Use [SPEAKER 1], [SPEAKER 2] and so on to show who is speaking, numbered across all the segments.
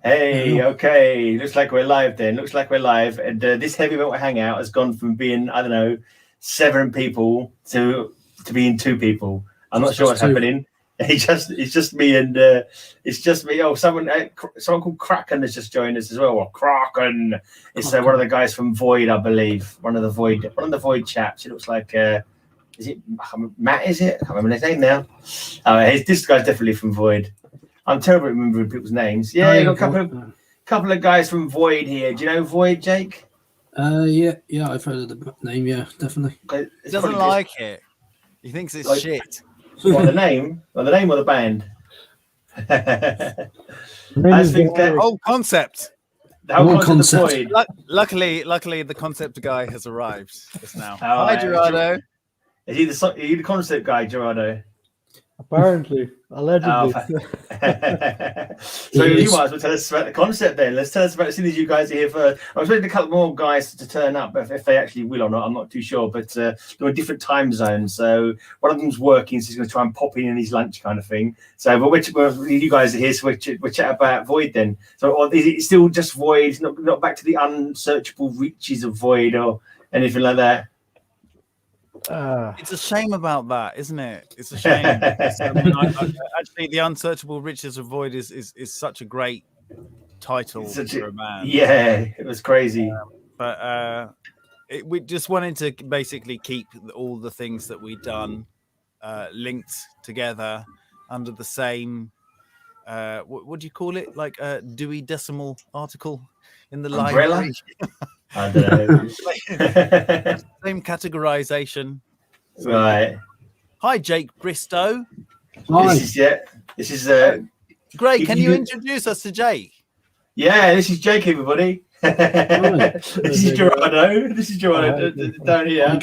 [SPEAKER 1] Hey, okay. Looks like we're live then. Looks like we're live. And this heavy metal hangout has gone from being, I don't know, 7 people to being 2 people. I'm not sure what's happening. It's just me and it's just me. Oh, someone called Kraken has just joined us as well. Well, Kraken. It's one of the guys from Void, I believe. One of the Void chaps. It looks like is it Matt? Is it? I can't remember his name now. This guy's definitely from Void. I'm terrible at remembering people's names. Yeah, you got a couple of guys from Void here. Do you know Void, Jake?
[SPEAKER 2] Yeah, I've heard of the name. Yeah, definitely.
[SPEAKER 3] He doesn't like it. He thinks it's shit.
[SPEAKER 1] What, the name? Or the name or the band?
[SPEAKER 3] The whole concept.
[SPEAKER 1] The whole concept.
[SPEAKER 3] Luckily, the concept guy has arrived just now.
[SPEAKER 1] Oh,
[SPEAKER 3] hi, Gerardo.
[SPEAKER 1] Is he the concept guy, Gerardo?
[SPEAKER 4] Apparently, allegedly.
[SPEAKER 1] So you might as well tell us about the concept then. Let's tell us about, as soon as you guys are here first. I was waiting a couple more guys to turn up, if they actually will or not, I'm not too sure. But they're in different time zones. So one of them's working, so he's going to try and pop in his lunch kind of thing. So, but you guys are here, so we'll chat about Void then. So, or is it still just Void, not back to the unsearchable reaches of Void or anything like that?
[SPEAKER 3] It's a shame about that, isn't it? It's a shame. Actually, the unsearchable riches of Void is such a great title for a band.
[SPEAKER 1] Yeah, it was crazy.
[SPEAKER 3] We just wanted to basically keep all the things that we'd done linked together under the same. What do you call it? Like a Dewey Decimal article in the
[SPEAKER 1] umbrella?
[SPEAKER 3] Library.
[SPEAKER 1] I don't know.
[SPEAKER 3] Same categorization.
[SPEAKER 1] Right.
[SPEAKER 3] Hi, Jake Bristow.
[SPEAKER 1] Hi. This is
[SPEAKER 3] Great. Can you introduce us to Jake?
[SPEAKER 1] Yeah, this is Jake, everybody. This is Gerardo. This is Gerardo down here. I'm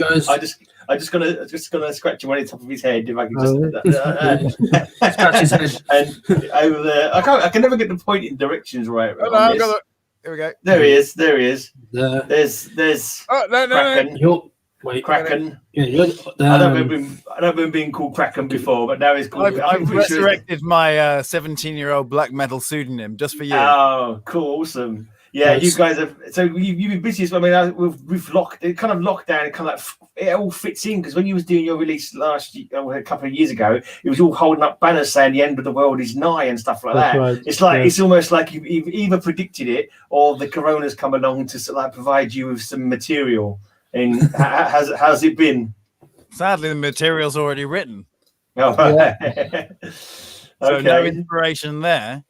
[SPEAKER 1] just gonna scratch him on the top of his head if I can just
[SPEAKER 2] scratch his head.
[SPEAKER 1] And over there, I can never get the pointing directions right.
[SPEAKER 3] Here we go.
[SPEAKER 1] There he is. There's
[SPEAKER 3] Oh no.
[SPEAKER 1] Kraken. Kraken.
[SPEAKER 2] Yeah,
[SPEAKER 1] I don't remember being called Kraken before, but now he's called.
[SPEAKER 3] I've resurrected my 17-year-old black metal pseudonym just for you.
[SPEAKER 1] Oh, cool, awesome. Yeah, you guys have. So you've been busy. I mean, we've locked it. Kind of locked down. It kind of like it all fits in because when you was doing your release last year, a couple of years ago, it was all holding up banners saying the end of the world is nigh and stuff like that.
[SPEAKER 4] Right.
[SPEAKER 1] It's like it's almost like you've either predicted it or the corona's come along to sort of like provide you with some material. And how's it been?
[SPEAKER 3] Sadly, the material's already written.
[SPEAKER 1] Oh, right.
[SPEAKER 3] So no inspiration there.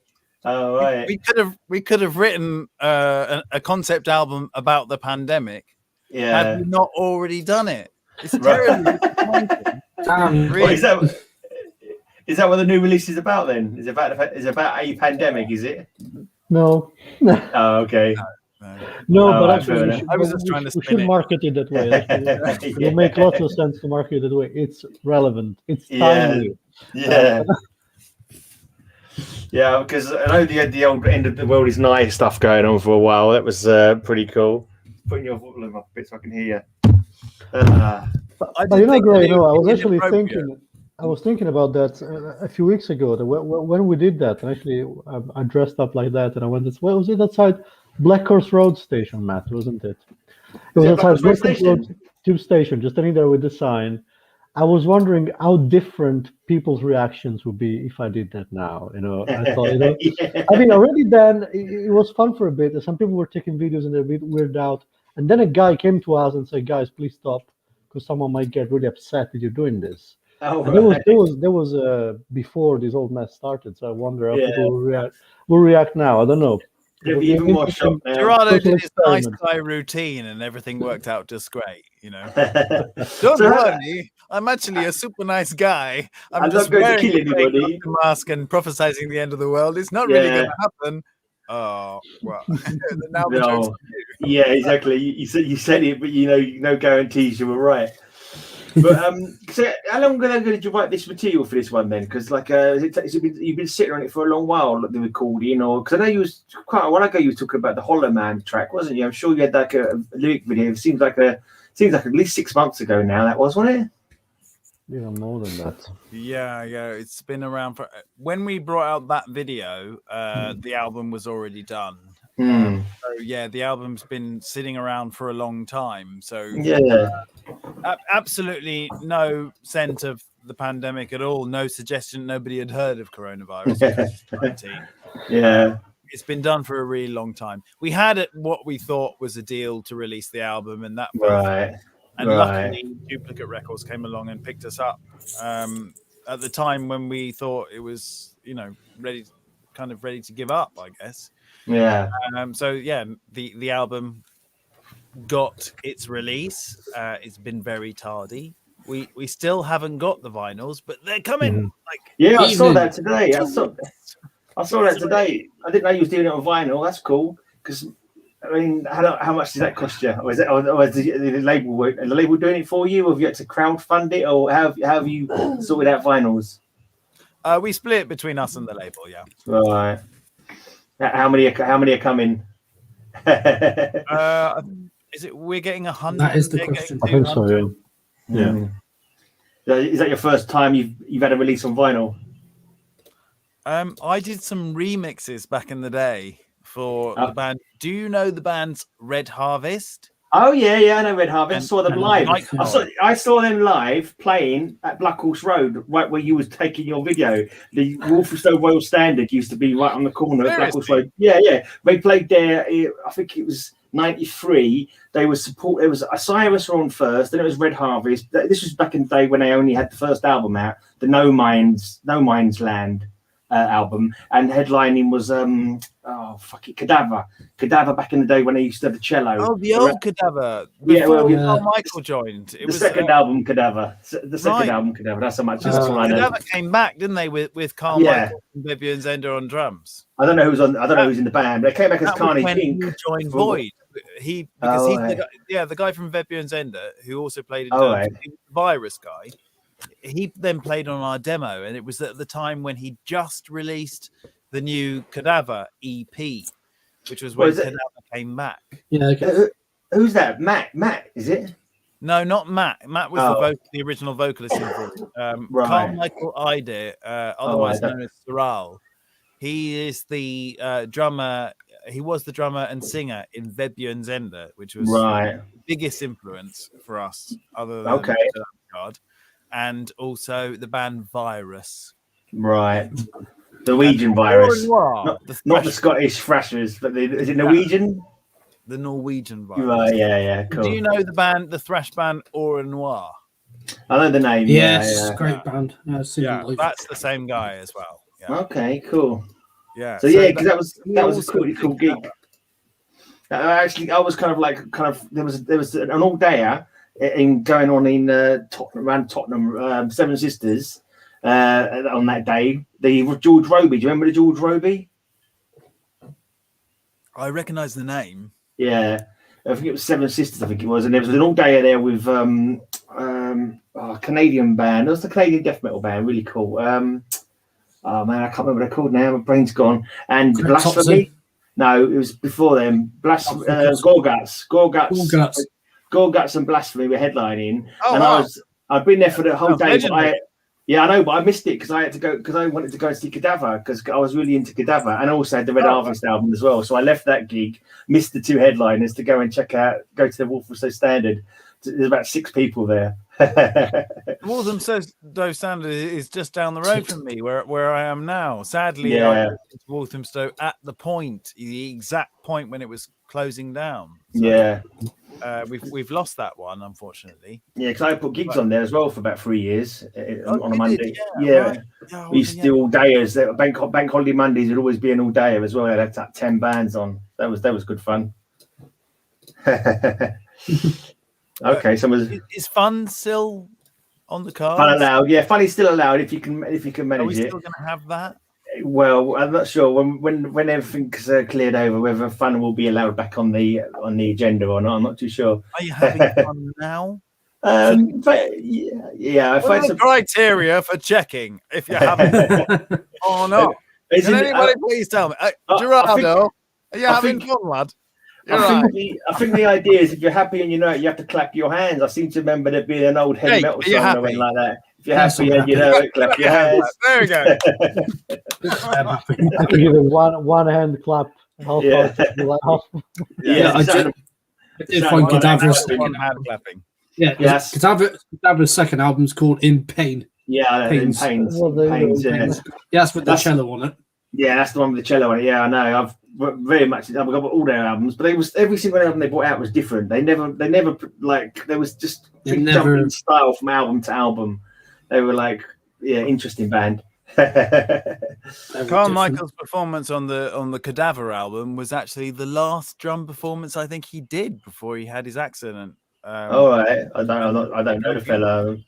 [SPEAKER 1] Oh, right.
[SPEAKER 3] We could have written a concept album about the pandemic.
[SPEAKER 1] Yeah.
[SPEAKER 3] Had we not already done it? It's terribly disappointing.
[SPEAKER 1] Really. Is that what the new release is about then? Is about a pandemic? Is it?
[SPEAKER 4] No.
[SPEAKER 1] Oh, okay.
[SPEAKER 4] No, but actually,
[SPEAKER 3] I was just trying to
[SPEAKER 4] we should market it that way. It will make lots of sense to market it that way. It's relevant. It's timely.
[SPEAKER 1] Yeah. Yeah, because I know the old end of the world is nigh stuff going on for a while. That was pretty cool. Putting your volume up a bit so I can hear you.
[SPEAKER 4] But you know, Gray, I was actually thinking. I was thinking about that a few weeks ago. When we did that, and actually I dressed up like that, and I went this way. Was it outside Black Horse Road Station, Matt? Wasn't it? It was outside Black Horse Road Tube Station, just standing there with the sign. I was wondering how different people's reactions would be if I did that now. I thought,
[SPEAKER 1] Yeah.
[SPEAKER 4] I mean, already then it was fun for a bit. And some people were taking videos and they're a bit weirded out. And then a guy came to us and said, "Guys, please stop, because someone might get really upset that you're doing this."
[SPEAKER 1] Oh,
[SPEAKER 4] and there was before this whole mess started. So I wonder how people will react now. I don't know.
[SPEAKER 1] It'll be even more shocked now.
[SPEAKER 3] Gerardo did his nice guy routine and everything worked out just great, Don't worry, I'm actually a super nice guy. I'm just wearing a mask and prophesizing the end of the world. It's not really going to happen. Oh, well. Now the joke's on you.
[SPEAKER 1] Yeah, exactly. You said it, but no guarantees you were right. But so how long ago did you write this material for this one then? Because you've been sitting on it for a long while, the recording, or because I know you was quite a while ago. You were talking about the Hollow Man track, wasn't you? I'm sure you had like a lyric video. It seems like at least 6 months ago now. That was, wasn't it?
[SPEAKER 4] Even more than that.
[SPEAKER 3] Yeah, it's been around for. When we brought out that video, the album was already done. So yeah, the album's been sitting around for a long time. So
[SPEAKER 1] yeah,
[SPEAKER 3] absolutely no scent of the pandemic at all. No suggestion. Nobody had heard of coronavirus.
[SPEAKER 1] yeah.
[SPEAKER 3] It's been done for a really long time. We had what we thought was a deal to release the album, and that
[SPEAKER 1] Right.
[SPEAKER 3] And luckily, Duplicate Records came along and picked us up at the time when we thought it was, ready to give up, I guess.
[SPEAKER 1] Yeah.
[SPEAKER 3] So yeah, the album got its release. It's been very tardy. We still haven't got the vinyls, but they're coming.
[SPEAKER 1] Yeah, I saw that today. I saw that today. I didn't know you was doing it on vinyl. That's cool. Because I mean, how much did that cost you? Or is the label doing it for you, or have you had to crowdfund it, or how have you sorted out vinyls?
[SPEAKER 3] We split it between us and the label. Yeah.
[SPEAKER 1] Right. How many are coming?
[SPEAKER 3] Is it? We're getting 100.
[SPEAKER 2] That is the question.
[SPEAKER 4] I think so. Yeah.
[SPEAKER 1] Is that your first time you've had a release on vinyl?
[SPEAKER 3] I did some remixes back in the day for the band. Do you know the band's Red Harvest?
[SPEAKER 1] Oh yeah, I know Red Harvest. I saw them live. I saw them live playing at Black Horse Road, right where you was taking your video. The Walthamstow Royal Standard used to be right on the corner of Black Horse Road. Yeah. They played there. I think it was '93. They were support. It was Osiris were on first, then it was Red Harvest. This was back in the day when they only had the first album out, the No Minds Land album, and headlining was Cadaver back in the day when they used to have the cello.
[SPEAKER 3] Oh, the old Cadaver. Michael joined. It was
[SPEAKER 1] second album Cadaver. The second album Cadaver. That's how much. That's all I know.
[SPEAKER 3] Cadaver came back, didn't they, with Carl Michael and Vio-lence on drums?
[SPEAKER 1] I don't know who's on. I don't know who's in the band. They came back as Carnage Inc.
[SPEAKER 3] He joined Void. He's the guy from Vio-lence who also played in the Virus guy. He then played on our demo, and it was at the time when he just released the new Cadaver EP, which was when Cadaver came back.
[SPEAKER 2] Yeah, okay.
[SPEAKER 1] Who's that? Matt, is it?
[SPEAKER 3] No, not Matt. Matt was the original vocalist in Void. Carl Michael Ide, otherwise known as Soral. He is the drummer. He was the drummer and singer in Vio-lence, which was the biggest influence for us, other than Card. And also the band Virus. Right.
[SPEAKER 1] The Norwegian Virus. Not the Scottish Thrashers, but is it Norwegian?
[SPEAKER 3] The Norwegian Virus.
[SPEAKER 1] Right, yeah, cool.
[SPEAKER 3] Do you know the thrash band Au Noir?
[SPEAKER 1] I know the name.
[SPEAKER 2] Yes, great band.
[SPEAKER 3] That's the same guy as well. Yeah.
[SPEAKER 1] Okay, cool.
[SPEAKER 3] Yeah.
[SPEAKER 1] So because that was a cool gig. Actually, I was kind of there was an all-dayer going on in Tottenham, Seven Sisters on that day. The George Roby. Do you remember the George Roby?
[SPEAKER 3] I recognise the name.
[SPEAKER 1] Yeah, I think it was Seven Sisters. I think it was, and there was an all-dayer there with a Canadian band. It was the Canadian death metal band, really cool. Oh man, I can't remember what they're called now. My brain's gone. And Blasphemy. No, it was before them. Gorguts and Blasphemy were headlining, I'd been there for the whole day. I know, but I missed it because I had to go because I wanted to go and see Cadaver because I was really into Cadaver, and also had the Red Harvest album as well. So I left that gig, missed the two headliners to go and go to the Walthamstow Standard. There's about 6 people there.
[SPEAKER 3] Walthamstow Standard is just down the road from me, where I am now. Sadly, I went to Walthamstow at the exact point when it was closing down. So, we've lost that one, unfortunately. Yeah, because I put gigs on there as well for about 3 years on a Monday. We used to do all dayers. Bank holiday Mondays would always be an all dayer as well. I'd have 10 bands on. That was good fun. Okay, is fun still on the card? Fun allowed, yeah. Fun is still allowed if you can manage it. Are we still going to have that? Well, I'm not sure when everything's cleared over whether fun will be allowed back on the agenda or not. I'm not too sure. Are you having fun now? But yeah. What are the criteria for checking if you're having fun or not? Can anybody please tell me, Gerardo? Are you having fun, lad? I think the idea is if you're happy and you know it, you have to clap your hands. I seem to remember there being an old heavy metal song that went like that.
[SPEAKER 1] you're happy, you know it, clap your hands.
[SPEAKER 3] There we go.
[SPEAKER 4] I can give it one hand clap. How
[SPEAKER 1] Yeah.
[SPEAKER 4] far?
[SPEAKER 1] Yeah,
[SPEAKER 2] I did find Cadaver's
[SPEAKER 3] One hand clapping.
[SPEAKER 2] Yes. Cadaver's second album's called In Pain.
[SPEAKER 1] Yeah,
[SPEAKER 2] Pains.
[SPEAKER 1] Pains.
[SPEAKER 4] Well, there you
[SPEAKER 1] Pains,
[SPEAKER 4] go.
[SPEAKER 1] yeah.
[SPEAKER 2] Yeah, that's with the cello on it.
[SPEAKER 1] Yeah, that's the one with the cello on it. Yeah, I know. I've very much. I've got all their albums, but every single album they brought out was different. They never like. There was just jumping style from album to album. They were like, interesting band.
[SPEAKER 3] Carmichael's performance on the Cadaver album was actually the last drum performance I think he did before he had his accident.
[SPEAKER 1] All right, I don't know the fellow.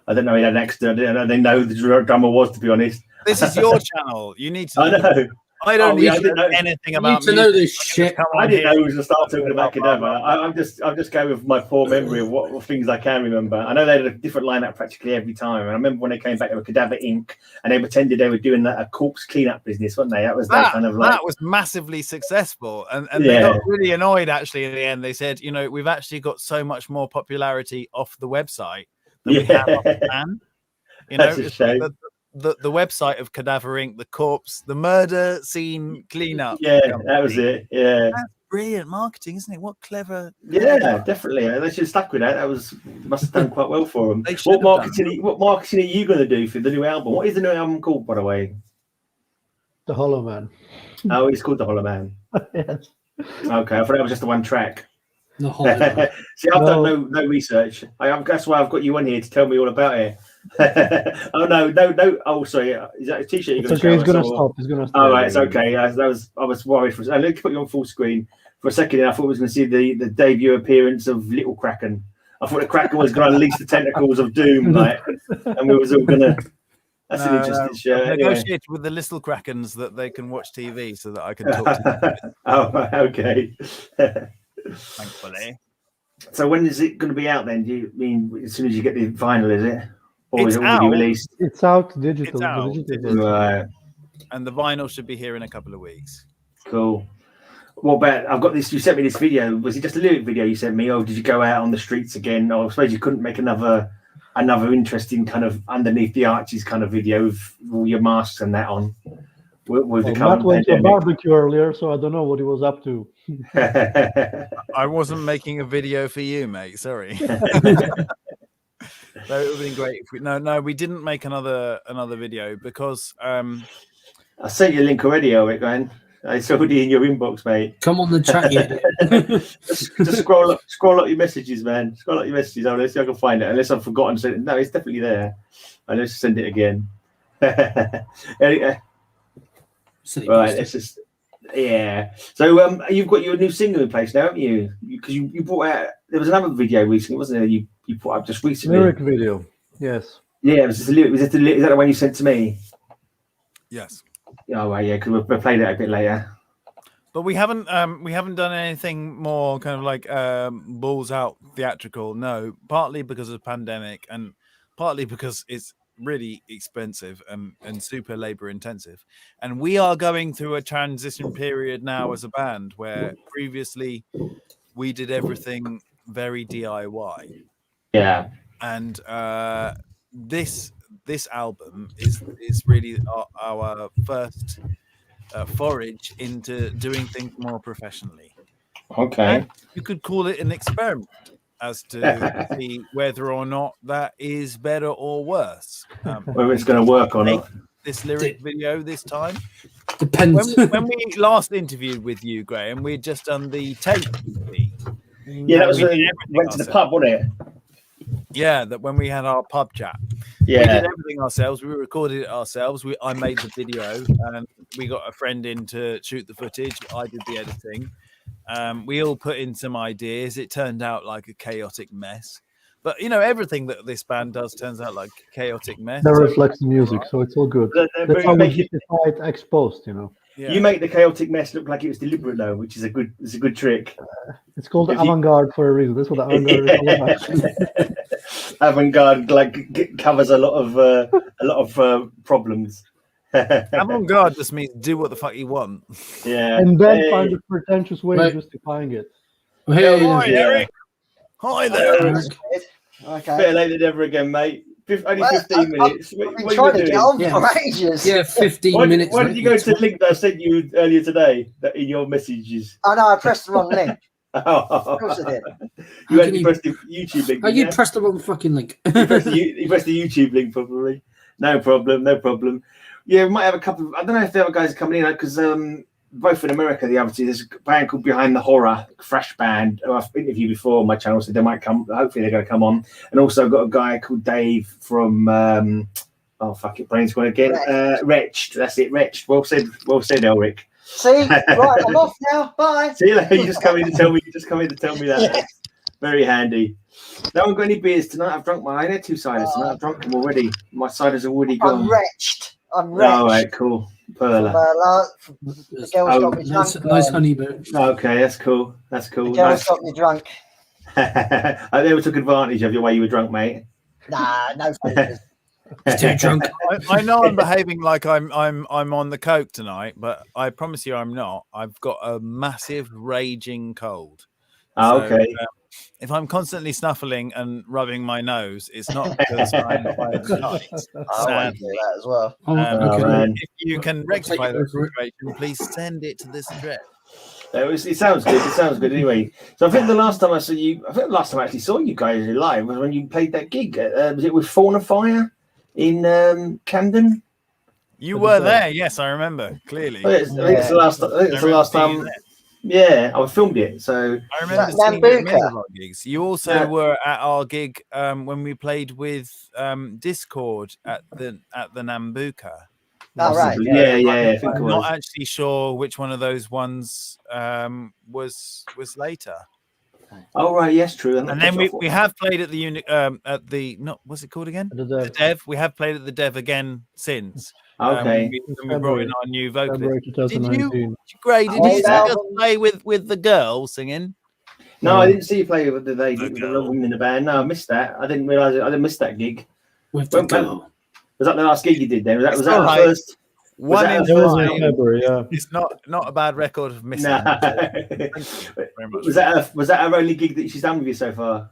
[SPEAKER 1] I don't know he had an accident. I didn't know who the drummer was, to be honest.
[SPEAKER 3] This is your channel. You need to.
[SPEAKER 1] I know.
[SPEAKER 3] I don't need to know anything about.
[SPEAKER 2] You need to know this shit.
[SPEAKER 1] I didn't know he was going to start talking about Cadaver. I'm just going with my poor memory of what things I can remember. I know they had a different lineup practically every time. And I remember when they came back, they were Cadaver Inc. and they pretended they were doing a corpse cleanup business, weren't they? That was kind of like,
[SPEAKER 3] that was massively successful, and they got really annoyed actually in the end. They said, we've actually got so much more popularity off the website than we have off the band.
[SPEAKER 1] That's a shame.
[SPEAKER 3] The website of Cadaver Inc., the corpse, the murder scene cleanup.
[SPEAKER 1] Yeah, that was it. Yeah,
[SPEAKER 3] that's brilliant marketing, isn't it? What clever.
[SPEAKER 1] Yeah, definitely. They should have stuck with that. Must have done quite well for them. What marketing are you going to do for the new album? What is the new album called, by the way?
[SPEAKER 4] The Hollow Man.
[SPEAKER 1] Oh, it's called The Hollow Man.
[SPEAKER 4] Yes.
[SPEAKER 1] Okay, I thought that was just the one track.
[SPEAKER 2] The Hollow Man.
[SPEAKER 1] See, I've done no research. That's why I've got you on here to tell me all about it. Oh no! Oh, sorry. Is that a t-shirt you're going to show?
[SPEAKER 4] He's going to stop. He's going to stop.
[SPEAKER 1] Oh, right, it's okay. I was worried for. Let me put you on full screen for a second. I thought I was going to see the debut appearance of Little Kraken. I thought the Kraken was going to unleash the tentacles of doom, like, and we was all going to. That's an interesting show.
[SPEAKER 3] I negotiated with the Little Krakens that they can watch TV so that I can talk to them.
[SPEAKER 1] Oh, okay.
[SPEAKER 3] Thankfully.
[SPEAKER 1] So when is it going to be out then? Do you mean as soon as you get the vinyl, is it? Or
[SPEAKER 3] It's
[SPEAKER 1] is it already
[SPEAKER 3] out.
[SPEAKER 1] released?
[SPEAKER 4] It's out digital.
[SPEAKER 3] It's out.
[SPEAKER 1] Right.
[SPEAKER 3] And the vinyl should be here in a couple of weeks.
[SPEAKER 1] Cool. What about, I've got this, you sent me this video. Was it just a lyric video you sent me, or did you go out on the streets again? Or I suppose you couldn't make another interesting kind of underneath the arches kind of video with all your masks and that on. With the
[SPEAKER 4] Matt went to a barbecue earlier, so I don't know what he was up to.
[SPEAKER 3] I wasn't making a video for you, mate. Sorry. That would have been great. We didn't make another video because
[SPEAKER 1] I sent you a link already, Glenn. It's already in your inbox, mate.
[SPEAKER 2] Come on the chat,
[SPEAKER 1] just scroll up your messages, man. Scroll up your messages. Oh, let's see if I can find it. Unless I've forgotten to send it. No, it's definitely there. Let's send it again. Right, it's just So you've got your new single in place now, haven't you? Because you brought out. There was another video recently, wasn't there? You put up just recently.
[SPEAKER 4] Lyric video, yes.
[SPEAKER 1] Yeah, it was just a lyric. Is that the one you sent to me?
[SPEAKER 3] Yes.
[SPEAKER 1] Oh, right, yeah, because we'll play that a bit later.
[SPEAKER 3] But we haven't done anything more kind of like balls out theatrical. No, partly because of the pandemic and partly because it's really expensive and super labor intensive. And we are going through a transition period now as a band where previously we did everything very DIY.
[SPEAKER 1] Yeah.
[SPEAKER 3] And this album is really our first forage into doing things more professionally.
[SPEAKER 1] Okay.
[SPEAKER 3] And you could call it an experiment as to see whether or not that is better or worse.
[SPEAKER 1] Whether it's going to work or not.
[SPEAKER 3] This lyric video this time.
[SPEAKER 2] Depends.
[SPEAKER 3] When we last interviewed with you, Graham, we'd just done the tape.
[SPEAKER 1] Yeah, that was when we went to the pub, wasn't it?
[SPEAKER 3] Yeah, that when we had our pub chat.
[SPEAKER 1] Yeah.
[SPEAKER 3] We did everything ourselves. We recorded it ourselves. I made the video and we got a friend in to shoot the footage. I did the editing. We all put in some ideas. It turned out like a chaotic mess. But, everything that this band does turns out like a chaotic mess.
[SPEAKER 4] That reflects the music, so it's all good. That's how we keep it exposed,
[SPEAKER 1] Yeah. You make the chaotic mess look like it was deliberate, though, which is a good trick.
[SPEAKER 4] It's called avant-garde for a reason. That's what the avant-garde is all about.
[SPEAKER 1] Avant-garde covers a lot of problems.
[SPEAKER 3] Avant-garde just means do what the fuck you want.
[SPEAKER 1] Yeah,
[SPEAKER 4] and then find a pretentious way of justifying it.
[SPEAKER 3] Hi, Eric. Hi there.
[SPEAKER 1] Okay. Better late than never again, mate. Only 15 minutes.
[SPEAKER 5] I've been trying to get on for ages.
[SPEAKER 2] Yeah, 15 minutes.
[SPEAKER 1] Why did you go to the link that I sent you earlier today in your messages?
[SPEAKER 5] Oh, no, I pressed the wrong link.
[SPEAKER 1] Of
[SPEAKER 5] course I did.
[SPEAKER 1] You pressed the YouTube link.
[SPEAKER 2] Oh, you pressed the wrong fucking link.
[SPEAKER 1] You pressed the YouTube link, probably. No problem. Yeah, we might have a couple. I don't know if the other guys are coming in because both in America, the other two, there's a band called Behind the Horror, thrash band, who I've interviewed before on my channel, so they might come. Hopefully, they're going to come on. And also, I've got a guy called Dave from. Brain's gone again. Retched. That's it. Retched. Well said, Elric.
[SPEAKER 5] See, right, I'm off now. Bye.
[SPEAKER 1] See you later. You just come in to tell me. That. Yeah. Very handy. No one got any beers tonight. I've drunk I had 2 ciders tonight. I've drunk them already. My ciders are already gone.
[SPEAKER 5] I'm wretched.
[SPEAKER 1] All right, cool. Perla.
[SPEAKER 5] The girls got me drunk.
[SPEAKER 2] Nice honey boo.
[SPEAKER 1] Okay, that's cool.
[SPEAKER 5] The girls got me drunk.
[SPEAKER 1] I never took advantage of your way you were drunk, mate.
[SPEAKER 5] Nah, no favors.
[SPEAKER 2] Too drunk.
[SPEAKER 3] I know I'm behaving like I'm on the coke tonight, but I promise you I'm not. I've got a massive raging cold.
[SPEAKER 1] Okay.
[SPEAKER 3] If I'm constantly snuffling and rubbing my nose, it's not because I'm tight.
[SPEAKER 5] I want to do that as well.
[SPEAKER 3] If you can rectify the situation, please send it to this address.
[SPEAKER 1] It sounds good. It sounds good anyway. So I think the last time I actually saw you guys live was when you played that gig. Was it with Fawn of Fire in Camden?
[SPEAKER 3] You were there, yes, I remember clearly.
[SPEAKER 1] I think it's the last time. Yeah, I filmed it. So
[SPEAKER 3] I remember seeing you at many of our gigs. You also were at our gig when we played with Discord at the Nambuka.
[SPEAKER 5] Oh, right.
[SPEAKER 1] Yeah.
[SPEAKER 3] I'm not actually sure which one of those ones was later.
[SPEAKER 1] Oh right, yes, true.
[SPEAKER 3] And then we have played at the what's it called again? The Dev. We have played at the Dev again since.
[SPEAKER 1] Okay.
[SPEAKER 3] When we brought in our new vocalist. Did you see us play with the girl singing?
[SPEAKER 1] No, I didn't see you play with the women in the band. No, I missed that. I didn't realise I didn't miss that gig.
[SPEAKER 2] With the girl.
[SPEAKER 1] Was that the last gig you did then? Was that the first?
[SPEAKER 3] One in
[SPEAKER 4] February, yeah.
[SPEAKER 3] It's not a bad record of missing.
[SPEAKER 1] No.
[SPEAKER 3] Thank you very much.
[SPEAKER 1] Was that her only gig that she's done with you so far?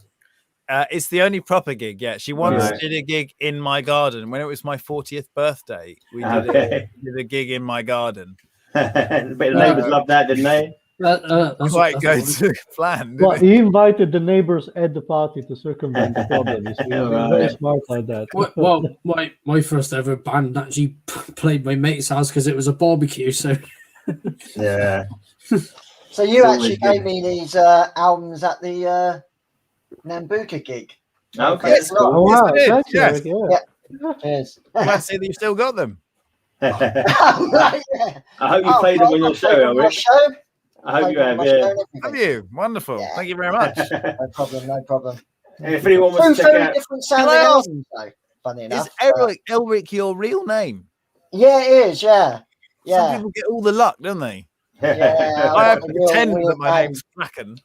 [SPEAKER 3] It's the only proper gig. Yeah, she once did a gig in my garden when it was my 40th birthday. We did a gig in my garden.
[SPEAKER 1] The neighbours loved that, didn't they?
[SPEAKER 3] Quite go to plan.
[SPEAKER 4] Well, he invited the neighbors at the party to circumvent the problem. Very smart like that.
[SPEAKER 2] Well, my first ever band actually played my mate's house because it was a barbecue. So
[SPEAKER 1] yeah.
[SPEAKER 5] So you actually gave me these albums at the Nambuka gig.
[SPEAKER 1] Okay, that's cool.
[SPEAKER 4] Oh, wow.
[SPEAKER 3] Yes.
[SPEAKER 5] Cheers.
[SPEAKER 3] Glad to see that you've still got them.
[SPEAKER 5] Right, yeah.
[SPEAKER 1] I hope you played them on your show, Elric. I hope you have, yeah.
[SPEAKER 3] Have you? Wonderful.
[SPEAKER 5] Yeah.
[SPEAKER 3] Thank you very much.
[SPEAKER 5] No problem.
[SPEAKER 1] And if anyone wants to check out,
[SPEAKER 5] different sounding albums, though. Funny enough.
[SPEAKER 3] Is Elric your real name?
[SPEAKER 5] Yeah, it is. Yeah.
[SPEAKER 3] Some people get all the luck, don't they?
[SPEAKER 5] Yeah.
[SPEAKER 3] I have to pretend that my name's Kraken.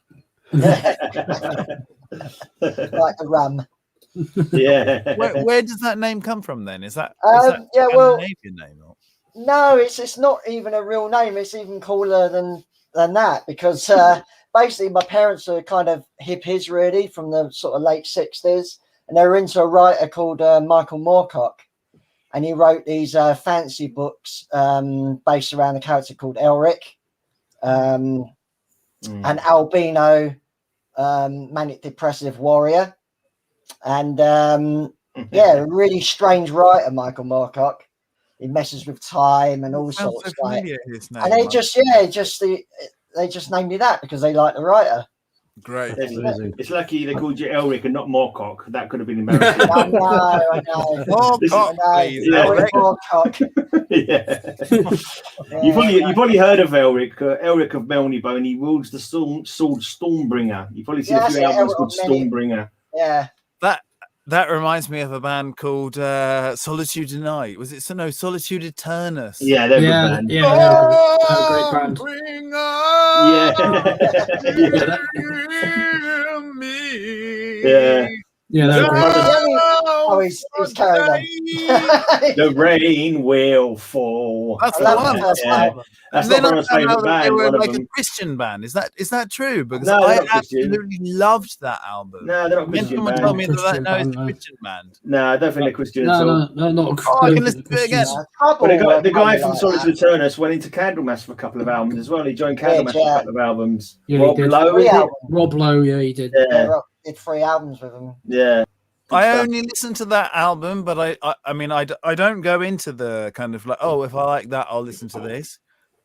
[SPEAKER 5] Like a rum.
[SPEAKER 1] Yeah.
[SPEAKER 3] Where does that name come from then? Is that
[SPEAKER 5] well,
[SPEAKER 3] Scandinavian name? Or?
[SPEAKER 5] No, it's not even a real name. It's even cooler than that because basically my parents are kind of hippies really from the sort of late 60s, and they were into a writer called Michael Moorcock, and he wrote these fantasy books based around a character called Elric, an albino manic depressive warrior, and a really strange writer, Michael Moorcock. He messes with time and all sorts of like, and they just named me that because they like the writer.
[SPEAKER 3] Great.
[SPEAKER 1] It's lucky they called you Elric and not Moorcock. That could have been embarrassing.
[SPEAKER 5] I know.
[SPEAKER 3] Moorcock, please.
[SPEAKER 5] Moorcock.
[SPEAKER 1] You probably heard of Elric. Elric of Melnibone. He wields the sword Stormbringer. You probably seen a few albums called Stormbringer.
[SPEAKER 5] Yeah.
[SPEAKER 3] That reminds me of a band called Solitude Tonight. Was it Solitude Eternus?
[SPEAKER 1] Yeah, they're a good band.
[SPEAKER 2] Yeah, they're a great band.
[SPEAKER 1] Yeah.
[SPEAKER 2] Yeah, they're great.
[SPEAKER 5] Oh, he's carrying on.
[SPEAKER 1] The rain will fall.
[SPEAKER 3] That's
[SPEAKER 5] I love the first album.
[SPEAKER 1] That's
[SPEAKER 3] then
[SPEAKER 1] not
[SPEAKER 3] I
[SPEAKER 1] my
[SPEAKER 3] found out
[SPEAKER 1] favourite
[SPEAKER 3] that they
[SPEAKER 1] band.
[SPEAKER 3] were
[SPEAKER 1] One of
[SPEAKER 3] like a
[SPEAKER 1] them.
[SPEAKER 3] Christian band. Is that true? Because
[SPEAKER 1] No, they're
[SPEAKER 3] I
[SPEAKER 1] not Christian.
[SPEAKER 3] absolutely loved that album.
[SPEAKER 1] No, they're not
[SPEAKER 3] When
[SPEAKER 1] Christian
[SPEAKER 3] someone
[SPEAKER 1] band.
[SPEAKER 3] told me that
[SPEAKER 2] Christian
[SPEAKER 3] no, it's
[SPEAKER 2] band,
[SPEAKER 3] a
[SPEAKER 2] no.
[SPEAKER 3] Christian band.
[SPEAKER 1] No, I don't think they're Christian at all.
[SPEAKER 2] No, not a
[SPEAKER 3] Oh, I can
[SPEAKER 2] Christian.
[SPEAKER 3] listen to it again.
[SPEAKER 1] But the guy from
[SPEAKER 5] like
[SPEAKER 1] Solitude Eternus went into Candlemass for a couple of albums as well. He joined Candlemass for a couple of albums.
[SPEAKER 2] Yeah, he
[SPEAKER 1] Rob
[SPEAKER 2] did.
[SPEAKER 1] Lowe,
[SPEAKER 5] Three
[SPEAKER 1] is it?
[SPEAKER 5] albums.
[SPEAKER 2] Rob Lowe, yeah, he did.
[SPEAKER 1] Yeah,
[SPEAKER 5] Did 3 albums with him.
[SPEAKER 1] yeah. Good
[SPEAKER 3] I
[SPEAKER 1] stuff.
[SPEAKER 3] only listen to that album, but I don't go into the kind of like, oh, if I like that, I'll listen to this.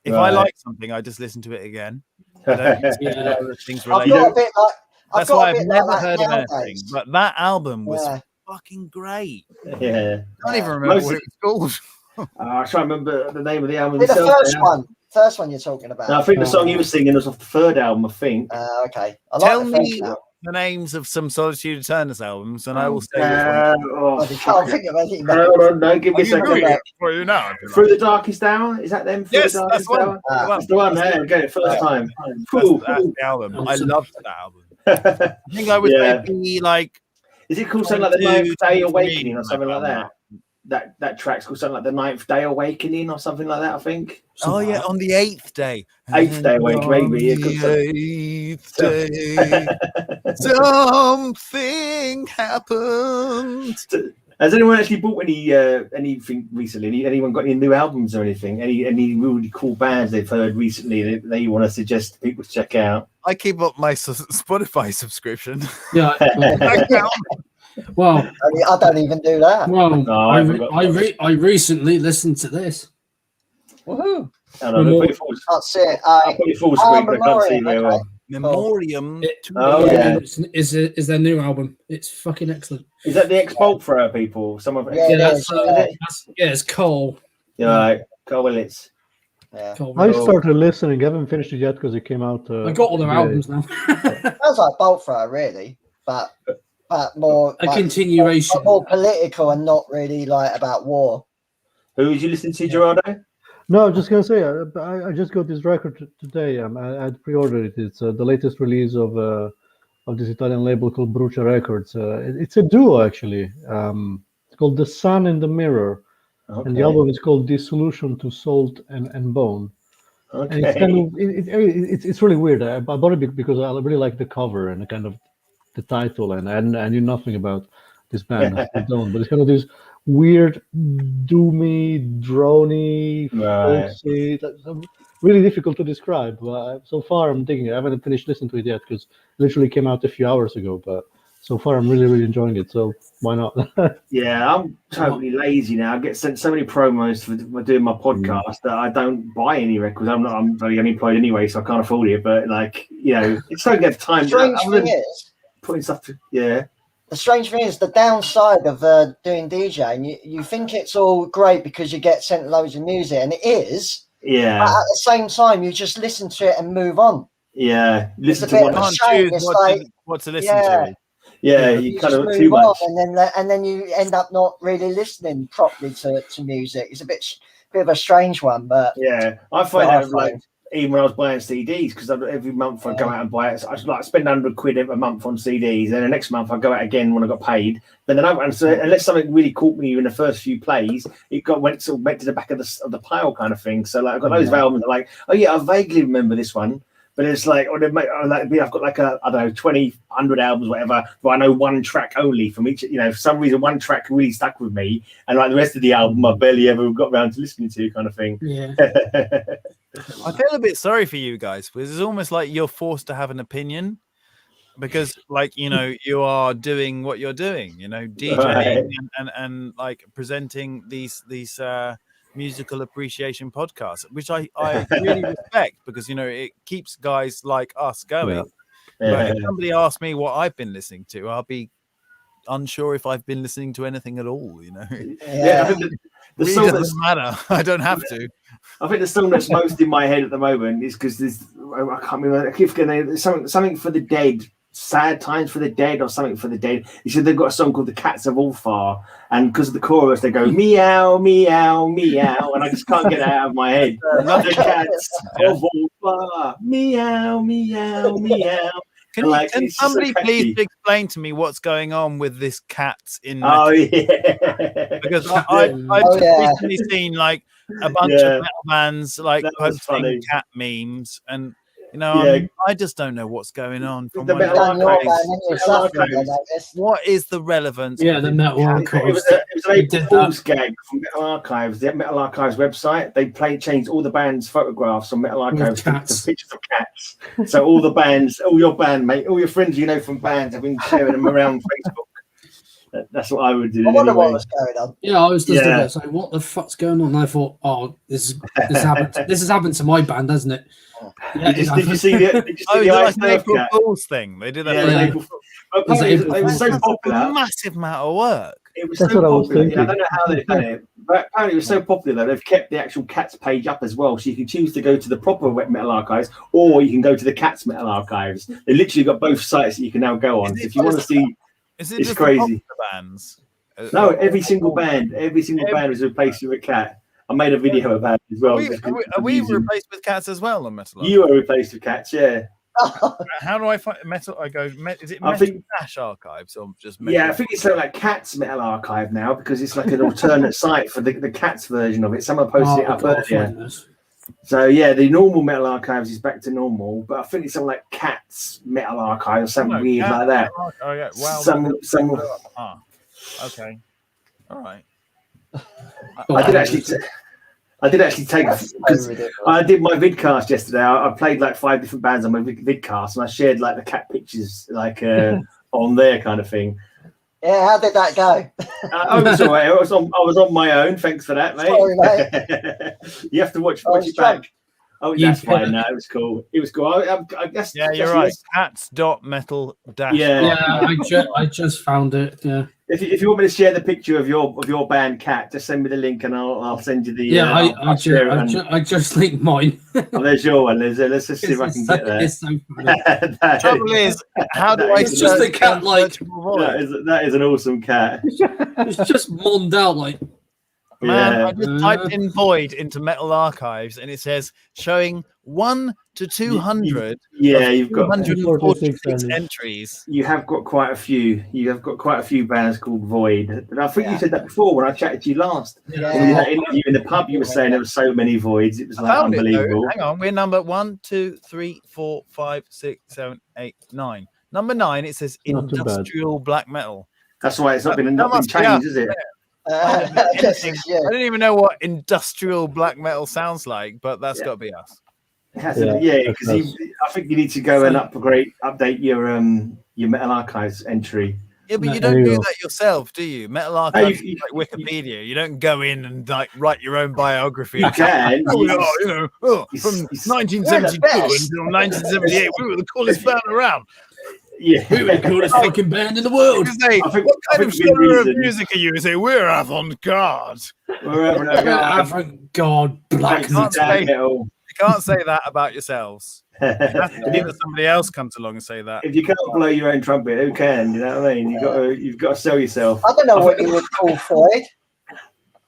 [SPEAKER 3] If I
[SPEAKER 1] Right.
[SPEAKER 3] like something, I just listen to it again. I don't listen to
[SPEAKER 2] Yeah.
[SPEAKER 3] other things
[SPEAKER 5] I've
[SPEAKER 3] related.
[SPEAKER 5] got a bit like.
[SPEAKER 3] That's why I've
[SPEAKER 5] bit
[SPEAKER 3] never
[SPEAKER 5] like that
[SPEAKER 3] heard of anything.
[SPEAKER 5] nowadays.
[SPEAKER 3] But that album was
[SPEAKER 5] Yeah.
[SPEAKER 3] fucking great.
[SPEAKER 1] Yeah.
[SPEAKER 3] I don't even remember
[SPEAKER 1] Most
[SPEAKER 3] what
[SPEAKER 1] of-
[SPEAKER 3] it was called.
[SPEAKER 1] I try to remember the name of the album.
[SPEAKER 5] The
[SPEAKER 1] itself
[SPEAKER 5] first
[SPEAKER 1] now.
[SPEAKER 5] one. First one you're talking about.
[SPEAKER 1] No, I think the song you were singing was off the third album, I think.
[SPEAKER 5] Okay. I
[SPEAKER 3] Tell
[SPEAKER 5] like the
[SPEAKER 3] me
[SPEAKER 5] first album.
[SPEAKER 3] the names of some Solitude Eternus albums, and I will say which one.
[SPEAKER 1] Oh,
[SPEAKER 5] I can't think of anything.
[SPEAKER 1] no, give me a
[SPEAKER 3] You know
[SPEAKER 1] second.
[SPEAKER 3] it for you now. if you like.
[SPEAKER 1] Through the Darkest Hour? Is that them? Through
[SPEAKER 3] Yes,
[SPEAKER 1] the
[SPEAKER 3] that's
[SPEAKER 1] Darkest
[SPEAKER 3] one.
[SPEAKER 1] Hour?
[SPEAKER 5] Ah.
[SPEAKER 1] That's the one. There we go. First time.
[SPEAKER 3] That's
[SPEAKER 1] Cool.
[SPEAKER 3] the album. I loved that album. I think I was
[SPEAKER 1] Yeah.
[SPEAKER 3] maybe like
[SPEAKER 1] Is it called something like the
[SPEAKER 3] 22,
[SPEAKER 1] Ninth Day
[SPEAKER 3] 23
[SPEAKER 1] Awakening or
[SPEAKER 3] when I
[SPEAKER 1] something like
[SPEAKER 3] found
[SPEAKER 1] that? That track's called something like the Ninth Day Awakening or something like that, I think.
[SPEAKER 3] oh yeah, on the 8th day.
[SPEAKER 1] Eighth day awake, maybe.
[SPEAKER 3] On the 8th day, something happened.
[SPEAKER 1] Has anyone actually bought anything recently? Anyone got any new albums or anything? Any really cool bands they've heard recently that you want to suggest people to check out?
[SPEAKER 3] I keep up my Spotify subscription.
[SPEAKER 2] Yeah. Well,
[SPEAKER 5] I don't even do that.
[SPEAKER 2] well,
[SPEAKER 1] No,
[SPEAKER 2] I recently listened to this.
[SPEAKER 5] Woohoo!
[SPEAKER 1] I don't know. Put it full,
[SPEAKER 5] That's it.
[SPEAKER 1] I'll put it full screen, but I can't see very well.
[SPEAKER 3] Memoriam. to
[SPEAKER 1] Oh,
[SPEAKER 3] me.
[SPEAKER 1] yeah.
[SPEAKER 2] Is their new album? It's fucking excellent.
[SPEAKER 1] Is that the X-Bolt Thrower people? Some of it.
[SPEAKER 5] Yeah,
[SPEAKER 2] Yeah,
[SPEAKER 5] it
[SPEAKER 2] that's,
[SPEAKER 5] is, yeah.
[SPEAKER 2] it's Cole.
[SPEAKER 1] Yeah, right. Carl Willits.
[SPEAKER 5] Yeah.
[SPEAKER 2] Cole.
[SPEAKER 4] I started listening. I haven't finished it yet because it came out.
[SPEAKER 2] I got all their
[SPEAKER 4] today.
[SPEAKER 2] albums now.
[SPEAKER 5] Sounds like Bolt Thrower, really, but more
[SPEAKER 2] A continuation.
[SPEAKER 5] more political and not really like about war.
[SPEAKER 1] Who did you listen to, Gerardo?
[SPEAKER 4] No, I'm just gonna say I just got this record today. I pre-ordered it. It's the latest release of this Italian label called Brucia Records. It's a duo actually. It's called The Sun and the Mirror, and the album is called Dissolution to Salt and Bone. And it's kind of it's really weird. I bought it because I really like the cover and the kind of the title, and I knew nothing about this band. I don't, but it's kind of this weird, doomy, drony,
[SPEAKER 1] Right.
[SPEAKER 4] folksy, really difficult to describe. So far, I'm digging it. I haven't finished listening to it yet because it literally came out a few hours ago. But so far, I'm really, really enjoying it. So why not?
[SPEAKER 1] Yeah, I'm totally lazy now. I get sent so many promos for doing my podcast that I don't buy any records. I'm very unemployed anyway, so I can't afford it. But it's so get time.
[SPEAKER 5] Strange thing is,
[SPEAKER 1] putting stuff to
[SPEAKER 5] the strange thing is the downside of doing DJing. You think it's all great because you get sent loads of music, and it is.
[SPEAKER 1] Yeah.
[SPEAKER 5] But at the same time, you just listen to it and move on.
[SPEAKER 1] Yeah. Listen
[SPEAKER 5] It's
[SPEAKER 1] to
[SPEAKER 5] a bit
[SPEAKER 1] what.
[SPEAKER 5] of a
[SPEAKER 3] Can't
[SPEAKER 5] shame.
[SPEAKER 3] choose
[SPEAKER 5] It's
[SPEAKER 3] what to listen
[SPEAKER 5] yeah.
[SPEAKER 3] to.
[SPEAKER 1] Yeah,
[SPEAKER 5] You
[SPEAKER 1] you kind
[SPEAKER 5] just
[SPEAKER 1] of
[SPEAKER 5] move
[SPEAKER 1] too
[SPEAKER 5] on,
[SPEAKER 1] much.
[SPEAKER 5] and then you end up not really listening properly to music. It's a bit of a strange one, but
[SPEAKER 1] Yeah, I find that even when I was buying CDs, because every month I go out and buy it. So I spend £100 a month on CDs. Then the next month I go out again when I got paid. But then unless something really caught me in the first few plays, it went to the back of the pile kind of thing. So I've got loads of albums that I vaguely remember this one. But it's like, I've got 20, 100 albums, whatever, but I know one track only from each, for some reason, one track really stuck with me. And the rest of the album, I barely ever got around to listening to kind of thing.
[SPEAKER 2] Yeah.
[SPEAKER 3] I feel a bit sorry for you guys because it's almost like you're forced to have an opinion because you are doing what you're doing, DJing and like presenting these musical appreciation podcast, which I really respect because it keeps guys like us going. But if somebody asks me what I've been listening to, I'll be unsure if I've been listening to anything at all.
[SPEAKER 1] I think the
[SPEAKER 3] It
[SPEAKER 1] song
[SPEAKER 3] doesn't matter. I don't have to.
[SPEAKER 1] I think the song that's most in my head at the moment is because I can't remember. I keep forgetting something for the dead. Sad Times for the Dead or something for the dead. He said they've got a song called The Cats of Ulfar, and because of the chorus they go meow meow meow, and I just can't get it out of my head. The Cats of Ulfar, meow meow meow.
[SPEAKER 3] Can somebody please explain to me what's going on with this cats in?
[SPEAKER 1] Oh yeah,
[SPEAKER 3] because I've recently seen like a bunch of metal bands like posting cat memes, and I just don't know what's going on. From what is the relevance?
[SPEAKER 2] Yeah, the Metal Archives.
[SPEAKER 1] It was an April Fool's gag from Metal Archives. The Metal Archives website. They changed all the bands' photographs on Metal Archives to pictures of cats. So all the bands, all your bandmates, all your friends from bands have been sharing them around Facebook. That's what I would do.
[SPEAKER 5] I wonder what was going on.
[SPEAKER 2] Yeah, I was just about to say, what the fuck's going on? And I thought, oh, this has happened to my band, hasn't it?
[SPEAKER 1] Yeah, did you see the Ice
[SPEAKER 3] April Fool's thing? They did that.
[SPEAKER 1] It was so popular.
[SPEAKER 3] A massive amount of work.
[SPEAKER 1] It was so popular. I don't know how they've done it, but apparently it was so popular that they've kept the actual Cats page up as well. So you can choose to go to the proper Metal Archives, or you can go to the Cats Metal Archives. They literally got both sites that you can now go on. If you want to see, it's crazy.
[SPEAKER 3] Bands?
[SPEAKER 1] No, every single band was replaced with a cat. I made a video about it as well.
[SPEAKER 3] Are we replaced with cats as well on Metal Archive?
[SPEAKER 1] You are replaced with cats, yeah.
[SPEAKER 3] How do I find Metal? I go. Is it Metal Dash Archives or just? Metal
[SPEAKER 1] I think it's like Cats Metal Archive now because it's like an alternate site for the Cats version of it. Someone posted it up earlier. So yeah, the normal Metal Archives is back to normal, but I think it's something like Cats Metal Archive or something weird like that.
[SPEAKER 3] Oh yeah, wow. Okay, all right.
[SPEAKER 1] I did actually take because I did my vidcast yesterday. I played like 5 different bands on my vidcast, and I shared like the cat pictures like on there kind of thing.
[SPEAKER 5] Yeah, how did that go?
[SPEAKER 1] I was all right. I was on my own. Thanks for that, mate.
[SPEAKER 5] Sorry, mate.
[SPEAKER 1] You have to watch it back. Oh, that's fine. No, it was cool. It was cool. I guess.
[SPEAKER 3] Yeah, you're right. Cats.metal dash.
[SPEAKER 2] Yeah, I just found it. Yeah.
[SPEAKER 1] If you want me to share the picture of your band Cat, just send me the link and I'll send you the.
[SPEAKER 2] Yeah, I just linked mine.
[SPEAKER 1] Oh, there's your one. Let's just see if I can get there.
[SPEAKER 2] It's so funny.
[SPEAKER 3] The trouble is, how do I?
[SPEAKER 2] It's just a cat like.
[SPEAKER 1] That is an awesome cat.
[SPEAKER 2] It's just monned out like.
[SPEAKER 3] Man, I just typed in Void into Metal Archives and it says showing 1 to 200.
[SPEAKER 1] Yeah, you've got
[SPEAKER 3] 246 entries.
[SPEAKER 1] You have got quite a few. You have got quite a few bands called Void. And I think you said that before when I chatted to you last.
[SPEAKER 5] Yeah.
[SPEAKER 1] In that interview in the pub, you were saying there were so many Voids. It was like unbelievable.
[SPEAKER 3] Hang on, we're number 1, 2, 3, 4, 5, 6, 7, 8, 9. Number 9, it says industrial black metal.
[SPEAKER 1] That's why it's not been changed, is it?
[SPEAKER 3] I don't even know what industrial black metal sounds like, but that's got to be us.
[SPEAKER 1] Because I think you need to go and update your Metal Archives entry.
[SPEAKER 3] Yeah, but you don't do that yourself, do you? Metal Archives is like Wikipedia. You don't go in and like write your own biography.
[SPEAKER 1] You can.
[SPEAKER 3] From 1972 until 1978, we were the coolest band around.
[SPEAKER 1] Yeah,
[SPEAKER 2] we were the coolest fucking band in the world.
[SPEAKER 3] What kind of genre of music are you? You say we're avant-garde.
[SPEAKER 1] We're
[SPEAKER 2] avant-garde black
[SPEAKER 3] metal. You can't say that about yourselves. You have to believe that somebody else comes along and say that.
[SPEAKER 1] If you can't blow your own trumpet, who can? You know what I mean? You've got to sell yourself.
[SPEAKER 5] I don't know what you would call Freud.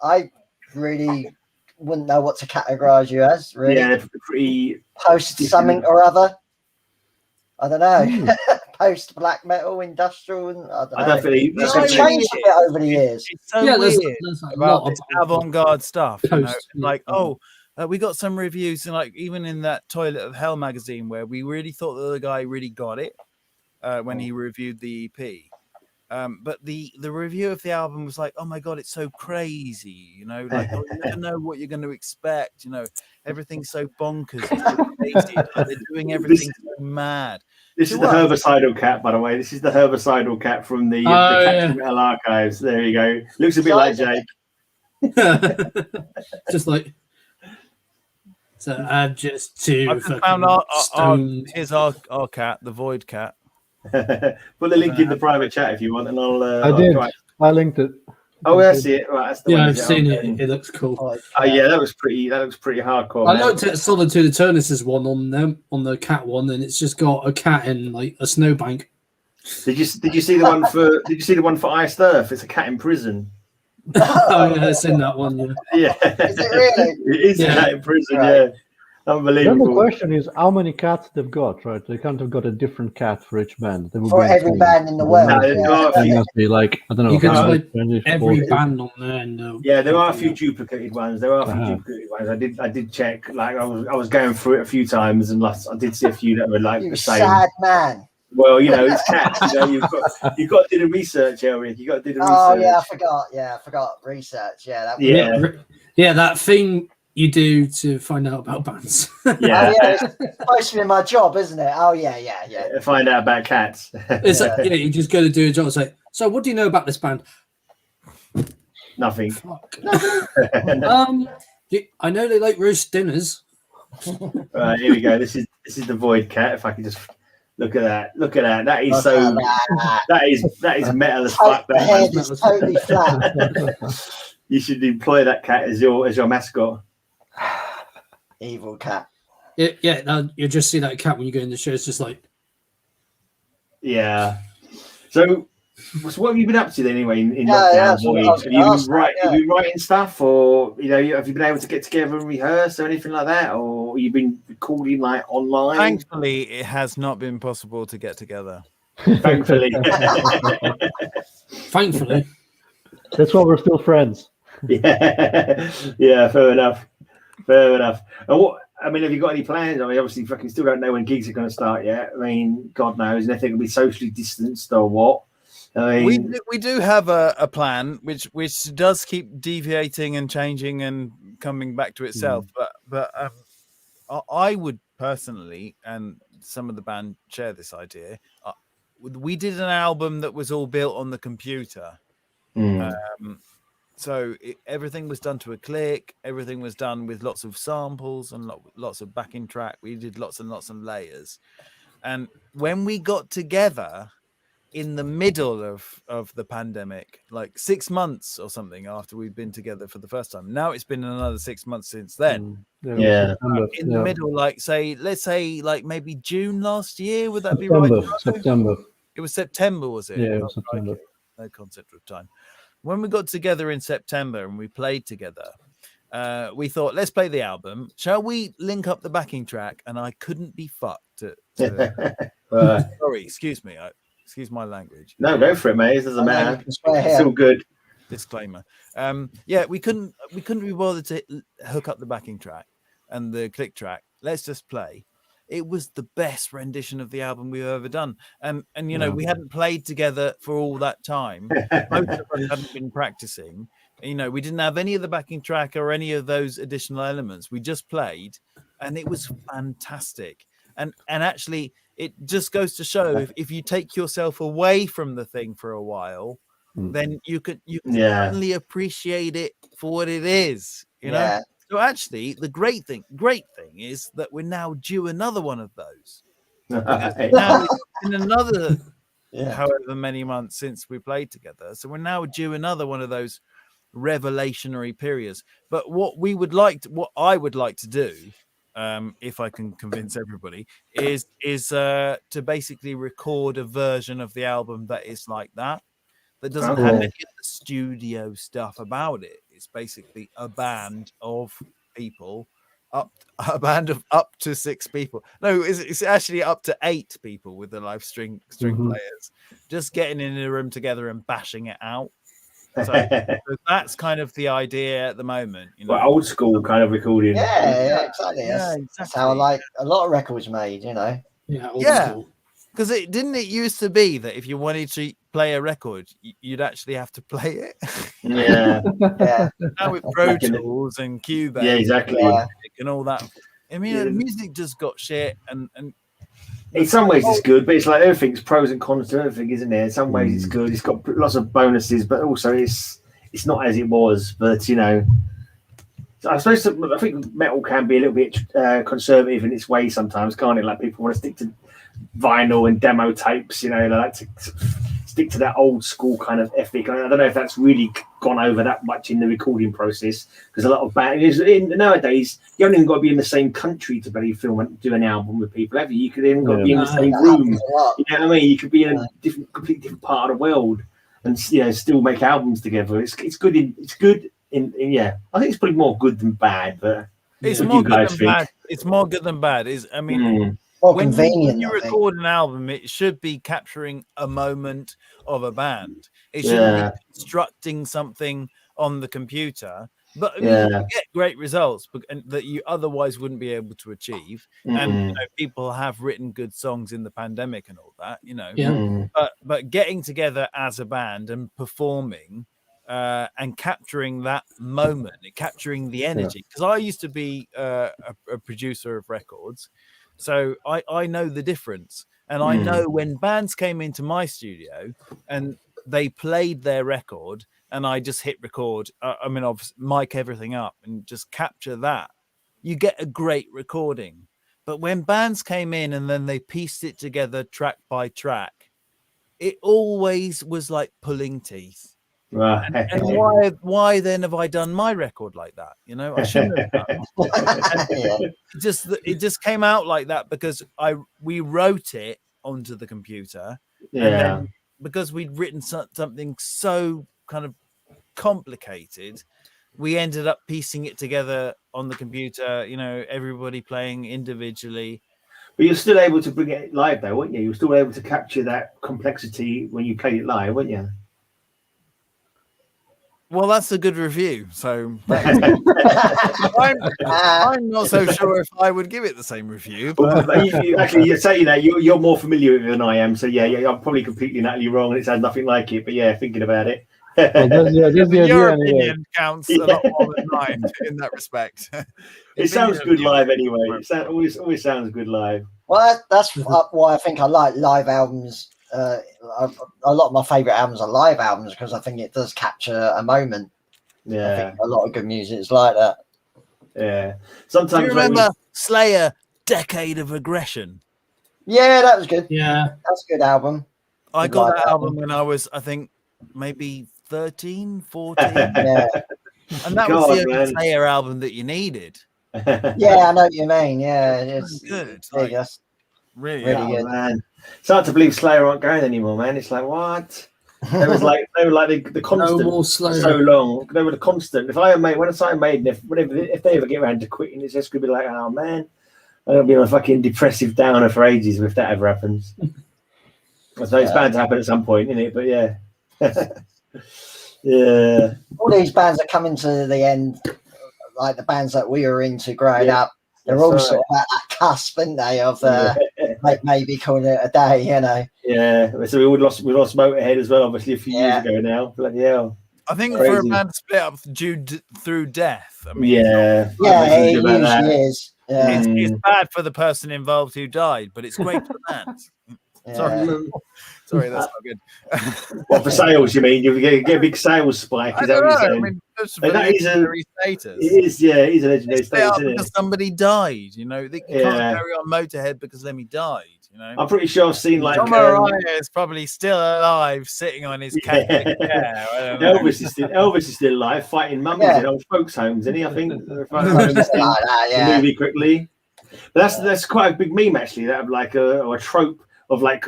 [SPEAKER 5] I really wouldn't know what to categorize you as. Really,
[SPEAKER 1] yeah, pretty
[SPEAKER 5] post something or other. I don't know. Post black metal, industrial, and I don't know. It's changed a bit over the years.
[SPEAKER 3] It's so weird about this avant-garde stuff. We got some reviews, and like even in that Toilet of Hell magazine, where we really thought that the guy really got it when he reviewed the EP. But the review of the album was like, oh my god, it's so crazy, you like you never know what you're going to expect, everything's so bonkers, it's so crazy. They're doing everything so mad.
[SPEAKER 1] This is the herbicidal cat, by the way. This is the herbicidal cat from the Metal Archives. There you go. Looks a bit like Jake.
[SPEAKER 2] Just like so. I've just
[SPEAKER 3] found here's our cat, the Void cat.
[SPEAKER 1] Put the link in the private chat if you want, and
[SPEAKER 4] I linked it.
[SPEAKER 1] Oh, I see it. Right, that's the one.
[SPEAKER 2] I've seen it. It looks cool.
[SPEAKER 1] Oh yeah, that looks pretty hardcore.
[SPEAKER 2] I looked at Solitude Eternus' one on the cat one, and it's just got a cat in like a snowbank.
[SPEAKER 1] Did you see the one for? Did you see the one for Iced Earth? It's a cat in prison.
[SPEAKER 2] Oh yeah, I've seen that one.
[SPEAKER 1] Yeah.
[SPEAKER 5] Is it really?
[SPEAKER 1] It is a cat in prison. Right. Yeah.
[SPEAKER 4] Then
[SPEAKER 1] Unbelievable.
[SPEAKER 4] the question is how many cats they've got, right? They can't have got a different cat for each band. They would
[SPEAKER 5] For
[SPEAKER 4] be
[SPEAKER 5] every
[SPEAKER 4] insane.
[SPEAKER 5] band in the world.
[SPEAKER 1] No, there are a
[SPEAKER 4] There
[SPEAKER 1] few,
[SPEAKER 4] must be like, I don't know.
[SPEAKER 2] You can
[SPEAKER 4] how
[SPEAKER 2] type
[SPEAKER 4] many
[SPEAKER 2] every
[SPEAKER 4] people-
[SPEAKER 2] band on there, and
[SPEAKER 1] yeah, there are a few duplicated ones. There are a few
[SPEAKER 4] Uh-huh.
[SPEAKER 1] duplicated ones. I did check. Like I was going through it a few times, and I did see a few that were like
[SPEAKER 5] You
[SPEAKER 1] the same.
[SPEAKER 5] sad man.
[SPEAKER 1] Well, you know, it's cats. You know, you've got to do the research, Elric. You got to do the research.
[SPEAKER 5] Oh yeah, I forgot. Yeah, I forgot research. Yeah, that was
[SPEAKER 1] Yeah.
[SPEAKER 2] yeah, that thing you do to find out about bands.
[SPEAKER 1] Yeah.
[SPEAKER 5] Oh, yeah, it's supposed to be my job, isn't it? Oh yeah.
[SPEAKER 1] Find out about cats.
[SPEAKER 2] It's like, yeah, you just go to do a job and say, so what do you know about this band?
[SPEAKER 1] Nothing.
[SPEAKER 2] Fuck. I know they like roast dinners.
[SPEAKER 1] Right, here we go. This is the void cat. If I can just look at that. Look at that. That is so. That is metal as fuck.
[SPEAKER 5] The head is totally flat.
[SPEAKER 1] You should employ that cat as your mascot.
[SPEAKER 5] Evil cat.
[SPEAKER 2] Yeah, you'll just see that cat when you go in the show. It's just like,
[SPEAKER 1] Yeah. So what have you been up to then anyway in
[SPEAKER 5] Yeah,
[SPEAKER 1] lockdown?
[SPEAKER 5] yeah,
[SPEAKER 1] Have you
[SPEAKER 5] that's
[SPEAKER 1] been have you been writing stuff, or have you been able to get together and rehearse or anything like that, or have you been recording like online?
[SPEAKER 3] Thankfully, it has not been possible to get together.
[SPEAKER 1] Thankfully.
[SPEAKER 2] thankfully.
[SPEAKER 4] That's why we're still friends.
[SPEAKER 1] Yeah, fair enough. And what? I mean, have you got any plans? I mean, obviously, fucking still don't know when gigs are going to start yet. I mean, God knows, and if they're going to be socially distanced or what. I mean,
[SPEAKER 3] We do have a plan which does keep deviating and changing and coming back to itself. But I would personally, and some of the band share this idea. We did an album that was all built on the computer. So everything was done to a click. Everything was done with lots of samples and lots of backing track. We did lots and lots of layers. And when we got together in the middle of the pandemic, like 6 months or something after we'd been together for the first time. Now it's been another 6 months since then.
[SPEAKER 1] Yeah.
[SPEAKER 3] In the middle, let's say like maybe June last year. Would that be
[SPEAKER 4] September.
[SPEAKER 3] right?
[SPEAKER 4] September.
[SPEAKER 3] It was September, was it?
[SPEAKER 4] Yeah, it was September.
[SPEAKER 3] Okay. No concept of time. When we got together in September and we played together, we thought, let's play the album. Shall we link up the backing track? And I couldn't be fucked. Sorry, excuse me. Excuse my language.
[SPEAKER 1] No, go for it, mate. It doesn't matter. It's all good.
[SPEAKER 3] Disclaimer. Yeah, we couldn't be bothered to hook up the backing track and the click track. Let's just play. It was the best rendition of the album we've ever done. And we hadn't played together for all that time. Most of us hadn't been practicing. We didn't have any of the backing track or any of those additional elements. We just played, and it was fantastic. And actually, it just goes to show if you take yourself away from the thing for a while, then you can suddenly appreciate it for what it is. You know. So actually, the great thing is that we're now due another one of those. Now it's been another however many months since we played together. So we're now due another one of those revelationary periods. But what I would like to do, if I can convince everybody, is to basically record a version of the album that is like that doesn't have any of the studio stuff about it. It's basically a band of people, up to 6 people. No, it's actually up to 8 people with the live string players, just getting in a room together and bashing it out. So that's kind of the idea at the moment.
[SPEAKER 1] Well, old school kind of recording.
[SPEAKER 5] Yeah, exactly. That's how like a lot of records made, Yeah,
[SPEAKER 2] old school.
[SPEAKER 3] Because it used to be that if you wanted to play a record, you'd actually have to play it.
[SPEAKER 1] Yeah.
[SPEAKER 3] Now with Pro Tools and Cubase,
[SPEAKER 1] exactly,
[SPEAKER 3] and all that. I mean, the music just got shit, and
[SPEAKER 1] in some ways it's good, but it's like everything's pros and cons to everything, isn't it? In some ways it's good. It's got lots of bonuses, but also it's not as it was. But I think metal can be a little bit conservative in its way sometimes, can't it? Like people want to stick to vinyl and demo tapes, they like to stick to that old school kind of ethic. I don't know if that's really gone over that much in the recording process, because a lot of bands nowadays you haven't even got to be in the same country to really film and do an album with people, have you? You could even got to be in the same room. You know what I mean? You could be in a completely different part of the world and still make albums together. It's good. It's good in I think it's probably more good than bad, but
[SPEAKER 3] It's
[SPEAKER 1] What
[SPEAKER 3] more
[SPEAKER 1] do you
[SPEAKER 3] good
[SPEAKER 1] guys
[SPEAKER 3] than
[SPEAKER 1] think?
[SPEAKER 3] bad. It's more good than bad. I mean,
[SPEAKER 5] More
[SPEAKER 3] when
[SPEAKER 5] convenient.
[SPEAKER 3] you
[SPEAKER 5] I think.
[SPEAKER 3] record an album, it should be capturing a moment of a band. It shouldn't be
[SPEAKER 1] Yeah.
[SPEAKER 3] constructing something on the computer. But I mean,
[SPEAKER 1] Yeah.
[SPEAKER 3] you get great results that you otherwise wouldn't be able to achieve. And you know, people have written good songs in the pandemic and all that. You know,
[SPEAKER 2] Yeah.
[SPEAKER 3] but getting together as a band and performing. And capturing that moment, capturing the energy. Because I used to be a producer of records, so I know the difference. And I know when bands came into my studio and they played their record, and I just hit record. I mean, obviously, mic everything up and just capture that. You get a great recording. But when bands came in and then they pieced it together track by track, it always was like pulling teeth.
[SPEAKER 1] Right.
[SPEAKER 3] And why then have I done my record like that? You know, I shouldn't have done. It just came out like that because we wrote it onto the computer, and then because we'd written something so kind of complicated, we ended up piecing it together on the computer. You know, everybody playing individually.
[SPEAKER 1] But you're still able to bring it live, though, weren't you? You're still able to capture that complexity when you played it live, weren't you?
[SPEAKER 3] Well, that's a good review. So I'm not so sure if I would give it the same review. But...
[SPEAKER 1] Well, actually, you're saying that you're more familiar with it than I am. So yeah, I'm probably completely and utterly wrong, and it sounds nothing like it. But yeah, thinking about it,
[SPEAKER 4] Well,
[SPEAKER 3] your opinion counts a lot more than mine in that respect.
[SPEAKER 1] It sounds good live anyway. It always sounds good live.
[SPEAKER 5] Well, that's why I think I like live albums. A lot of my favorite albums are live albums because I think it does capture a moment.
[SPEAKER 1] Yeah,
[SPEAKER 5] I think a lot of good music is like that.
[SPEAKER 1] Yeah. Sometimes.
[SPEAKER 3] Do you remember Slayer Decade of Aggression?
[SPEAKER 5] Yeah, that was good.
[SPEAKER 2] Yeah,
[SPEAKER 5] that's a good album.
[SPEAKER 3] I got that album when I was, I think, maybe 13, 14.
[SPEAKER 5] Yeah.
[SPEAKER 3] And that was the only Slayer album that you needed.
[SPEAKER 5] Yeah, I know what you mean. Yeah, it's
[SPEAKER 3] good.
[SPEAKER 5] Like,
[SPEAKER 3] really
[SPEAKER 5] good.
[SPEAKER 1] Man. It's hard to believe Slayer aren't going anymore, man. It's like, what? They were like the constant
[SPEAKER 2] no more Slayer.
[SPEAKER 1] So long. They were the constant. If I made if they ever get around to quitting, it's just gonna be like, oh man, I'm gonna be on a fucking depressive downer for ages if that ever happens. So it's bound to happen at some point, isn't it? But yeah. Yeah.
[SPEAKER 5] All these bands are coming to the end, like the bands that we were into growing up. They're all sort of at that cusp, aren't they, of like maybe calling it a day, you know.
[SPEAKER 1] Yeah. So we lost Motorhead as well, obviously, a few years ago now. Bloody hell.
[SPEAKER 3] I think for a band to split up through death, I mean,
[SPEAKER 5] it usually is. Yeah.
[SPEAKER 3] It's bad for the person involved who died, but it's great for the band. Sorry, that's not good.
[SPEAKER 1] What, for sales, you mean? You get a big sales spike? Is that what you're saying? I mean,
[SPEAKER 3] that is legendary status.
[SPEAKER 1] It is, yeah, it is a legendary status.
[SPEAKER 3] Because somebody died, you know. You can't carry on Motorhead because Lemmy died, you know.
[SPEAKER 1] I'm pretty sure I've seen like
[SPEAKER 3] John Mariah is probably still alive, sitting on his Catholic chair.
[SPEAKER 1] Elvis is still alive, fighting mummies in old folks' homes, isn't he? I think. The movie quickly. But that's quite a big meme actually. That of like a trope of like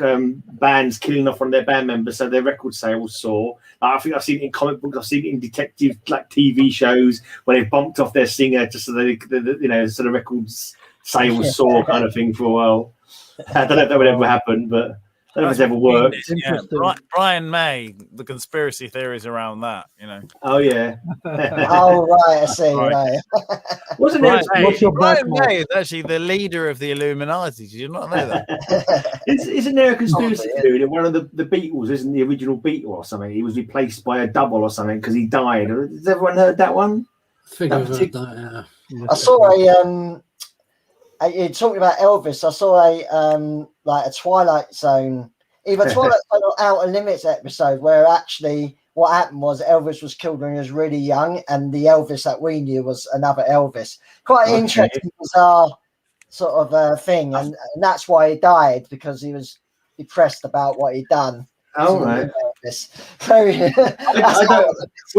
[SPEAKER 1] bands killing off one of their band members so their record sales soar. I think I've seen it in comic books, I've seen it in detective like TV shows where they've bumped off their singer just so so the records sales soar kind of thing for a while. I don't know if that would ever happen, but I don't know if it's ever worked.
[SPEAKER 3] Yeah, Brian May, the conspiracy theories around that, you know.
[SPEAKER 1] Oh yeah.
[SPEAKER 5] Oh right, I see. Right.
[SPEAKER 1] Wasn't there?
[SPEAKER 3] Brian May is actually the leader of the Illuminati. Did you not know that?
[SPEAKER 1] Isn't there a conspiracy theory that one of the Beatles isn't the original Beatle or something? He was replaced by a double or something because he died. Has everyone heard that one?
[SPEAKER 2] I think I've heard that. Yeah.
[SPEAKER 5] I saw you're talking about Elvis. I saw a Twilight Zone, either Twilight Zone or Outer Limits episode where actually what happened was Elvis was killed when he was really young, and the Elvis that we knew was another Elvis. Quite an interesting, bizarre sort of thing, and that's why he died, because he was depressed about what he'd done.
[SPEAKER 1] Oh right.
[SPEAKER 5] Was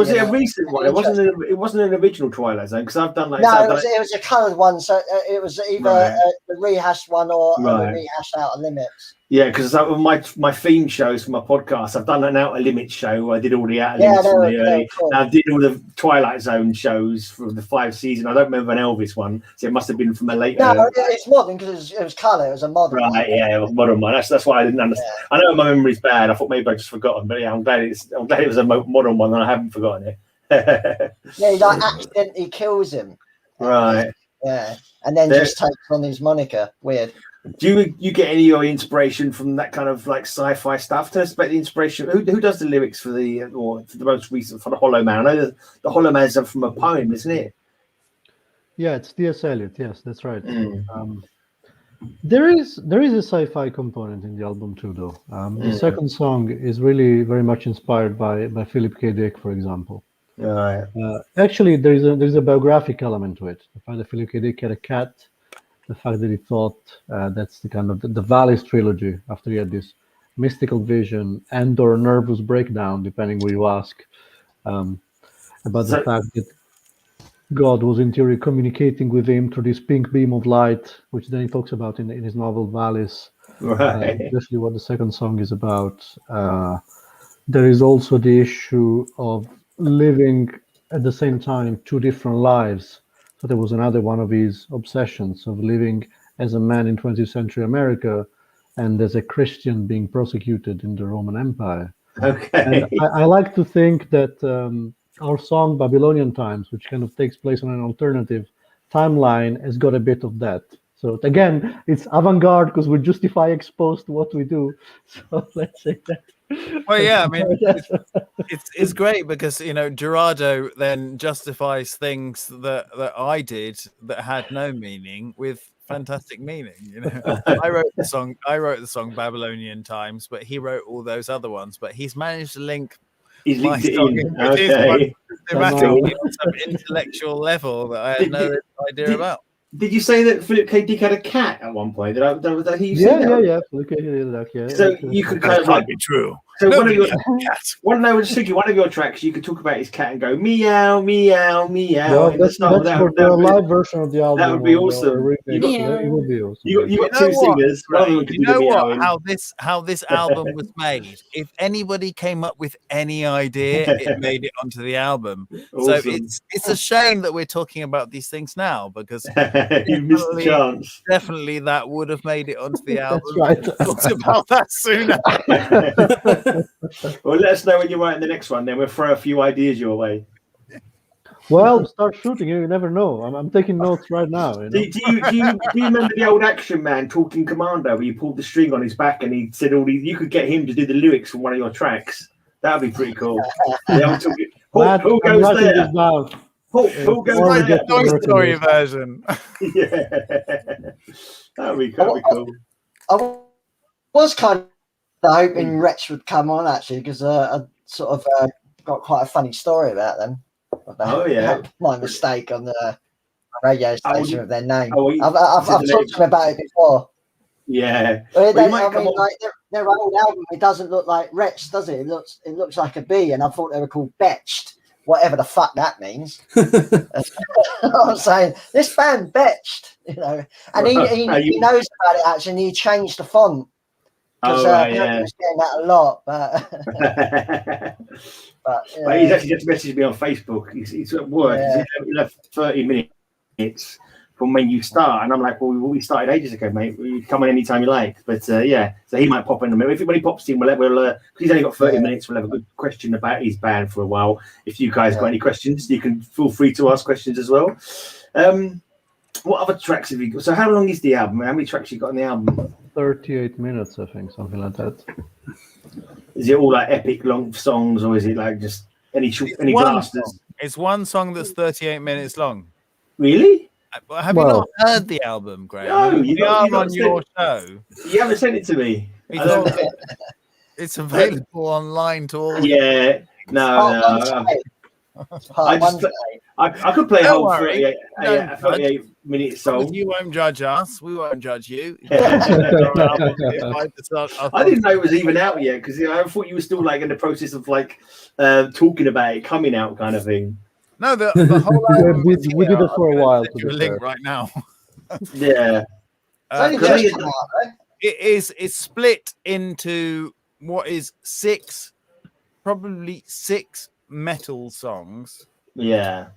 [SPEAKER 1] it a recent one? It wasn't an original Twilight Zone because I've done like
[SPEAKER 5] it was a coloured one. So it was either the rehashed one or
[SPEAKER 1] Right.
[SPEAKER 5] a rehashed Outer Limits.
[SPEAKER 1] Yeah, because my theme shows for my podcast, I've done an Outer Limits show. Where I did all the Outer
[SPEAKER 5] Yeah,
[SPEAKER 1] Limits from the
[SPEAKER 5] they're
[SPEAKER 1] early.
[SPEAKER 5] cool.
[SPEAKER 1] I did all the Twilight Zone shows from the 5 season. I don't remember an Elvis one, so it must have been from a later.
[SPEAKER 5] No, it's modern because it was colour. It was a modern one.
[SPEAKER 1] Right, yeah, it was a modern one. That's why I didn't understand.
[SPEAKER 5] Yeah.
[SPEAKER 1] I know my memory's bad. I thought maybe I just forgotten, but yeah, I'm glad it was a modern one, and I haven't forgotten it.
[SPEAKER 5] Yeah, he like accidentally kills him.
[SPEAKER 1] Right.
[SPEAKER 5] Yeah, and then just takes on his moniker. Weird.
[SPEAKER 1] Do you get any of your inspiration from that kind of like sci-fi stuff? Tell us about the inspiration. Who does the lyrics for the most recent for the Hollow Man? I know the Hollow Man's from a poem, isn't it?
[SPEAKER 4] Yeah, it's T.S. Eliot. Yes, that's right. There is a sci-fi component in the album too, though. The second song is really very much inspired by Philip K. Dick, for example.
[SPEAKER 1] Right.
[SPEAKER 4] Actually, there's a biographic element to it. The fact that Philip K. Dick had a cat, the fact that he thought that's the kind of the Valleys trilogy after he had this mystical vision and/or nervous breakdown, depending where you ask, about the fact that God was in theory communicating with him through this pink beam of light, which then he talks about in his novel Valleys.
[SPEAKER 1] Right.
[SPEAKER 4] Especially what the second song is about. There is also the issue of living at the same time 2 different lives. So there was another one of his obsessions of living as a man in 20th century America and as a Christian being persecuted in the Roman Empire.
[SPEAKER 1] Okay.
[SPEAKER 4] And I like to think that our song Babylonian Times, which kind of takes place on an alternative timeline, has got a bit of that. So again, it's avant-garde because we justify exposed to what we do. So let's say that.
[SPEAKER 3] Well, yeah, I mean, it's great because Gerardo then justifies things that I did that had no meaning with fantastic meaning. I wrote the song Babylonian Times, but he wrote all those other ones. But he's managed to link.
[SPEAKER 1] He's linked it in. Okay.
[SPEAKER 3] On some intellectual level that I had no idea about.
[SPEAKER 1] Did you say that Philip K. Dick had a cat at one point?
[SPEAKER 4] Yeah. Philip K. Dick, yeah.
[SPEAKER 1] So you could kind of
[SPEAKER 3] might be true.
[SPEAKER 1] So one of your tracks, you could talk about his cat and go meow, meow, meow.
[SPEAKER 4] Well, that's for the live version of the album.
[SPEAKER 1] That would be awesome.
[SPEAKER 4] It would be awesome.
[SPEAKER 1] You got 2 singers.
[SPEAKER 3] You know what? How this album was made. If anybody came up with any idea, it made it onto the album.
[SPEAKER 1] Awesome.
[SPEAKER 3] So it's a shame that we're talking about these things now because
[SPEAKER 1] you missed the chance.
[SPEAKER 3] Definitely that would have made it onto the album.
[SPEAKER 4] That's right.
[SPEAKER 3] Talked about that sooner.
[SPEAKER 1] Well, let us know when you're writing the next one. Then we'll throw a few ideas your way.
[SPEAKER 4] Well, start shooting. You never know. I'm taking notes right now.
[SPEAKER 1] Do you remember the old Action Man Talking Commando where you pulled the string on his back and he said all these? You could get him to do the lyrics for one of your tracks. That would be pretty cool. Who goes there? Who goes there?
[SPEAKER 3] Toy Story version.
[SPEAKER 1] Yeah, that'd be cool.
[SPEAKER 5] I was kind of hoping Retched would come on actually because I sort of got quite a funny story about them. My mistake on the radio station with their name. I've talked to them about it before.
[SPEAKER 1] Yeah,
[SPEAKER 5] their old album, it doesn't look like Retched, does it? It looks like a bee, and I thought they were called Betched, whatever the fuck that means. I'm saying this band Betched, and he knows about it actually, and he changed the font. Because he was getting that a lot, but
[SPEAKER 1] he's actually just messaged me on Facebook. He's at work. He left 30 minutes from when you start, and I'm like, well, we started ages ago, mate. You come in anytime you like. But so he might pop in a minute. If when he pops in, we'll he's only got 30 minutes. We'll have a good question about his band for a while. If you guys got any questions, you can feel free to ask questions as well. What other tracks have you got? So how long is the album? How many tracks you got on the album?
[SPEAKER 4] 38 minutes, I think, something like that.
[SPEAKER 1] Is it all like epic long songs, or is it like just any blasters?
[SPEAKER 3] It's one song that's 38 minutes long.
[SPEAKER 1] Really?
[SPEAKER 3] Have you not heard the album, Graham?
[SPEAKER 1] No,
[SPEAKER 3] we are on your show.
[SPEAKER 1] You haven't sent it to me.
[SPEAKER 3] It's available online to all.
[SPEAKER 1] Yeah, no. I could play a whole 38 minute song.
[SPEAKER 3] You won't judge us. We won't judge you.
[SPEAKER 1] I didn't know it was even out yet because I thought you were still like in the process of like talking about it coming out kind of thing.
[SPEAKER 3] No, the whole album
[SPEAKER 4] we did it for a while.
[SPEAKER 3] Send you a link right now.
[SPEAKER 1] Yeah.
[SPEAKER 5] It's only just come out, though.
[SPEAKER 3] It's split into what is probably six metal songs.
[SPEAKER 1] Yeah.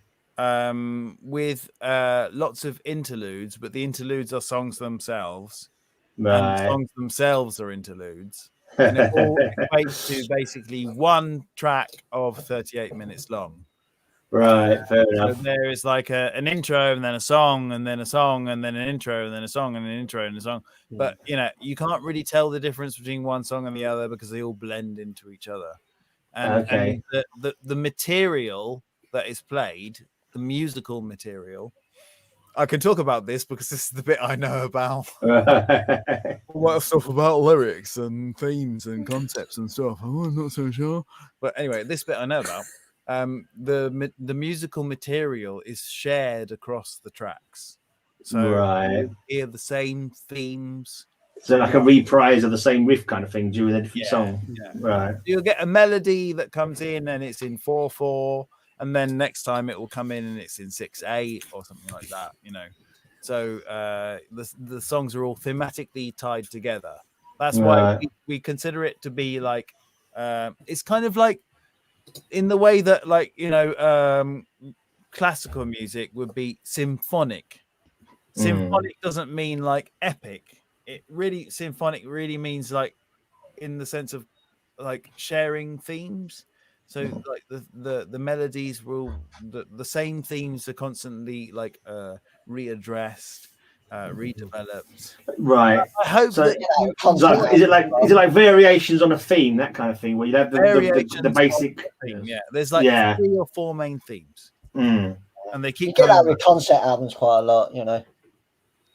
[SPEAKER 3] With lots of interludes, but the interludes are songs themselves, and
[SPEAKER 1] Right.
[SPEAKER 3] songs themselves are interludes, and it all equates to basically one track of 38 minutes long.
[SPEAKER 1] Right, fair enough.
[SPEAKER 3] So there is like an intro and then a song and then a song and then an intro and then a song and an intro and a song. But you can't really tell the difference between one song and the other because they all blend into each other. And, and the material that is played, the musical material, I can talk about this because this is the bit I know about. What stuff about lyrics and themes and concepts and stuff. I'm not so sure. But anyway, this bit I know about. The musical material is shared across the tracks, so you hear the same themes.
[SPEAKER 1] So like a reprise of the same riff kind of thing during a different song.
[SPEAKER 3] Yeah.
[SPEAKER 1] Right.
[SPEAKER 3] You'll get a melody that comes in and it's in 4/4, and then next time it will come in and it's in 6/8 or something like that. So the songs are all thematically tied together. That's why we consider it to be like it's kind of like, in the way that, like, classical music would be symphonic. Symphonic doesn't mean like epic. Symphonic really means like in the sense of like sharing themes. So like the melodies will the same themes are constantly like readdressed, redeveloped.
[SPEAKER 1] Right.
[SPEAKER 3] I hope
[SPEAKER 1] so
[SPEAKER 3] that
[SPEAKER 1] is it like variations on a theme, that kind of thing, where you have the basic
[SPEAKER 3] theme? Yeah, there's like 3 or 4 main themes, and they keep.
[SPEAKER 5] You get that with concept albums quite a lot,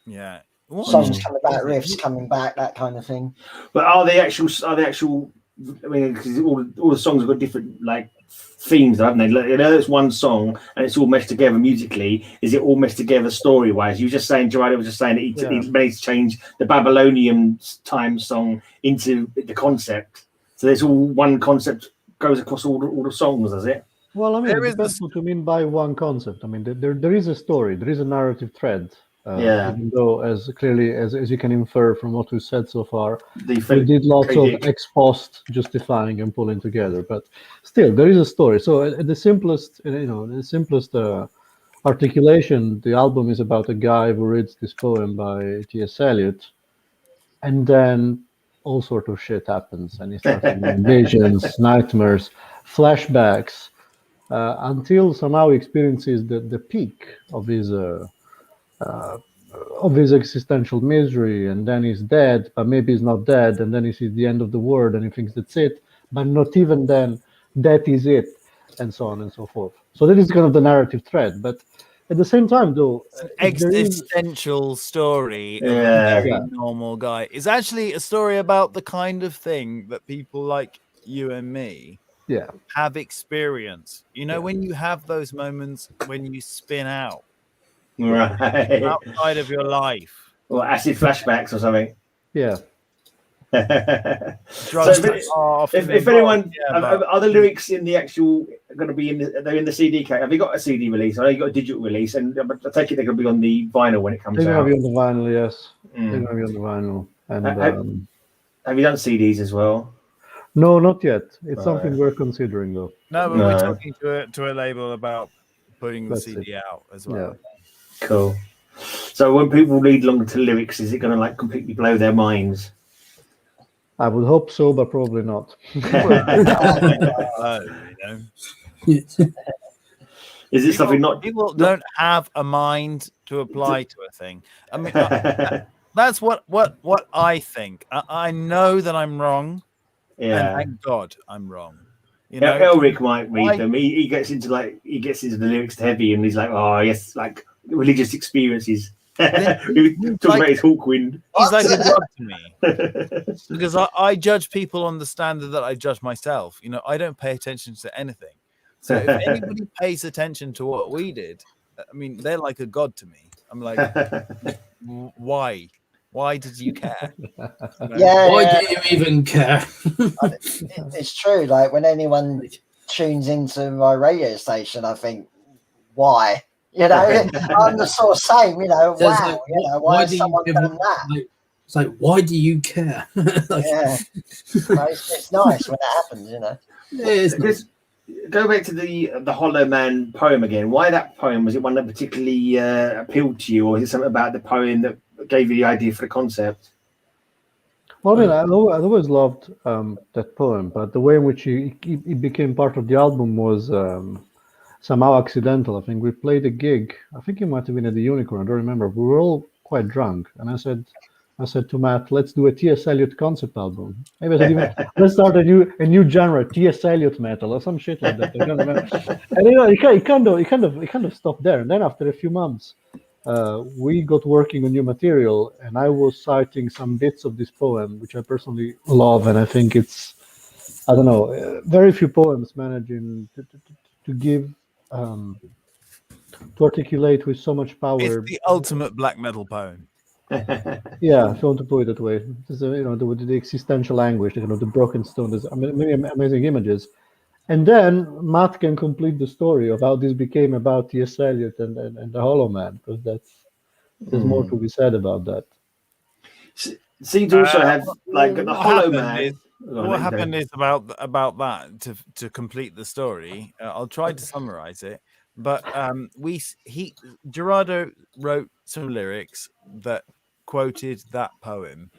[SPEAKER 3] Yeah.
[SPEAKER 5] Songs coming back, riffs coming back, that kind of thing.
[SPEAKER 1] But are they actual? I mean, because all the songs have got different like themes, haven't they? It's one song and it's all meshed together musically. Is it all meshed together story-wise? You were just saying, Gerardo was just saying that he managed to change the Babylonian time song into the concept. So there's all one concept goes across all the songs, does it?
[SPEAKER 4] Well, I mean, it depends what you mean by one concept. I mean, there is a story, there is a narrative thread. Even though, as clearly as you can infer from what we've said so far, we did lots of ex post justifying and pulling together, but still there is a story. So at the simplest, articulation, the album is about a guy who reads this poem by T.S. Eliot, and then all sort of shit happens, and he starts having visions, nightmares, flashbacks, until somehow he experiences the peak of his existential misery, and then he's dead, but maybe he's not dead, and then he sees the end of the world and he thinks that's it, but not even then, that is it, and so on and so forth. So that is kind of the narrative thread, but at the same time, though,
[SPEAKER 3] existential story of a very normal guy is actually a story about the kind of thing that people like you and me have experienced. When you have those moments when you spin out.
[SPEAKER 1] Right.
[SPEAKER 3] Outside of your life.
[SPEAKER 1] Or acid flashbacks or something.
[SPEAKER 4] Yeah.
[SPEAKER 1] So if anyone, are the lyrics in the actual going to be they're in the CD case? Have you got a CD release? I know you got a digital release, and I take it they're going to be on the vinyl when it comes out.
[SPEAKER 4] They're going to be on the vinyl, yes. They're going to be on the vinyl. And
[SPEAKER 1] have you done CDs as well?
[SPEAKER 4] No, not yet. It's something we're considering, though.
[SPEAKER 3] No, but we're talking to a label about putting the CD out as well.
[SPEAKER 4] Yeah.
[SPEAKER 1] Cool. So when people read along to lyrics, is it going to like completely blow their minds?
[SPEAKER 4] I would hope so, but probably not.
[SPEAKER 1] Is it something not?
[SPEAKER 3] People don't have a mind to apply to a thing. I mean, that's what I think. I know that I'm wrong.
[SPEAKER 1] Yeah.
[SPEAKER 3] And thank God I'm wrong.
[SPEAKER 1] Elric might read them. He gets into the lyrics heavy, and he's like, oh yes, like religious experiences. Talking about his Hawkwind.
[SPEAKER 3] He's like a god to me because I judge people on the standard that I judge myself. I don't pay attention to anything. So if anybody pays attention to what we did, I mean, they're like a god to me. I'm like, why? Why did you care?
[SPEAKER 2] Why do you even care?
[SPEAKER 5] It's true. Like when anyone tunes into my radio station, I think, why? You know, I'm the sort of same. You know,
[SPEAKER 2] So it's
[SPEAKER 5] wow.
[SPEAKER 2] like,
[SPEAKER 5] You know, why has someone done that?
[SPEAKER 2] Like, it's like, why do you care? Like,
[SPEAKER 5] Yeah, but it's nice when it happens. You know.
[SPEAKER 2] yeah, it's nice.
[SPEAKER 1] Go back to the Hollow Man poem again. Why that poem? Was it one that particularly appealed to you, or is it something about the poem that gave you the idea for the concept?
[SPEAKER 4] Well, I mean, I always loved that poem, but the way in which it became part of the album was somehow accidental. I think we played a gig. I think it might have been at the Unicorn. I don't remember. We were all quite drunk, and I said to Matt, "Let's do a T.S. Eliot concept album. Maybe I said even let's start a new genre, T.S. Eliot metal or some shit like that." I can't remember. And you know, it kind of stopped there. And then after a few months, we got working on new material, and I was citing some bits of this poem, which I personally love, and I think it's, I don't know, very few poems managing to give, to articulate with so much power.
[SPEAKER 3] It's the ultimate black metal poem.
[SPEAKER 4] Yeah, if you want to put it that way. There's you know, the existential anguish, you know, the broken stone. There's many amazing images. And then Matt can complete the story of how this became about T.S. Eliot and the Hollow Man, because there's more to be said about that.
[SPEAKER 1] Seems also have like the Hollow Man.
[SPEAKER 3] What happened is about that to complete the story. I'll try to summarize it, but Gerardo wrote some lyrics that quoted that poem,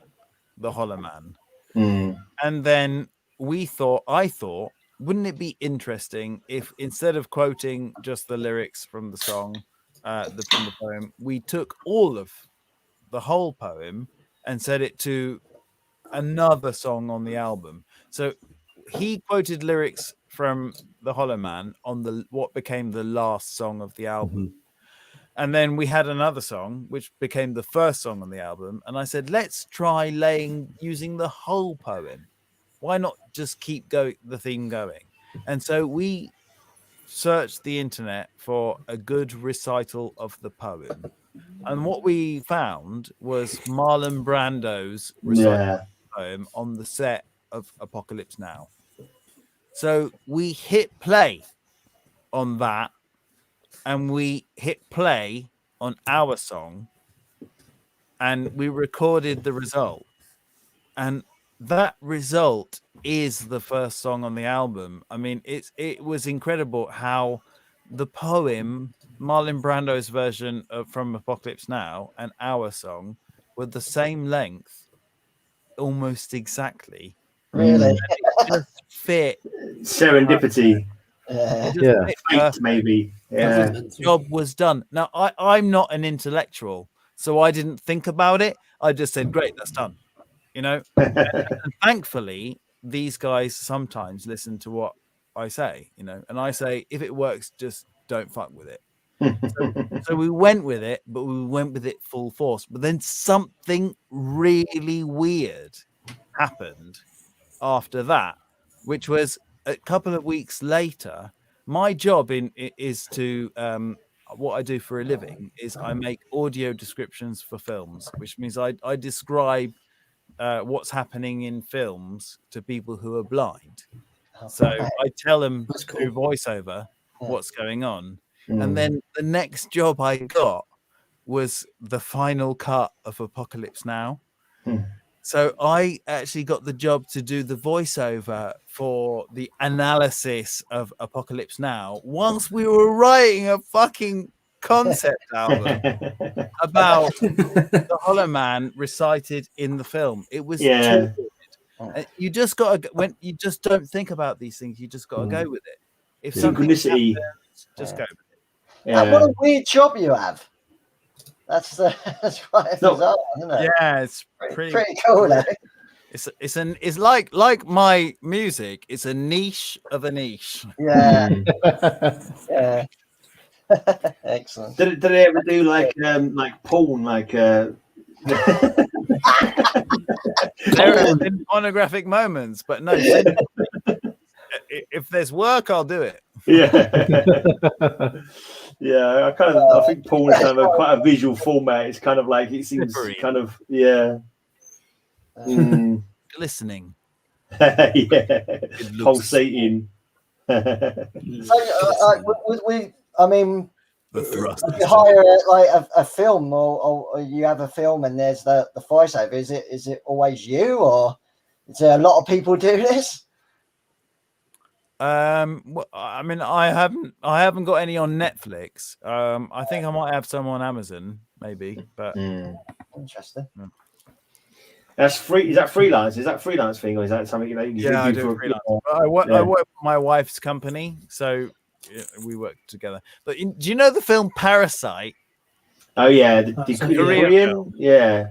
[SPEAKER 3] The Hollow Man, and then I thought, wouldn't it be interesting if instead of quoting just the lyrics from the song, from the poem, we took all of the whole poem and set it to another song on the album. So he quoted lyrics from The Hollow Man on what became the last song of the album. And then we had another song which became the first song on the album, and I said, let's try using the whole poem. Why not just keep the theme going? And so we searched the internet for a good recital of the poem, and what we found was Marlon Brando's recital poem on the set of Apocalypse Now. So we hit play on that, and we hit play on our song, and we recorded the result, and that result is the first song on the album. I mean, it was incredible how the poem, Marlon Brando's version from Apocalypse Now, and our song were the same length, almost exactly.
[SPEAKER 5] Really?
[SPEAKER 3] It just fit.
[SPEAKER 1] Serendipity.
[SPEAKER 5] Yeah.
[SPEAKER 1] Maybe. Yeah.
[SPEAKER 3] The job was done. Now, I'm not an intellectual, so I didn't think about it. I just said, great, that's done. You know, and thankfully, these guys sometimes listen to what I say, you know, and I say, if it works, just don't fuck with it. So we went with it, but we went with it full force. But then something really weird happened after that, which was a couple of weeks later. My job is to what I do for a living is I make audio descriptions for films, which means I describe what's happening in films to people who are blind. So I tell them through voiceover what's going on. And then the next job I got was the final cut of Apocalypse Now. So I actually got the job to do the voiceover for the analysis of Apocalypse Now once we were writing a fucking concept album about the Hollow Man recited in the film. It was too good. You just got to, when you just don't think about these things, you just got to go with it. If something happens, just go with it.
[SPEAKER 5] And what a weird job you have. That's quite bizarre, isn't it?
[SPEAKER 3] Yeah, it's pretty
[SPEAKER 5] cool. Eh?
[SPEAKER 3] It's like my music. It's a niche of a niche.
[SPEAKER 5] Yeah. Yeah. Excellent.
[SPEAKER 1] Did they ever do like porn, like
[SPEAKER 3] there have been pornographic moments, but no. If there's work, I'll do it.
[SPEAKER 1] Yeah. Yeah, I think porn is kind of quite a visual format. It's kind of like it seems kind of
[SPEAKER 3] listening.
[SPEAKER 1] Yeah, pulsating.
[SPEAKER 5] So, I mean,
[SPEAKER 3] the thrust.
[SPEAKER 5] You hire like a film, or you have a film, and there's the voiceover. Is it always you, or is there a lot of people do this?
[SPEAKER 3] Well, I mean, I haven't got any on Netflix. I think I might have some on Amazon, maybe. But
[SPEAKER 5] Interesting.
[SPEAKER 1] That's free. Is that freelance? Is that freelance thing, or is that something you
[SPEAKER 3] I do freelance. I work for my wife's company, so we work together. But do you know the film Parasite?
[SPEAKER 1] Oh yeah, the Korean. Yeah.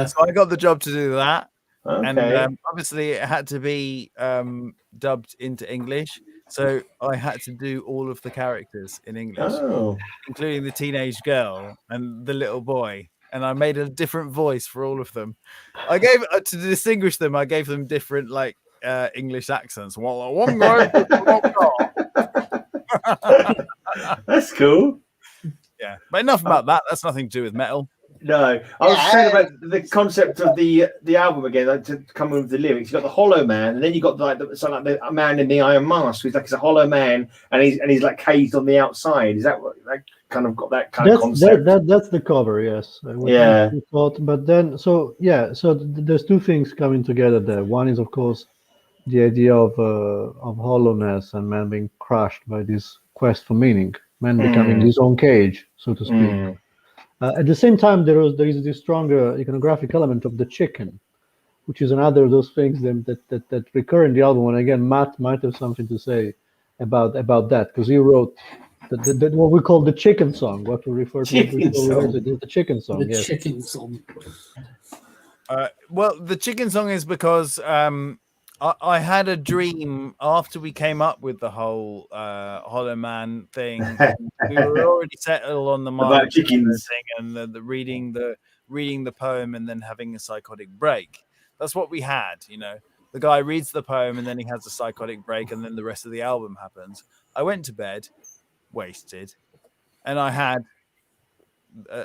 [SPEAKER 3] So I got the job to do that.
[SPEAKER 1] Okay.
[SPEAKER 3] And obviously it had to be dubbed into English, so I had to do all of the characters in English, including the teenage girl and the little boy, and I made a different voice for all of them. I gave to distinguish them, I gave them different like English accents. Well, one guy.
[SPEAKER 1] That's cool.
[SPEAKER 3] Yeah, but enough about that. That's nothing to do with metal.
[SPEAKER 1] No, I was saying about the concept of the album again, like, to come with the lyrics. You got the Hollow Man, and then you got the man in the Iron Mask, who's like it's a Hollow Man, and he's like caged on the outside. Is that what that kind of got that kind of concept?
[SPEAKER 4] That's the cover, yes. But then there's two things coming together there. One is of course the idea of hollowness and man being crushed by this quest for meaning, man becoming his own cage, so to speak. At the same time, there is this stronger iconographic element of the chicken, which is another of those things that recur in the album. And again, Matt might have something to say about that, because he wrote what we call the chicken song, what we refer to as the chicken song.
[SPEAKER 2] The chicken song.
[SPEAKER 3] Well, the chicken song is because I had a dream after we came up with the whole Hollow Man thing. We were already settled on the
[SPEAKER 1] about chickens
[SPEAKER 3] thing and the reading the poem and then having a psychotic break. That's what we had, you know. The guy reads the poem and then he has a psychotic break, and then the rest of the album happens. I went to bed, wasted, and I had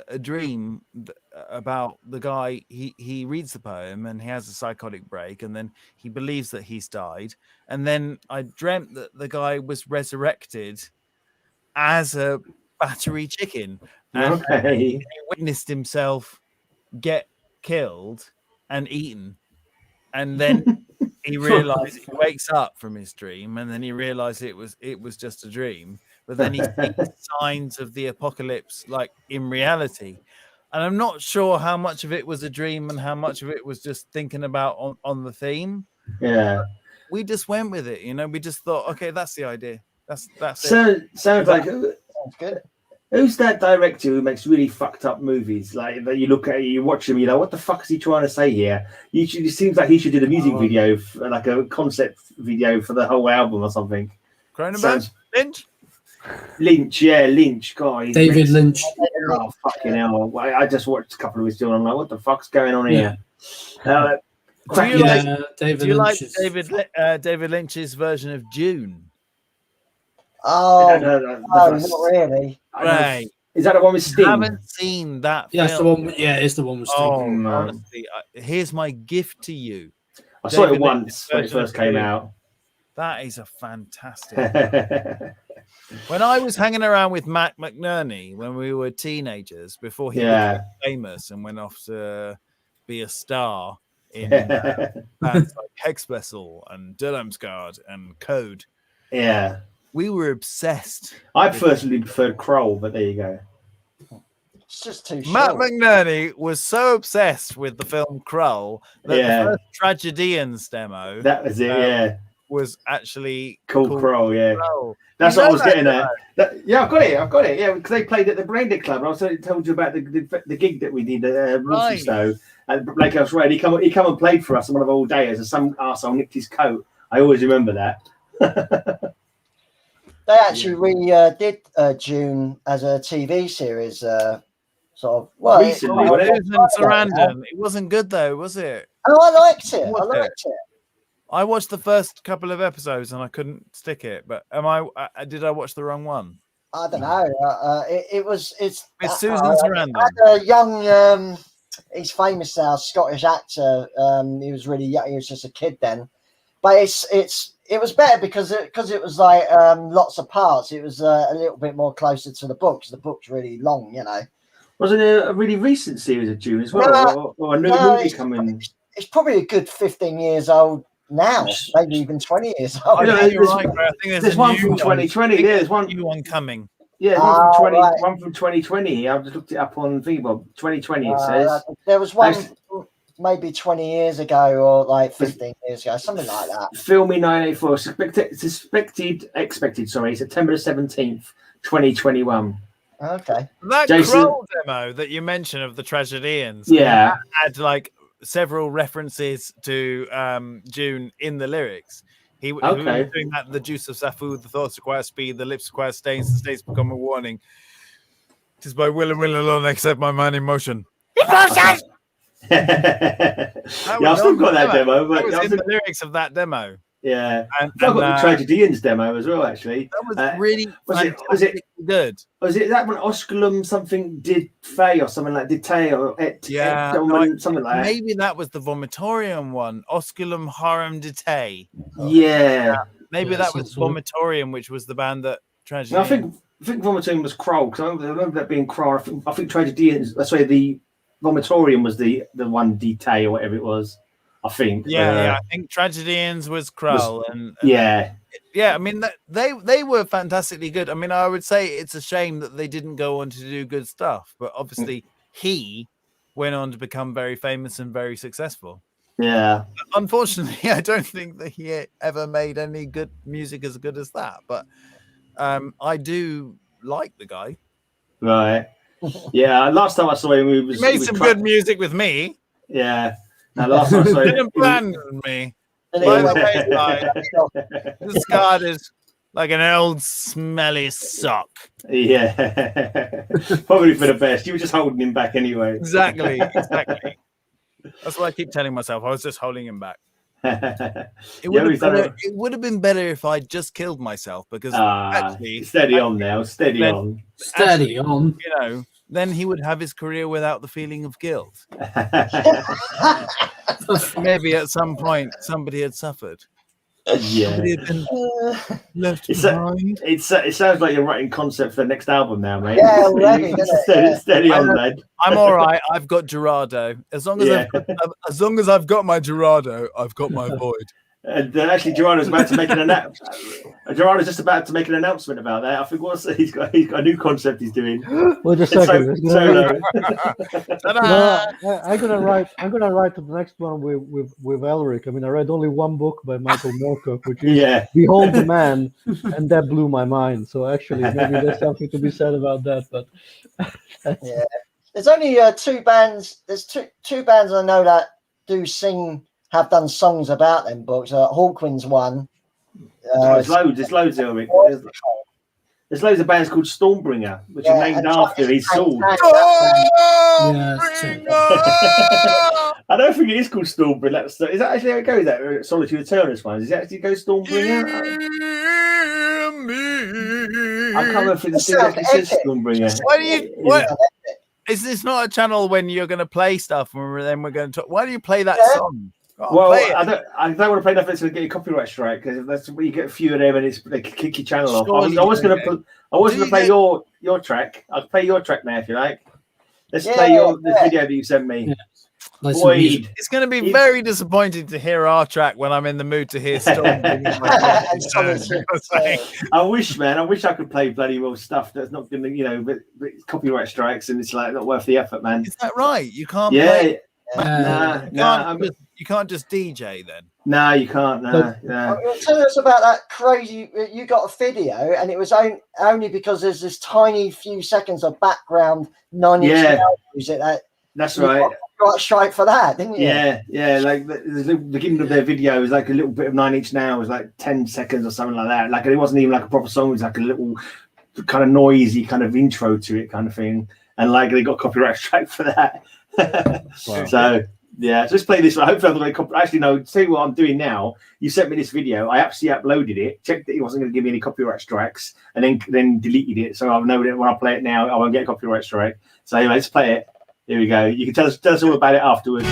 [SPEAKER 3] a dream about the guy. He reads the poem and he has a psychotic break, and then he believes that he's died, and then I dreamt that the guy was resurrected as a battery chicken, and he witnessed himself get killed and eaten, and then he realized, he wakes up from his dream, and then he realized it was just a dream. But then he sees signs of the apocalypse, like in reality. And I'm not sure how much of it was a dream and how much of it was just thinking about on the theme.
[SPEAKER 1] Yeah.
[SPEAKER 3] We just went with it, you know. We just thought, okay, that's the idea. That's
[SPEAKER 1] it. Sounds like
[SPEAKER 5] sounds good.
[SPEAKER 1] Who's that director who makes really fucked up movies? Like that you look at, you watch him, you know, what the fuck is he trying to say here? It seems like he should do the music video, like a concept video for the whole album or something.
[SPEAKER 3] Cronenberg?
[SPEAKER 1] Lynch. God,
[SPEAKER 2] David Lynch.
[SPEAKER 1] Oh fucking hell! I just watched a couple of his films. I'm like, what the fuck's going on here?
[SPEAKER 3] Do you like David Lynch's version of Dune?
[SPEAKER 5] Oh, not really.
[SPEAKER 3] Right.
[SPEAKER 1] Is that the one with Sting?
[SPEAKER 3] I haven't seen that.
[SPEAKER 2] Yeah, it's the one. Yeah, it's the one with Sting.
[SPEAKER 3] Oh, honestly, here's my gift to you.
[SPEAKER 1] I saw it once when it first came out.
[SPEAKER 3] That is a fantastic. When I was hanging around with Matt McNerney when we were teenagers, before he became famous and went off to be a star in bands like Hexvessel and Dürlamsgard and Code.
[SPEAKER 1] Yeah.
[SPEAKER 3] We were obsessed.
[SPEAKER 1] I personally preferred Kroll, but there you go.
[SPEAKER 5] It's just too short.
[SPEAKER 3] Matt McNerney was so obsessed with the film Krull that the first Tragedians demo
[SPEAKER 1] that was it,
[SPEAKER 3] was actually
[SPEAKER 1] called Krull,
[SPEAKER 3] Krull.
[SPEAKER 1] That's what I was getting at. I've got it. Yeah, because they played at the Brandy Club. And I told you about the gig that we did at Walthamstow. And Blake House Road. He come and played for us on one of all days, and some arsehole nicked his coat. I always remember that.
[SPEAKER 5] They actually did Dune as a TV series, sort of. Well,
[SPEAKER 1] recently,
[SPEAKER 3] it wasn't good though, was it?
[SPEAKER 5] Oh, I liked it.
[SPEAKER 3] I watched the first couple of episodes and I couldn't stick it. But did I watch the wrong one?
[SPEAKER 5] I don't know. It's
[SPEAKER 3] Susan Sarandon.
[SPEAKER 5] A young, he's famous now, Scottish actor. He was really young. He was just a kid then. but it was better because it was like lots of parts. It was a little bit more closer to the book because the book's really long, you know.
[SPEAKER 1] Wasn't it a really recent series of Dune as well, or a new movie coming?
[SPEAKER 5] It's probably a good 15 years old now, maybe even 20 years old.
[SPEAKER 3] I think you're right, Gray. I think
[SPEAKER 1] there's one from 2020. Yeah, there's one
[SPEAKER 3] new one coming.
[SPEAKER 1] Yeah, one from 2020. I've just looked it up on Vio. 2020 it says.
[SPEAKER 5] There was one maybe 20 years ago or like 15 years ago, something like that.
[SPEAKER 1] Filming 1984. Expected. Sorry, September the 17th, 2021.
[SPEAKER 5] Okay.
[SPEAKER 3] That Kroll demo that you mentioned of the Tragedians,
[SPEAKER 1] yeah,
[SPEAKER 3] had like several references to Dune in the lyrics. He was doing that. The juice of Safu, the thoughts require speed, the lips require stains, the states become a warning. It is by will and will alone, except my mind in motion.
[SPEAKER 1] Yeah, I've still got that demo, but
[SPEAKER 3] that was in the lyrics of that demo.
[SPEAKER 1] Yeah, I've got the Tragedians demo as well. Actually,
[SPEAKER 3] that was really
[SPEAKER 1] was it
[SPEAKER 3] good.
[SPEAKER 1] Was it that one Osculum something did Fey or something like Dite or Et?
[SPEAKER 3] Yeah,
[SPEAKER 1] something like that.
[SPEAKER 3] Maybe that was the Vomitorium one, Osculum Harum Dite.
[SPEAKER 1] Yeah,
[SPEAKER 3] maybe that was Vomitorium, which was the band that Tragedians.
[SPEAKER 1] No, I think Vomitorium was Kroll because I remember that being Kroll. I think Tragedians. That's why the Vomitorium was the one Dite or whatever it was. I think.
[SPEAKER 3] Yeah, I think Tragedians was Kroll, and
[SPEAKER 1] yeah.
[SPEAKER 3] I mean, they were fantastically good. I mean, I would say it's a shame that they didn't go on to do good stuff, but obviously he went on to become very famous and very successful.
[SPEAKER 1] Yeah.
[SPEAKER 3] Unfortunately, I don't think that he ever made any good music as good as that, but I do like the guy.
[SPEAKER 1] Right. Yeah. Last time I saw him, he
[SPEAKER 3] made some good music with me.
[SPEAKER 1] Yeah. Now, last time I saw him,
[SPEAKER 3] didn't plan with me. By the way, this card is like an old smelly sock.
[SPEAKER 1] Yeah. Probably for the best. You were just holding him back anyway.
[SPEAKER 3] Exactly. That's what I keep telling myself. I was just holding him back. It would have been better if I just killed myself because actually
[SPEAKER 1] steady on now. Steady on.
[SPEAKER 3] You know, then he would have his career without the feeling of guilt. Maybe at some point somebody had suffered.
[SPEAKER 1] Yeah.
[SPEAKER 3] Somebody had been left behind.
[SPEAKER 1] It sounds like you're writing concept for the next album now, mate.
[SPEAKER 5] Yeah, already.
[SPEAKER 1] Steady on, lad.
[SPEAKER 3] I'm all right. I've got Gerardo. As long as I've got my Gerardo, I've got my void.
[SPEAKER 1] And actually, Gerardo's about to make an announcement. Gerardo's just about to make an announcement about that. I think he's got a new concept he's doing.
[SPEAKER 4] Well, just a second. I'm gonna write the next one with Elric. I mean, I read only one book by Michael Moorcock, which is Behold the Man, and that blew my mind. So actually, maybe there's something to be said about that. But
[SPEAKER 5] yeah, there's only two bands. There's two bands I know that do have done songs about them books. Hawkwind's one.
[SPEAKER 1] There's loads of it. There's loads of bands called Stormbringer, which are named after his sword. I don't think it is called Stormbringer. Is that actually how it goes? That Solitude Eternus one? Does it actually go Stormbringer? I can't remember if it says Stormbringer.
[SPEAKER 3] Why do you? Is this not a channel when you're going to play stuff and then we're going to talk? Why do you play that song?
[SPEAKER 1] Well, I don't want to play nothing to get a copyright strike because that's where you get a few of them and they kick your channel off. I was going to play your track. I'll play your track now if you like. Let's play the video that you sent me.
[SPEAKER 2] Yeah.
[SPEAKER 1] Boyd.
[SPEAKER 3] It's going to be very disappointing to hear our track when I'm in the mood to hear Storm.
[SPEAKER 1] I wish I could play bloody well stuff that's not going to, but copyright strikes and it's like not worth the effort, man.
[SPEAKER 3] Is that right? You can't play.
[SPEAKER 1] Nah.
[SPEAKER 3] You can't just DJ then.
[SPEAKER 1] No, you can't. No.
[SPEAKER 5] Tell us about that crazy. You got a video, and it was only because there's this tiny few seconds of background 9-inch music.
[SPEAKER 1] That's right.
[SPEAKER 5] You got a strike for that, didn't you?
[SPEAKER 1] Yeah. Like the beginning of their video was like a little bit of 9-inch Now. It was like 10 seconds or something like that. Like it wasn't even like a proper song. It was like a little kind of noisy kind of intro to it, kind of thing. And like they got copyright strike for that. Wow. So. Yeah, just play this one. Hopefully, I'm going to actually no. Tell you what I'm doing now. You sent me this video. I actually uploaded it, checked that he wasn't going to give me any copyright strikes, and then deleted it. So I'll know that when I play it now, I won't get a copyright strike. So anyway, let's play it. Here we go. You can tell us all about it afterwards.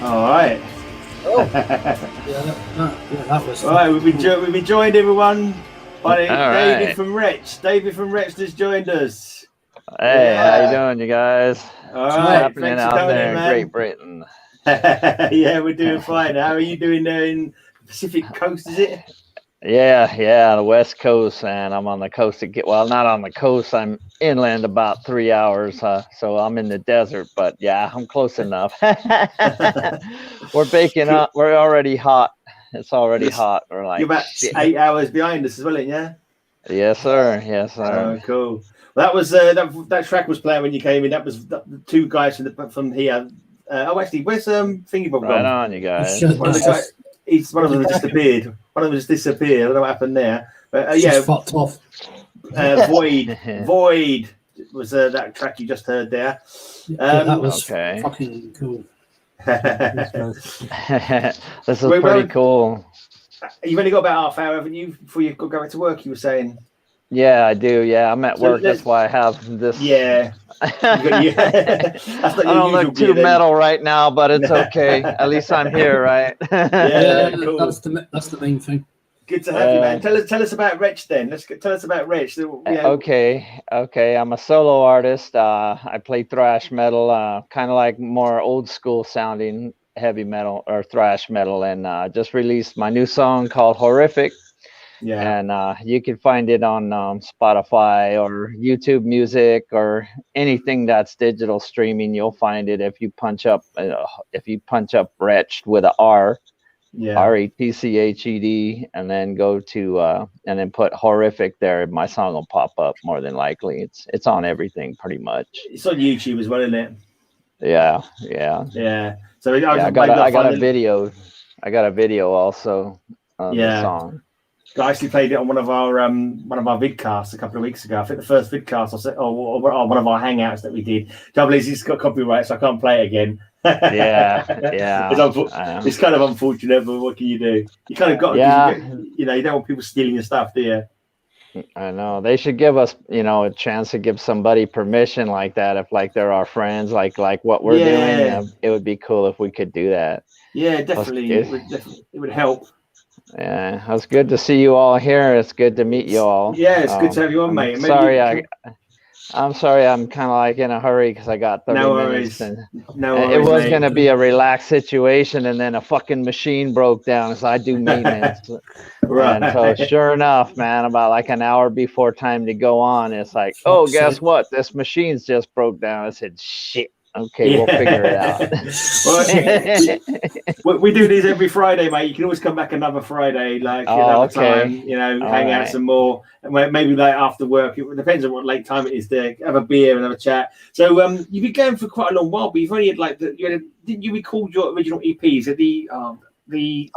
[SPEAKER 1] All right.
[SPEAKER 5] Oh.
[SPEAKER 2] That was.
[SPEAKER 1] All right, we've been joined, everyone, by David
[SPEAKER 6] right.
[SPEAKER 1] from Retched. David from Retched has joined us.
[SPEAKER 6] Hey,
[SPEAKER 1] Yeah.
[SPEAKER 6] how you doing, you guys?
[SPEAKER 1] All
[SPEAKER 6] What's
[SPEAKER 1] right,
[SPEAKER 6] happening
[SPEAKER 1] thanks for
[SPEAKER 6] out
[SPEAKER 1] coming
[SPEAKER 6] there
[SPEAKER 1] in,
[SPEAKER 6] in
[SPEAKER 1] man.
[SPEAKER 6] Great Britain?
[SPEAKER 1] Yeah, we're doing fine. How are you doing there in the Pacific Coast, is it?
[SPEAKER 6] Yeah, the West Coast, and I'm on the coast well, not on the coast. I'm inland about 3 hours, so I'm in the desert. But yeah, I'm close enough. We're baking up. We're already hot. It's already hot. We're like,
[SPEAKER 1] you're about
[SPEAKER 6] shit.
[SPEAKER 1] 8 hours behind us as well, yeah.
[SPEAKER 6] Yes, sir. Yes, sir.
[SPEAKER 1] Oh, cool. Well, that was that track was playing when you came in. That was the two guys from here. Actually, where's Thingy Bob
[SPEAKER 6] Right
[SPEAKER 1] gone?
[SPEAKER 6] on, you guys.
[SPEAKER 1] One of the guys. One of them disappeared. One of them just disappeared. I don't know what happened there. But yeah,
[SPEAKER 2] just fucked off.
[SPEAKER 1] Void was that track you just heard there.
[SPEAKER 2] That was
[SPEAKER 6] okay.
[SPEAKER 2] fucking cool.
[SPEAKER 6] This is pretty cool.
[SPEAKER 1] You've only got about half hour, haven't you, before you go back to work? You were saying.
[SPEAKER 6] Yeah, I do. Yeah, I'm at work. That's why I have this.
[SPEAKER 1] Yeah.
[SPEAKER 6] I don't look too metal right now, but it's okay. At least I'm here, right?
[SPEAKER 1] Yeah, cool.
[SPEAKER 2] That's the main thing.
[SPEAKER 1] Good to have you, man. Tell us about Retched then. Tell us about Retched.
[SPEAKER 6] Okay. I'm a solo artist. I play thrash metal, kind of like more old school sounding heavy metal or thrash metal, and just released my new song called Horrific. Yeah, and you can find it on Spotify or YouTube Music or anything that's digital streaming. You'll find it if you punch up Retched with a R, Retched, and then go to and then put Horrific there. My song will pop up more than likely. It's on everything pretty much.
[SPEAKER 1] It's on YouTube as well, isn't it?
[SPEAKER 6] Yeah.
[SPEAKER 1] So
[SPEAKER 6] I got a video. I got a video also of the song.
[SPEAKER 1] I actually played it on one of our vidcasts a couple of weeks ago. I think the first vidcast or one of our hangouts that we did. Trouble is, it's got copyright, so I can't play it again.
[SPEAKER 6] Yeah.
[SPEAKER 1] It's kind of unfortunate, but what can you do? You kind of got to, you don't want people stealing your stuff, do you?
[SPEAKER 6] I know they should give us, a chance to give somebody permission like that. If like they're our friends, like what we're doing, it would be cool if we could do that.
[SPEAKER 1] Yeah, definitely. It would help.
[SPEAKER 6] Yeah, it was good to see you all here. It's good to meet you all.
[SPEAKER 1] Yeah, it's good to have you on, mate.
[SPEAKER 6] I'm sorry, I'm kind of like in a hurry because I got 30 minutes.
[SPEAKER 1] No worries,
[SPEAKER 6] it was going to be a relaxed situation, and then a fucking machine broke down, so I do maintenance. Right. And so sure enough, man, about like an hour before time to go on, it's like, oh, guess what? This machine's just broke down. I said, shit. Okay, we'll figure it
[SPEAKER 1] out. We do these every Friday, mate. You can always come back another Friday, like another time, hang out some more. Maybe like after work. It depends on what late time it is there. Have a beer and have a chat. So you've been going for quite a long while, but you've only had didn't you record your original EPs at the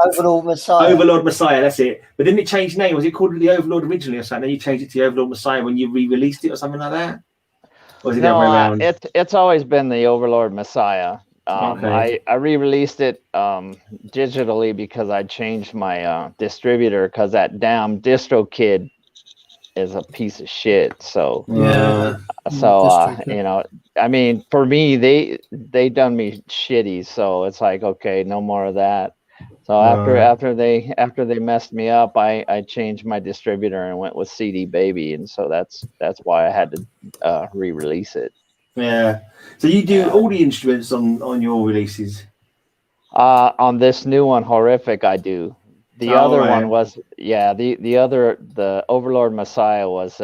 [SPEAKER 5] Overlord Messiah?
[SPEAKER 1] Overlord Messiah, that's it. But didn't it change name? Was it called the Overlord originally or something? Then you changed it to the Overlord Messiah when you re-released it or something like that?
[SPEAKER 6] No, it's always been the Overlord Messiah. I re-released it digitally because I changed my distributor because that damn DistroKid is a piece of shit. So I mean, for me, they done me shitty. So it's like, okay, no more of that. So after they messed me up, I changed my distributor and went with CD Baby, and so that's why I had to re-release it.
[SPEAKER 1] Yeah. So you do all the instruments on your releases?
[SPEAKER 6] On this new one, Horrific, I do. The other one was the Overlord Messiah was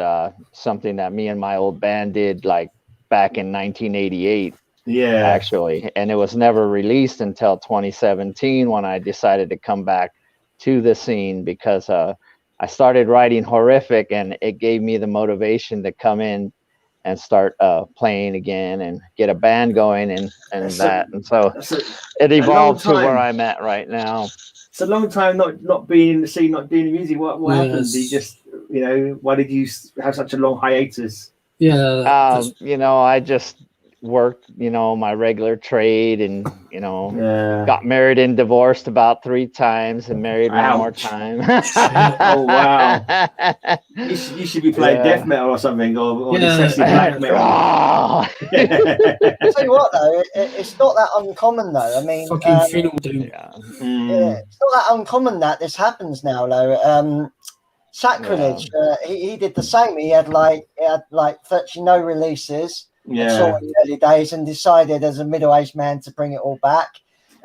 [SPEAKER 6] something that me and my old band did like back in 1988. Yeah, actually, and it was never released until 2017 when I decided to come back to the scene because I started writing Horrific, and it gave me the motivation to come in and start playing again and get a band going and so it evolved to where I'm at right now.
[SPEAKER 1] It's a long time not being in the scene, not doing music. What happened? You just why did you have such a long hiatus?
[SPEAKER 2] Yeah,
[SPEAKER 6] I just worked, my regular trade, and got married and divorced about 3 times, and married one more time.
[SPEAKER 1] Oh wow! You should be playing death metal or something, or excessive black metal.
[SPEAKER 5] I'll tell you what, though, it's not that uncommon, though. I mean,
[SPEAKER 2] fucking Final Doom.
[SPEAKER 5] It's not that uncommon that this happens now, though. Sacrilege, he did the same. He had like virtually no releases until in the early days, and decided as a middle-aged man to bring it all back.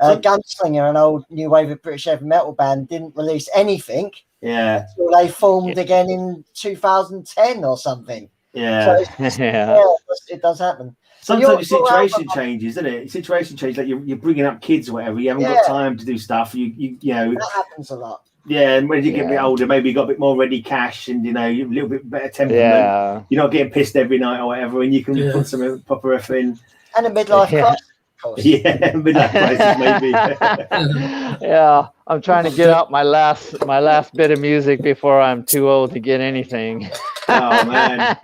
[SPEAKER 5] Gunslinger, an old new wave of British heavy metal band, didn't release anything.
[SPEAKER 1] Yeah.
[SPEAKER 5] So they formed again in 2010 or something.
[SPEAKER 1] Yeah.
[SPEAKER 5] So it does happen.
[SPEAKER 1] Sometimes your situation changes, isn't it? Situation changes, like you're bringing up kids or whatever. You haven't got time to do stuff. You know
[SPEAKER 5] that happens a lot.
[SPEAKER 1] Yeah, and when you get a bit older, maybe you got a bit more ready cash, and you're a little bit better temperament. You're not getting pissed every night or whatever, and you can put some proper F in.
[SPEAKER 5] And a midlife crisis.
[SPEAKER 1] Yeah, midlife crisis maybe.
[SPEAKER 6] Yeah, I'm trying to get out my last bit of music before I'm too old to get anything.
[SPEAKER 1] Oh man!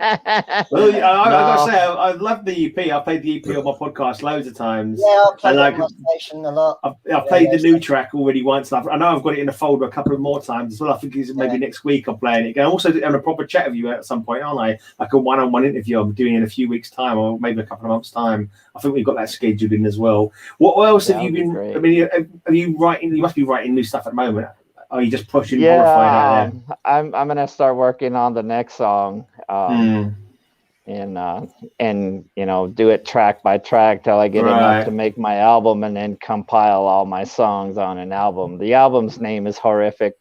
[SPEAKER 1] Well, I gotta say, I love the EP. I played the EP on my podcast loads of times.
[SPEAKER 5] Yeah, I played it on my station a lot.
[SPEAKER 1] I've played the new track already once. I know I've got it in a folder a couple of more times as well. I think it's maybe next week I'm playing it again. I'm also having a proper chat with you at some point, aren't I? Like a one-on-one interview I'm doing in a few weeks' time, or maybe a couple of months' time. I think we've got that scheduled in as well. What else have you been? Great. I mean, are you writing? You must be writing new stuff at the moment. Are you just pushing Horrified out there?
[SPEAKER 6] I'm gonna start working on the next song, and do it track by track till I get enough to make my album, and then compile all my songs on an album. The album's name is Horrific,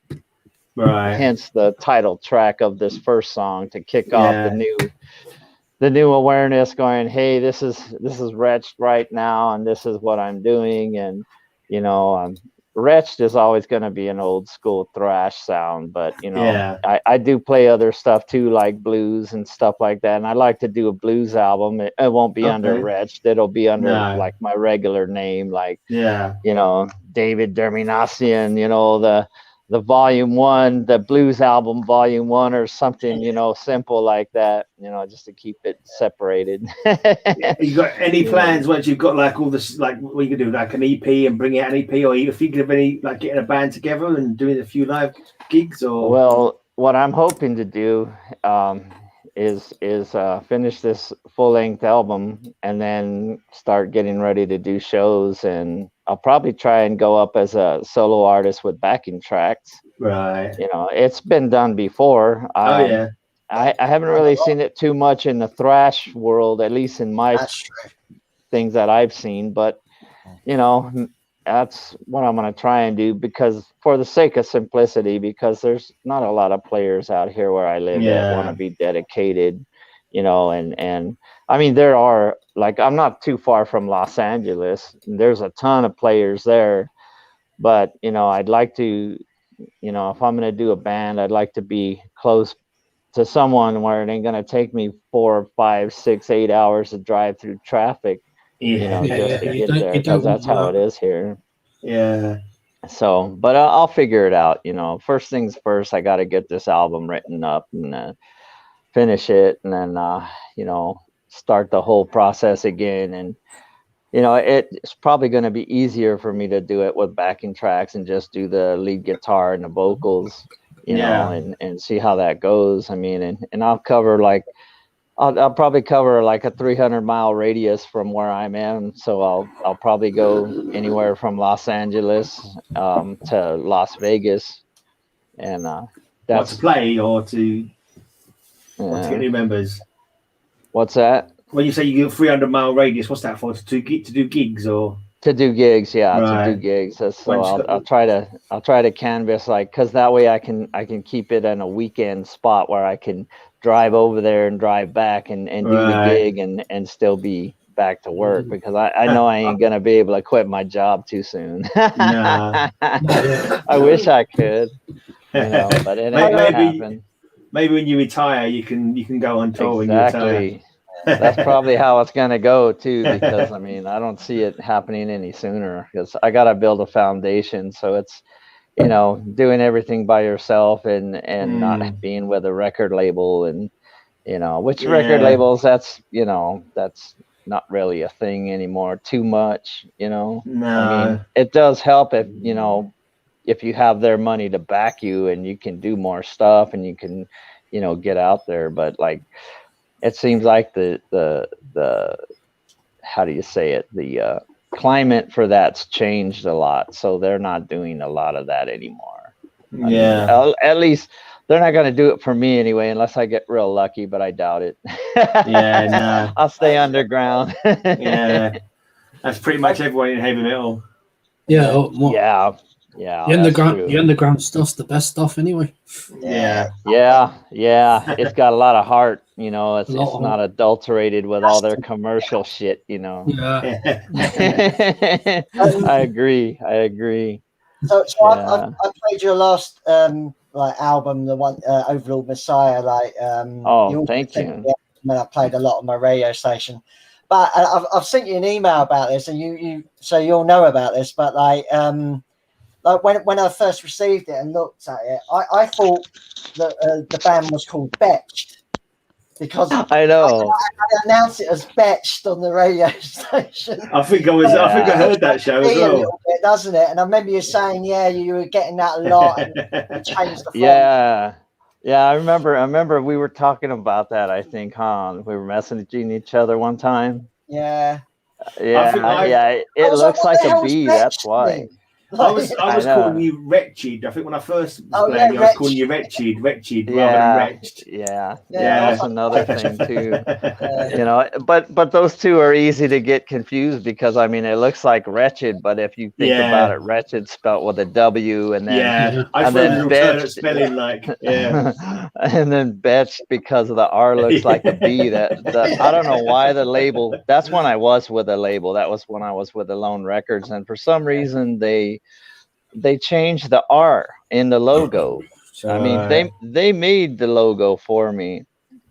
[SPEAKER 6] hence the title track of this first song to kick off the new awareness. Going, hey, this is Retched right now, and this is what I'm doing, and Retched is always going to be an old school thrash sound, but I do play other stuff too, like blues and stuff like that. And I like to do a blues album. It won't be under Retched. It'll be under like my regular name, like David Derminassian, the volume 1, the blues album volume 1, or something, simple like that, just to keep it separated.
[SPEAKER 1] You got any plans once you've got like all this, like what you can do, like an EP and bring out an EP, or are you thinking of any, like getting a band together and doing a few live gigs? Or
[SPEAKER 6] well, what I'm hoping to do is finish this full-length album and then start getting ready to do shows, and I'll probably try and go up as a solo artist with backing tracks.
[SPEAKER 1] Right.
[SPEAKER 6] It's been done before. I haven't really seen it too much in the thrash world, at least in my things that I've seen, but that's what I'm going to try and do, because for the sake of simplicity, because there's not a lot of players out here where I live that want to be dedicated, and I mean, there are, like, I'm not too far from Los Angeles. There's a ton of players there, but, I'd like to, if I'm going to do a band, I'd like to be close to someone where it ain't going to take me 4, 5, 6, 8 hours to drive through traffic, just to get there, because that's how it is here.
[SPEAKER 1] Yeah.
[SPEAKER 6] So, but I'll figure it out. First things first, I got to get this album written up and finish it, and then, start the whole process again. And, it's probably going to be easier for me to do it with backing tracks and just do the lead guitar and the vocals, and see how that goes. I mean, and I'll cover I'll probably cover like a 300-mile radius from where I'm in. So I'll probably go anywhere from Los Angeles to Las Vegas, and that's
[SPEAKER 1] to play or to get new members.
[SPEAKER 6] What's that?
[SPEAKER 1] When you say you get 300-mile radius, what's that for? To do gigs or?
[SPEAKER 6] To do gigs, to do gigs. So I'll try to canvas, because that way I can keep it in a weekend spot where I can drive over there and drive back and do the gig and still be back to work, because I know I ain't gonna be able to quit my job too soon. I wish I could, but it ain't gonna happen.
[SPEAKER 1] Maybe when you retire, you can go on tour.
[SPEAKER 6] Exactly. That's probably how it's gonna go too, because I mean, I don't see it happening any sooner, because I gotta build a foundation. So it's doing everything by yourself and not being with a record label, and which record labels, that's not really a thing anymore too much, you know.
[SPEAKER 1] No.
[SPEAKER 6] I mean, it does help if, you know, if you have their money to back you and you can do more stuff and you can, you know, get out there. But like, it seems like the how do you say it? The climate for that's changed a lot. So they're not doing a lot of that anymore.
[SPEAKER 1] Yeah.
[SPEAKER 6] I mean, at least they're not going to do it for me anyway, unless I get real lucky, but I doubt it.
[SPEAKER 1] Yeah, no.
[SPEAKER 6] I'll stay underground.
[SPEAKER 1] Yeah. That's pretty much everyone in heavy metal.
[SPEAKER 2] Yeah,
[SPEAKER 6] Yeah.
[SPEAKER 2] The underground stuff's the best stuff anyway.
[SPEAKER 1] Yeah.
[SPEAKER 6] It's got a lot of heart, you know. It's not adulterated with all their commercial shit, you know.
[SPEAKER 2] Yeah.
[SPEAKER 6] I agree.
[SPEAKER 5] So I played your last like album, the one Overlord Messiah. Like
[SPEAKER 6] thank you.
[SPEAKER 5] When I played a lot on my radio station, but I've sent you an email about this, and you so you'll know about this. But like when I first received it and looked at it, I thought that the band was called Retched. Because
[SPEAKER 6] I know
[SPEAKER 5] I announced it as Retched on the radio station.
[SPEAKER 1] I think I heard that show as well.
[SPEAKER 5] A little bit, doesn't it? And I remember you saying, yeah, you were getting that a lot, and you changed the font.
[SPEAKER 6] Yeah. I remember we were talking about that. I think, huh? We were messaging each other one time.
[SPEAKER 5] Yeah.
[SPEAKER 6] It looks like a B. That's why.
[SPEAKER 1] I was calling you Retched. I think when I first was playing, I was calling you Retched rather than Retched.
[SPEAKER 6] Yeah, that's another thing too. You know, but those two are easy to get confused because I mean it looks like wretched, but if you think about it, wretched spelled with a W and then
[SPEAKER 1] I
[SPEAKER 6] and then
[SPEAKER 1] alternate spelling like
[SPEAKER 6] and then Betched because of the R looks like a B. That I don't know why the label. That's when I was with a label. That was when I was with Alone Records, and for some reason they changed the R in the logo. I mean, they made the logo for me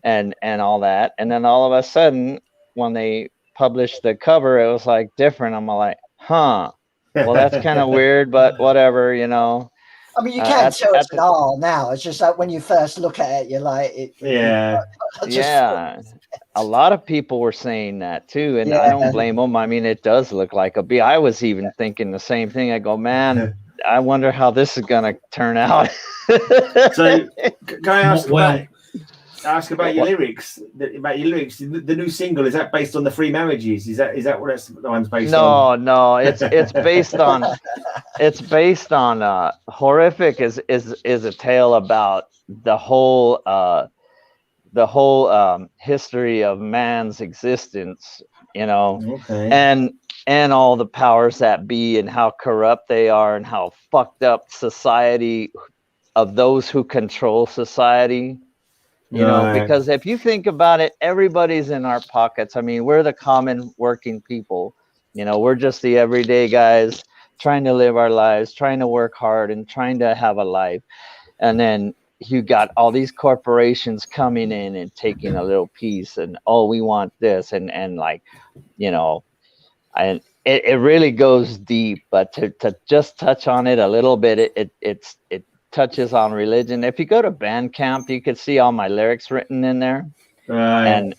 [SPEAKER 6] and all that. And then all of a sudden, when they published the cover, it was like different. I'm like, huh, well, that's kind of weird, but whatever, you know.
[SPEAKER 5] I mean, you can't tell it's an R now. It's just like when you first look at it, you're like,
[SPEAKER 6] a lot of people were saying that too, and I don't blame them. I mean, it does look like a B. I was even thinking the same thing. I go, man, I wonder how this is gonna turn out.
[SPEAKER 1] So, can I ask about your lyrics? The new single, is that based on the Three Marriages? Is that what the one's based on?
[SPEAKER 6] No, it's based on Horrific is a tale about the whole history of man's existence, you know, and all the powers that be and how corrupt they are and how fucked up society of those who control society. You know, because if you think about it, everybody's in our pockets. I mean, we're the common working people. You know, we're just the everyday guys trying to live our lives, trying to work hard and trying to have a life. And then you got all these corporations coming in and taking a little piece and, oh, we want this. And like, you know, and it really goes deep, but to just touch on it a little bit, it touches on religion. If you go to Bandcamp, you could see all my lyrics written in there. And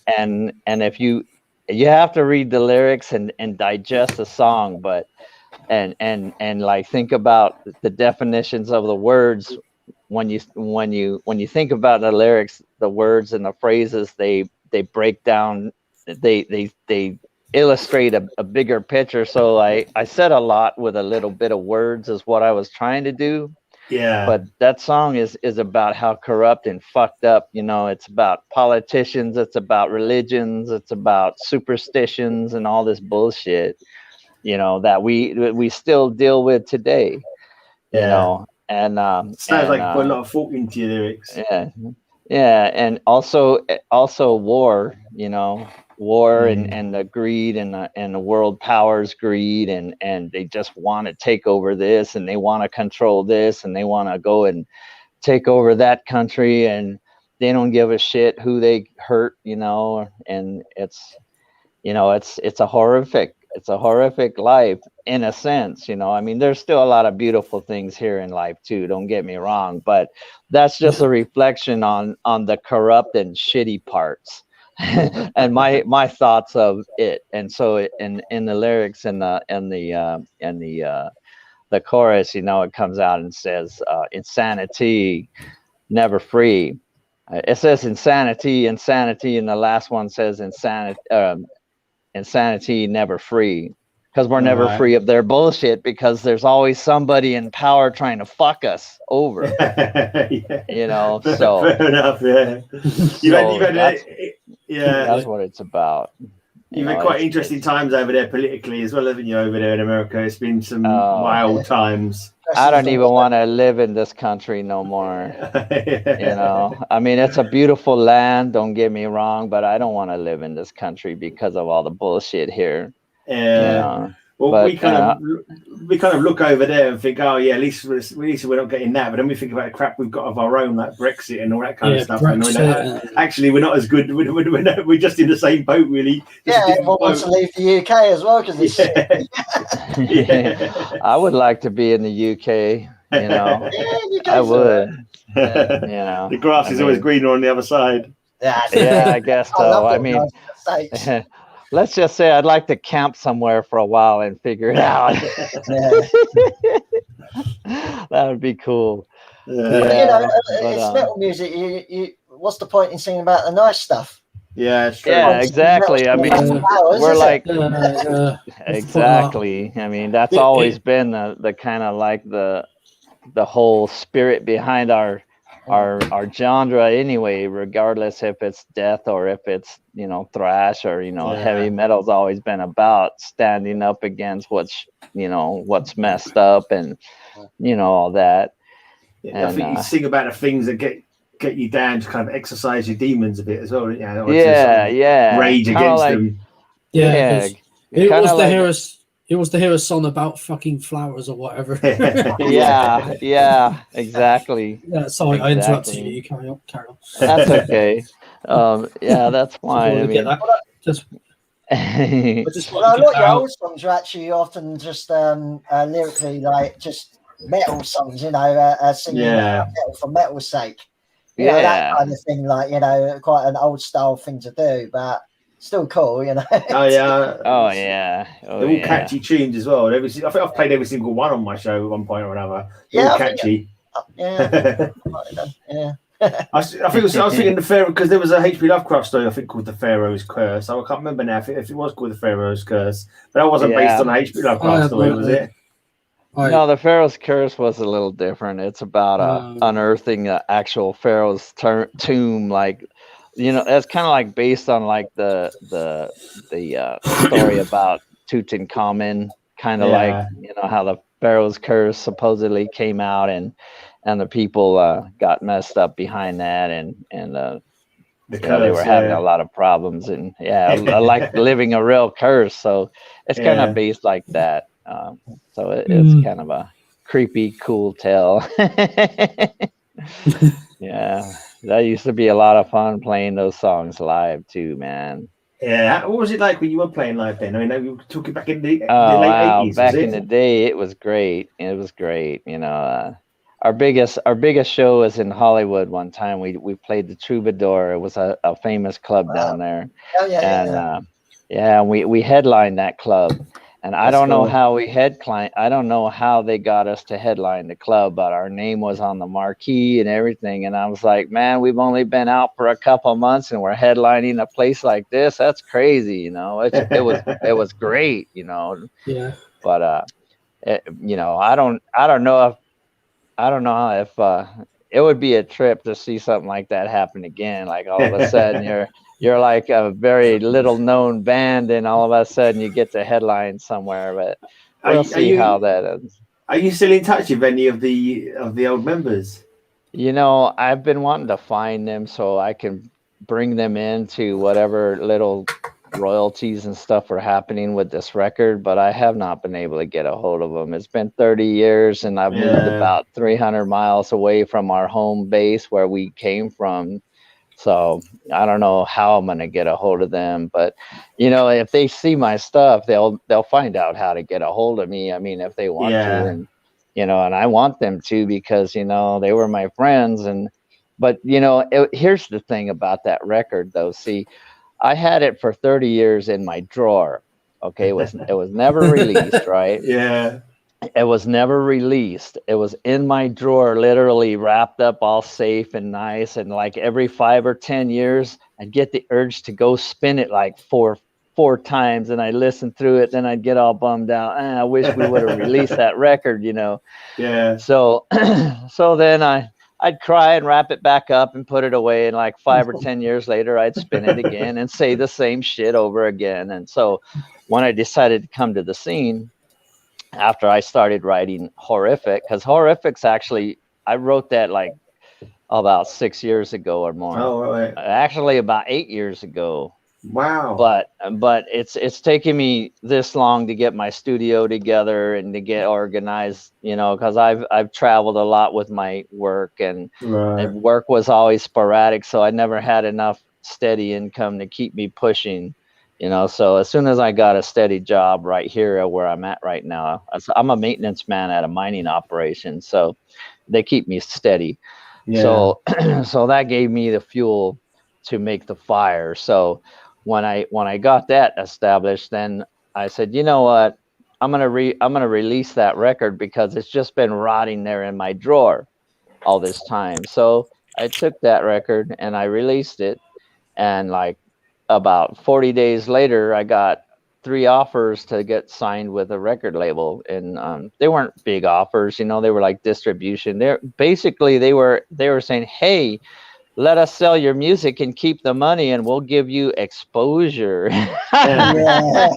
[SPEAKER 6] if you have to read the lyrics and digest the song, but and like think about the definitions of the words when you think about the lyrics, the words and the phrases, they break down, they illustrate a bigger picture. So I said a lot with a little bit of words is what I was trying to do.
[SPEAKER 1] Yeah.
[SPEAKER 6] But that song is about how corrupt and fucked up, you know, it's about politicians, it's about religions, it's about superstitions and all this bullshit, you know, that we still deal with today, you know. And
[SPEAKER 1] sounds like put a lot of thought into your lyrics.
[SPEAKER 6] Yeah, and also war, you know, war and the greed and the world powers greed and they just want to take over this and they want to control this and they want to go and take over that country and they don't give a shit who they hurt, you know. And it's, you know, it's a horrific life in a sense, you know. I mean, there's still a lot of beautiful things here in life too, don't get me wrong, but that's just a reflection on the corrupt and shitty parts and my thoughts of it. And so in the lyrics and the chorus, it comes out and says, insanity, never free. It says insanity, and the last one says insanity, never free. Because we're never free of their bullshit, because there's always somebody in power trying to fuck us over.
[SPEAKER 1] Yeah.
[SPEAKER 6] So
[SPEAKER 1] fair enough. Yeah,
[SPEAKER 6] that's what it's about.
[SPEAKER 1] You've had quite interesting times over there politically as well, haven't you? Over there in America, it's been some wild times.
[SPEAKER 6] I don't even want to live in this country no more. I mean, it's a beautiful land, don't get me wrong, but I don't want to live in this country because of all the bullshit here.
[SPEAKER 1] Yeah. Well, but, we kind of look over there and think, oh yeah, at least we're not getting that. But then we think about the crap we've got of our own, like Brexit and all that kind of stuff. And actually, we're not as good. We're just in the same boat, really.
[SPEAKER 5] Everyone wants to leave the UK as well because it's.
[SPEAKER 6] I would like to be in the UK. I would.
[SPEAKER 1] The grass is always greener on the other side.
[SPEAKER 6] Yeah, I guess so. I mean. Let's just say I'd like to camp somewhere for a while and figure it out. That would be cool.
[SPEAKER 5] It's metal music. You what's the point in singing about the nice stuff?
[SPEAKER 1] Yeah, it's true.
[SPEAKER 6] Yeah, exactly. I mean, we're like exactly. I mean, that's always been the kind of like the whole spirit behind our genre anyway, regardless if it's death or if it's thrash or heavy metal's always been about standing up against what's messed up and all that.
[SPEAKER 1] I think you sing about the things that get you down to kind of exercise your demons a bit as well, rage against them.
[SPEAKER 2] It was to hear a song about fucking flowers or whatever.
[SPEAKER 6] yeah, exactly.
[SPEAKER 2] Yeah, sorry, I interrupted you. You carry on.
[SPEAKER 6] That's okay. That's fine. I mean,
[SPEAKER 5] a lot of your old songs are actually often just lyrically like just metal songs, singing metal for metal's sake. That kind of thing, like quite an old style thing to do, but. Still cool,
[SPEAKER 6] Oh yeah.
[SPEAKER 1] They're all catchy tunes as well. I think I've played every single one on my show at one point or another. They're all catchy.
[SPEAKER 5] Yeah.
[SPEAKER 1] I was thinking the Pharaoh, because there was a H.P. Lovecraft story I think called The Pharaoh's Curse. I can't remember now if it was called The Pharaoh's Curse, but that wasn't based on a H.P. Lovecraft story, was it?
[SPEAKER 6] No, the Pharaoh's Curse was a little different. It's about unearthing the actual Pharaoh's tomb, like. It's kind of like based on like the story about Tutankhamun, kind of like how the Pharaoh's Curse supposedly came out and the people got messed up behind that and they were having a lot of problems and like living a real curse. So it's kind of based like that. So it's kind of a creepy, cool tale. Yeah. That used to be a lot of fun playing those songs live too, man.
[SPEAKER 1] Yeah, what was it like when you were playing live then? I mean, we were talking back in the late 80s.
[SPEAKER 6] Back in the day, it was great. It was great. Our biggest show was in Hollywood one time. We played the Troubadour. It was a famous club down there. We headlined that club. And I don't know how I don't know how they got us to headline the club, but our name was on the marquee and everything. And I was like, man, we've only been out for a couple of months and we're headlining a place like this. That's crazy. It was great,
[SPEAKER 2] Yeah.
[SPEAKER 6] But, I don't know if it would be a trip to see something like that happen again. Like all of a sudden you're like a very little known band and all of a sudden you get to headline somewhere, but we'll see how that is.
[SPEAKER 1] Are you still in touch with any of the old members?
[SPEAKER 6] I've been wanting to find them so I can bring them into whatever little royalties and stuff are happening with this record, but I have not been able to get a hold of them. It's been 30 years and I've moved about 300 miles away from our home base where we came from. So I don't know how I'm going to get a hold of them, but if they see my stuff, they'll find out how to get a hold of me. I mean, if they want to, and and I want them to because they were my friends. But here's the thing about that record, though. See, I had it for 30 years in my drawer. Okay, it was never released, right?
[SPEAKER 1] Yeah.
[SPEAKER 6] It was never released. It was in my drawer, literally wrapped up all safe and nice. And like every 5 or 10 years, I'd get the urge to go spin it like four times, and I'd listen through it. Then I'd get all bummed out. I wish we would have released that record, you know?
[SPEAKER 1] Yeah.
[SPEAKER 6] So, so then I'd cry and wrap it back up and put it away. And like 5 or 10 years later, I'd spin it again and say the same shit over again. And so when I decided to come to the scene, after I started writing Horrific, because Horrific's actually, I wrote that like about 6 years ago or more.
[SPEAKER 1] Oh, right.
[SPEAKER 6] Actually about 8 years ago.
[SPEAKER 1] Wow.
[SPEAKER 6] But it's taken me this long to get my studio together and to get organized, you know, because I've traveled a lot with my work, and work was always sporadic, so I never had enough steady income to keep me pushing. You know, so as soon as I got a steady job right here where I'm at right now, I'm a maintenance man at a mining operation, so they keep me steady. Yeah. So that gave me the fuel to make the fire. So when I got that established, then I said, you know what, I'm gonna release that record because it's just been rotting there in my drawer all this time. So I took that record and I released it, and like about 40 days later, I got 3 offers to get signed with a record label, and they weren't big offers, you know. They were like distribution. They were saying, "Hey, let us sell your music and keep the money, and we'll give you exposure."
[SPEAKER 1] Yeah.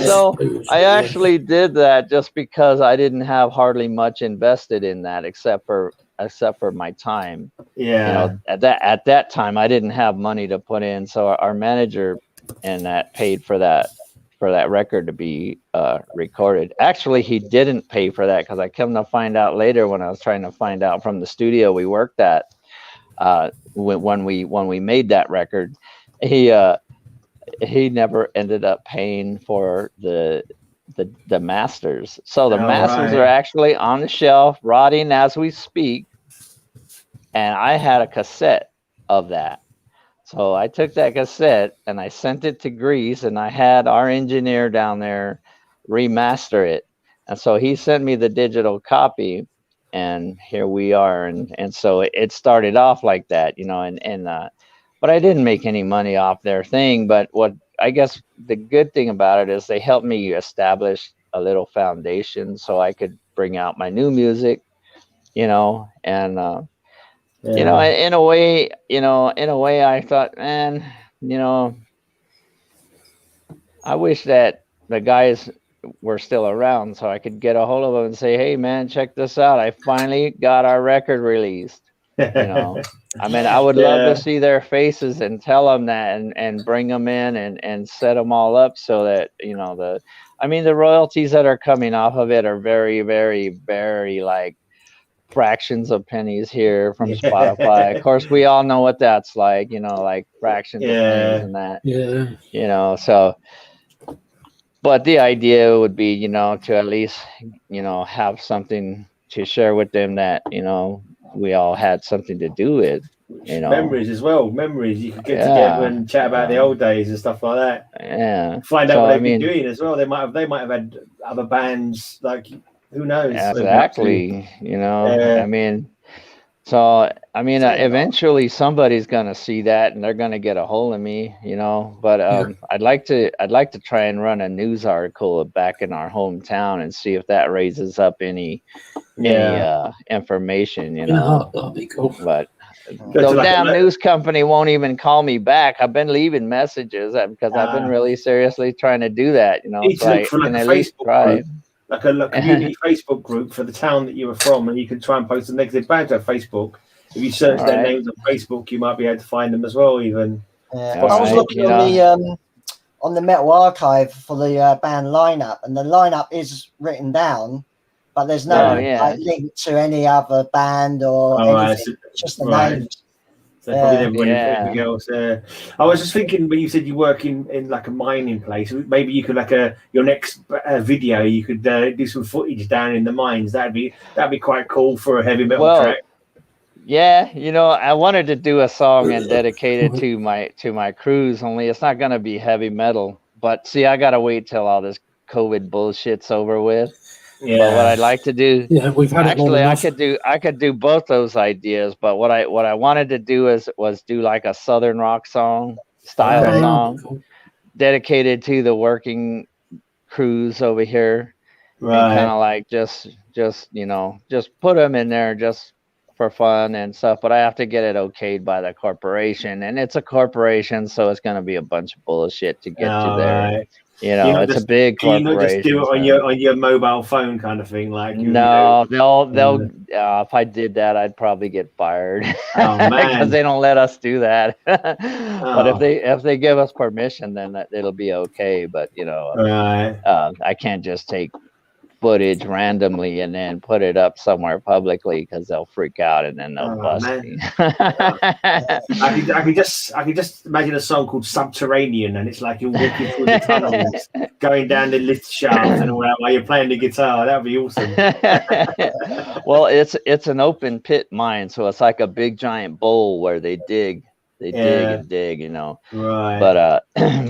[SPEAKER 6] So I actually did that just because I didn't have hardly much invested in that, except for my time.
[SPEAKER 1] Yeah.
[SPEAKER 6] You know, at that time I didn't have money to put in, so our manager and that paid for that record to be recorded. Actually, he didn't pay for that, because I come to find out later, when I was trying to find out from the studio we worked at, when we made that record, he never ended up paying for the masters. So the masters are actually on the shelf rotting as we speak, and I had a cassette of that. So I took that cassette and I sent it to Greece, and I had our engineer down there remaster it. And so he sent me the digital copy, and here we are. And so it started off like that, you know, but I didn't make any money off their thing. But what I guess the good thing about it is they helped me establish a little foundation so I could bring out my new music, you know, and you know, in a way, I thought, man, you know, I wish that the guys were still around so I could get a hold of them and say, hey, man, check this out. I finally got our record released. You know, I mean, I would love to see their faces and tell them that, and bring them in and set them all up so that, you know, the royalties that are coming off of it are very, very, very like fractions of pennies here from Spotify. Of course, we all know what that's like, you know, like fractions of pennies and that. Yeah. You know, so, but the idea would be, you know, to at least, you know, have something to share with them that, you know, we all had something to do with, you know.
[SPEAKER 1] Memories as well. Memories. You could get together and chat about the old days and stuff like that.
[SPEAKER 6] Yeah.
[SPEAKER 1] Find out what they've been doing as well. They might have had other bands, like, who knows?
[SPEAKER 6] Exactly. You know, I mean, so I mean, eventually somebody's gonna see that and they're gonna get a hold of me, you know. But I'd like to try and run a news article back in our hometown and see if that raises up any information, you know.
[SPEAKER 2] That'd be cool.
[SPEAKER 6] But the damn news company won't even call me back. I've been leaving messages because I've been really seriously trying to do that, you know.
[SPEAKER 1] So I can at least try. Like a community Facebook group for the town that you were from, and you could try and post them. They're bound to have Facebook. If you search their names on Facebook, you might be able to find them as well. Even
[SPEAKER 5] I was looking on the Metal Archive for the band lineup, and the lineup is written down, but there's no link to any other band or anything. It's just the names.
[SPEAKER 1] So probably everybody else. I was just thinking, when you said you work in like a mining place, maybe you could your next video, you could do some footage down in the mines. That'd be quite cool for a heavy metal track.
[SPEAKER 6] Yeah, I wanted to do a song and dedicate it to my cruise, only it's not gonna be heavy metal. But see, I gotta wait till all this COVID bullshit's over with.
[SPEAKER 1] Yeah.
[SPEAKER 6] But what I'd like to do,
[SPEAKER 2] we've had
[SPEAKER 6] actually,
[SPEAKER 2] it long
[SPEAKER 6] I could do both those ideas. But what I wanted to do was do like a southern rock song style song,
[SPEAKER 2] cool.
[SPEAKER 6] dedicated to the working crews over here,
[SPEAKER 1] Right.
[SPEAKER 6] and kind of like just put them in there just for fun and stuff. But I have to get it okayed by the corporation, and it's a corporation, so it's going to be a bunch of bullshit to get to there.
[SPEAKER 1] Right.
[SPEAKER 6] It's a big corporation.
[SPEAKER 1] You not just do it on your mobile phone kind of thing, like
[SPEAKER 6] no, they'll if I did that, I'd probably get fired.
[SPEAKER 1] Oh man,
[SPEAKER 6] because they don't let us do that. But if they give us permission, then it'll be okay. But
[SPEAKER 1] right.
[SPEAKER 6] I can't just take footage randomly and then put it up somewhere publicly, because they'll freak out and then they'll bust me.
[SPEAKER 1] I could just imagine a song called Subterranean, and it's like you're walking through the tunnels, going down the lift shaft and all that while you're playing the guitar. That would be awesome.
[SPEAKER 6] Well, it's an open pit mine, so it's like a big giant bowl where they dig. They dig,
[SPEAKER 1] Right.
[SPEAKER 6] But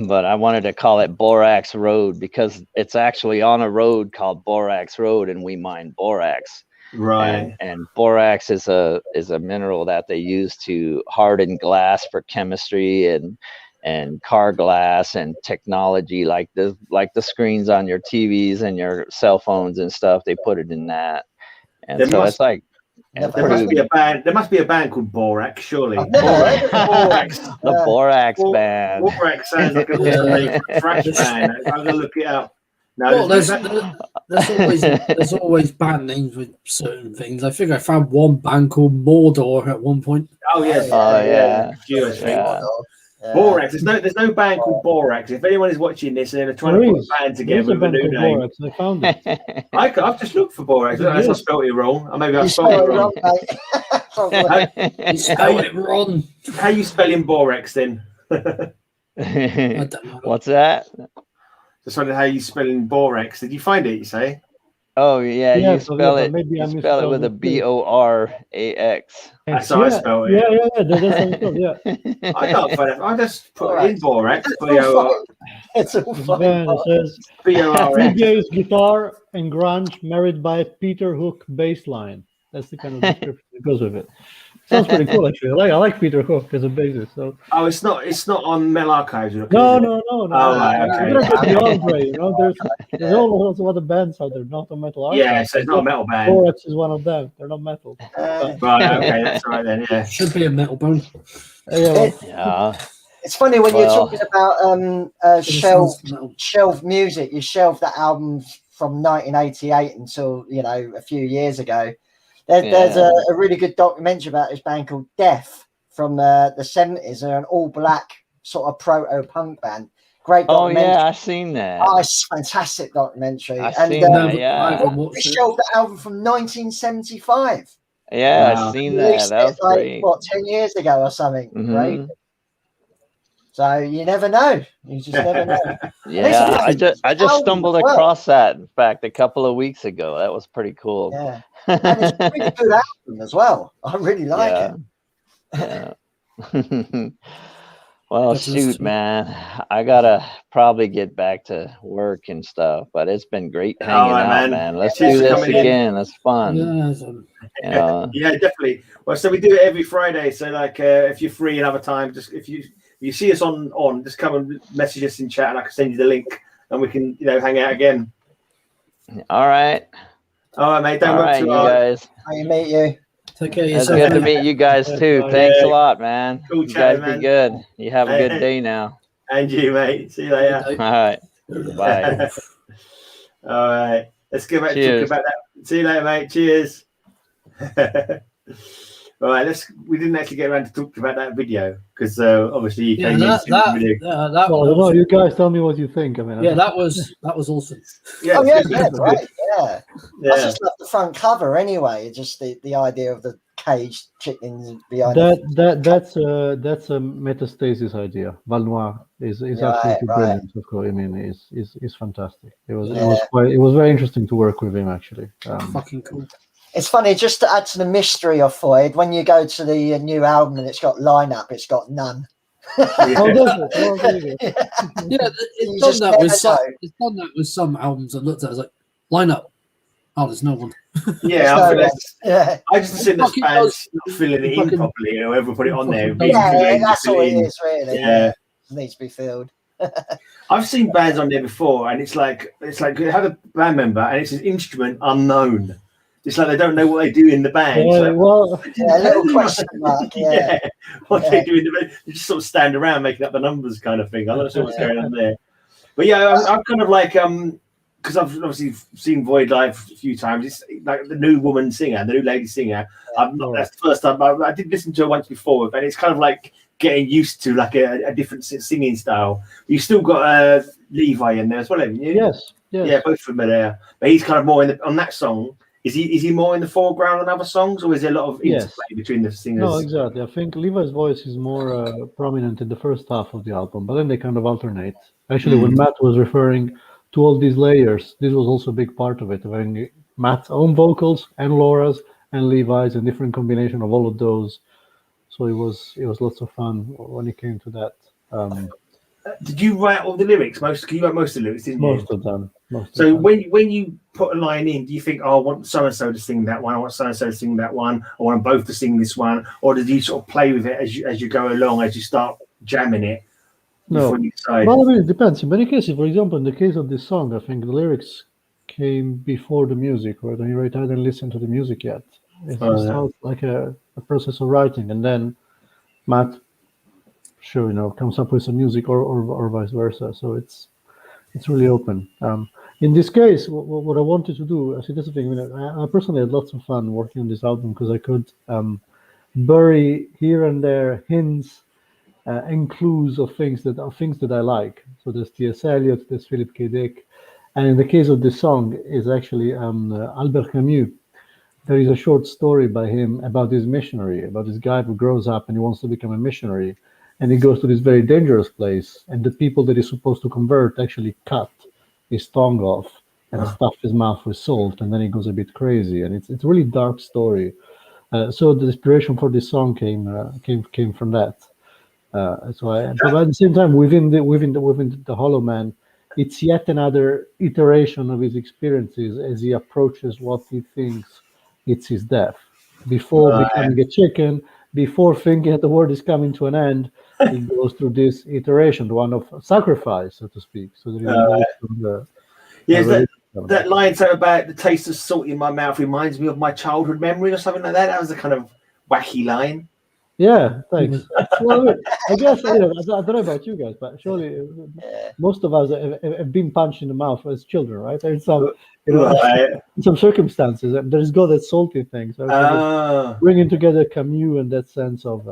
[SPEAKER 6] but I wanted to call it Borax Road, because it's actually on a road called Borax Road, and we mine borax.
[SPEAKER 1] Right.
[SPEAKER 6] And borax is a mineral that they use to harden glass for chemistry and car glass and technology, like the screens on your TVs and your cell phones and stuff. They put it in that, and it's like.
[SPEAKER 1] There must be a band called Borax, surely.
[SPEAKER 5] Borax.
[SPEAKER 6] The Borax band.
[SPEAKER 1] Borax sounds like a thrash band. I'm gonna look it up. No,
[SPEAKER 2] there's always band names with certain things. I think I found one band called Mordor at one point.
[SPEAKER 1] Oh yes.
[SPEAKER 6] Jewish.
[SPEAKER 1] Borax. There's no band called Borax. If anyone is watching this and they're trying to put a band together with a new name,
[SPEAKER 4] Borax. I found it.
[SPEAKER 1] I've just looked for Borax. I spelled it wrong. Or maybe I spelled it wrong.
[SPEAKER 2] You spelled it wrong.
[SPEAKER 1] How are you spelling Borax then?
[SPEAKER 2] I don't know.
[SPEAKER 6] What's that?
[SPEAKER 1] Just wondering how you spelling Borax. Did you find it? You say?
[SPEAKER 6] Oh yeah, you spell it.
[SPEAKER 4] Maybe
[SPEAKER 6] You spell it with a Borax.
[SPEAKER 1] That's how I spell it.
[SPEAKER 4] Yeah. That's how yeah.
[SPEAKER 1] I can't find it. I just put it in Borax.
[SPEAKER 5] It's all fine.
[SPEAKER 4] Then it says
[SPEAKER 1] B-O-R-X.
[SPEAKER 4] bass guitar and grunge married by Peter Hook bass line. That's the kind of description that goes with it. Sounds pretty cool, actually. I like Peter Hook as a bassist. So.
[SPEAKER 1] Oh, it's not on Mel Archives.
[SPEAKER 4] No.
[SPEAKER 1] Oh, right, okay.
[SPEAKER 4] You gotta get the Andre, there's also other bands out there, not a metal archive.
[SPEAKER 1] Yeah, so it's not a metal band.
[SPEAKER 4] Borax is one of them. They're not metal.
[SPEAKER 1] Right, okay, that's right then. Yeah.
[SPEAKER 2] Should be a metal band.
[SPEAKER 6] Yeah.
[SPEAKER 5] It's funny when you're talking about shelved music. You shelved that album from 1988 until a few years ago. There's a really good documentary about this band called Death from the 70s. They're an all-black sort of proto-punk band. Great documentary.
[SPEAKER 6] Oh, yeah, I've seen that.
[SPEAKER 5] Oh, it's a fantastic documentary.
[SPEAKER 6] I've seen that, yeah.
[SPEAKER 5] We shelved the album from 1975.
[SPEAKER 6] Yeah, I've seen that. That was great.
[SPEAKER 5] 10 years ago or something, right? So you never know. You just never know.
[SPEAKER 6] Yeah, I just stumbled across that, in fact, a couple of weeks ago. That was pretty cool.
[SPEAKER 5] Yeah. And it's a really good album as well. I really like it.
[SPEAKER 6] Yeah. Well, shoot, man. I gotta probably get back to work and stuff, but it's been great hanging out, man. Let's do this again. That's fun.
[SPEAKER 2] Yeah,
[SPEAKER 1] yeah, definitely. Well, so we do it every Friday. So, like, if you're free another time, just if you see us on, just come and message us in chat, and I can send you the link, and we can, hang out again.
[SPEAKER 6] All right.
[SPEAKER 1] All right, mate. Don't work too hard.
[SPEAKER 6] Guys.
[SPEAKER 5] How you meet you?
[SPEAKER 2] Take care of
[SPEAKER 6] It's
[SPEAKER 2] yourself.
[SPEAKER 6] good to meet you guys too. Thanks a lot, man.
[SPEAKER 1] Cool
[SPEAKER 6] you guys
[SPEAKER 1] chatting,
[SPEAKER 6] be good. You have a good day now.
[SPEAKER 1] And you, mate. See you later.
[SPEAKER 6] All right. Bye.
[SPEAKER 1] All right. Let's go back to talk about that. See you later, mate. Cheers. All right. We didn't actually get around to talk about that video because obviously you came
[SPEAKER 2] that
[SPEAKER 4] was. You guys tell me what you think. I mean,
[SPEAKER 2] that was awesome.
[SPEAKER 1] Yeah,
[SPEAKER 5] right. Yeah. I just love the front cover anyway. Just the idea of the caged chickens behind
[SPEAKER 4] that's a Metastasis idea. Valnoir is absolutely brilliant. Of course, I mean, is fantastic. It was very interesting to work with him actually.
[SPEAKER 2] Fucking cool.
[SPEAKER 5] It's funny, just to add to the mystery of Void, when you go to the new album and it's got lineup, it's got none.
[SPEAKER 4] Oh, does it? Oh, very good.
[SPEAKER 2] Yeah, it's done that with some. It's done that with some albums. I looked at it, I was like, line up. Oh, there's no one.
[SPEAKER 1] Yeah, I just assume that band's not filling it in
[SPEAKER 2] fucking-
[SPEAKER 1] properly. You know, whoever put it on there.
[SPEAKER 5] Yeah, that's all it is, really.
[SPEAKER 1] Yeah.
[SPEAKER 5] It needs to be filled.
[SPEAKER 1] I've seen bands on there before, and it's like you have a band member, and it's an instrument unknown. It's like they don't know what they do in the band.
[SPEAKER 4] Yeah,
[SPEAKER 1] So,
[SPEAKER 4] well,
[SPEAKER 5] Yeah, a little question mark. Yeah.
[SPEAKER 1] what they do in the band, they just sort of stand around making up the numbers, kind of thing. I'm not sure what's going on there, but yeah, I'm kind of like because I've obviously seen Void live a few times. It's like the new woman singer, the new lady singer. That's the first time I did listen to her once before, but it's kind of like getting used to like a different singing style. You still got Levi in there as well, haven't you?
[SPEAKER 4] yes.
[SPEAKER 1] Yeah, both of them are there. But he's kind of more on that song. Is he more in the foreground on other songs, or is there a lot of interplay between the singers?
[SPEAKER 4] No, exactly. I think Levi's voice is more prominent in the first half of the album, but then they kind of alternate. Actually, when Matt was referring to all these layers, this was also a big part of it, having Matt's own vocals and Laura's and Levi's, and different combination of all of those. So it was lots of fun when it came to that.
[SPEAKER 1] Did you write all the lyrics? You wrote most of the lyrics, didn't you?
[SPEAKER 4] Most of them.
[SPEAKER 1] So when you put a line in, do you think, oh, I want so and so to sing that one, I want so and so to sing that one, I want them both to sing this one, or did you sort of play with it as you go along, as you start jamming it?
[SPEAKER 4] No.
[SPEAKER 1] You decide?
[SPEAKER 4] Well, I mean, it depends. In many cases, for example, in the case of this song, I think the lyrics came before the music, right? I didn't listen to the music yet. It was like a process of writing, and then Matt, comes up with some music, or vice versa. So it's really open. In this case, what I wanted to do, I this thing. I personally had lots of fun working on this album because I could bury here and there hints and clues of things that I like. So there's T.S. Eliot, there's Philip K. Dick, and in the case of this song is actually Albert Camus. There is a short story by him about this missionary, about this guy who grows up and he wants to become a missionary, and he goes to this very dangerous place, and the people that he's supposed to convert actually cut his tongue off and stuff his mouth with salt, and then he goes a bit crazy, and it's a really dark story. So the inspiration for this song came from that. But at the same time, within the Hollow Man, it's yet another iteration of his experiences as he approaches what he thinks it's his death. Before becoming a chicken, before thinking that the world is coming to an end, he goes through this iteration, the one of sacrifice, so to speak. So there is
[SPEAKER 1] that line about the taste of salt in my mouth reminds me of my childhood memory or something like that. That was a kind of wacky line.
[SPEAKER 4] Yeah, thanks. Well, I guess I don't know about you guys, but surely most of us have been punched in the mouth as children, right? There's some, some circumstances. There's got that salty thing. So bringing together Camus and that sense of,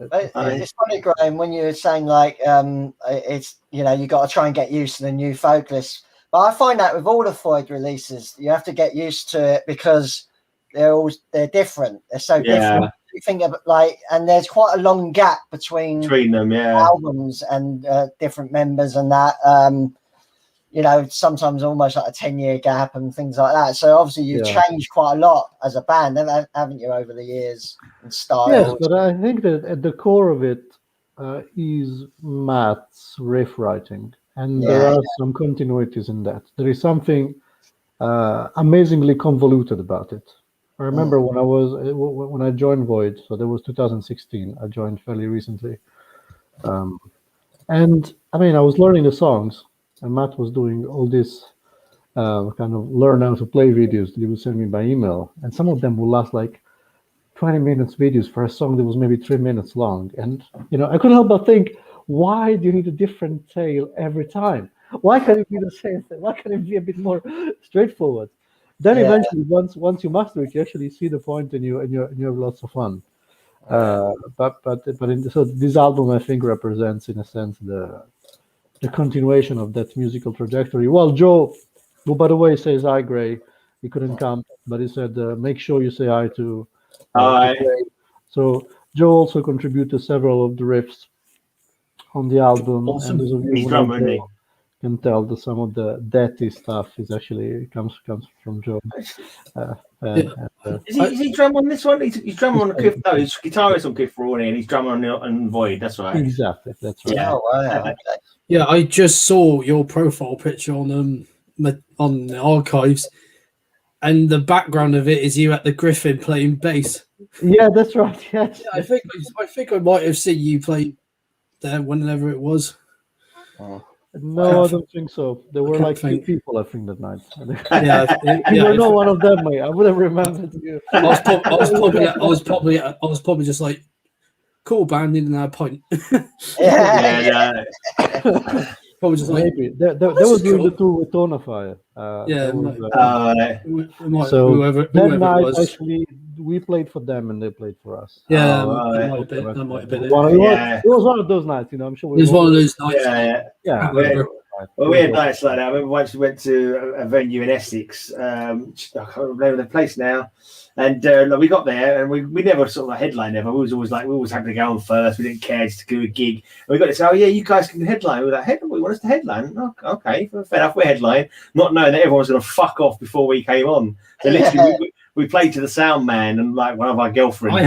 [SPEAKER 5] It's funny, Graham, when you were saying like it's you got to try and get used to the new vocalists. But I find that with all the Void releases, you have to get used to it because they're different. They're so different. You think of and there's quite a long gap between them, albums and different members, and that sometimes almost like a 10-year gap and things like that. So obviously you've changed quite a lot as a band, haven't you, over the years in style?
[SPEAKER 4] Yes, but I think that at the core of it is Matt's riff writing, and there are some continuities in that. There is something amazingly convoluted about it. I remember when I joined Void, so that was 2016. I joined fairly recently, and I mean I was learning the songs, and Matt was doing all this kind of learn how to play videos that he would send me by email, and some of them would last like 20 minutes videos for a song that was maybe 3 minutes long, and I couldn't help but think, why do you need a different tale every time? Why can't it be the same thing? Why can't it be a bit more straightforward? Then eventually, once you master it, you actually see the point, and you have lots of fun. So this album, I think, represents, in a sense, the continuation of that musical trajectory. Well, Joe, who by the way says hi, Gray, he couldn't come, but he said make sure you say hi to Gray. So Joe also contributed several of the riffs on the album.
[SPEAKER 1] Awesome.
[SPEAKER 4] And those of you
[SPEAKER 1] He's drummer, isn't he?
[SPEAKER 4] can tell that some of the dirty stuff is actually comes from Joe.
[SPEAKER 1] Is he drum on this one? He's drumming on Cliff. No, he's guitarist on Cliff Rawley, and he's drumming on Void. That's right.
[SPEAKER 4] Exactly. That's right.
[SPEAKER 1] Yeah.
[SPEAKER 5] Oh wow. Okay.
[SPEAKER 2] Yeah, I just saw your profile picture on the archives, and the background of it is you at the Griffin playing bass.
[SPEAKER 4] Yeah, that's right. Yes.
[SPEAKER 2] Yeah, I think I might have seen you play there whenever it was.
[SPEAKER 4] No, I don't think so. There were like 2 people, I think, that night.
[SPEAKER 2] You
[SPEAKER 4] were not one of them, mate. I would have remembered you.
[SPEAKER 2] I was probably just like, cool band, needing a pint.
[SPEAKER 5] Yeah.
[SPEAKER 2] Probably just like,
[SPEAKER 4] maybe that was during the tour with Tonafire.
[SPEAKER 2] Whoever
[SPEAKER 4] that night
[SPEAKER 2] it was.
[SPEAKER 4] actually we played for them and they played for us.
[SPEAKER 2] Yeah, that might have been it.
[SPEAKER 4] It was one of those nights, I'm sure.
[SPEAKER 2] It was one of those nights.
[SPEAKER 4] Yeah.
[SPEAKER 1] Well, we had nights like that. I remember once we went to a venue in Essex. I can't remember the place now. And we got there, and we never sort of like headline ever. We always had to go on first. We didn't care just to do a gig. And we got to say, oh yeah, you guys can headline. We were like, we want us to headline. Oh, okay, fair enough. We're headline, not knowing that everyone was going to fuck off before we came on. So literally, we played to the sound man and like one of our girlfriends.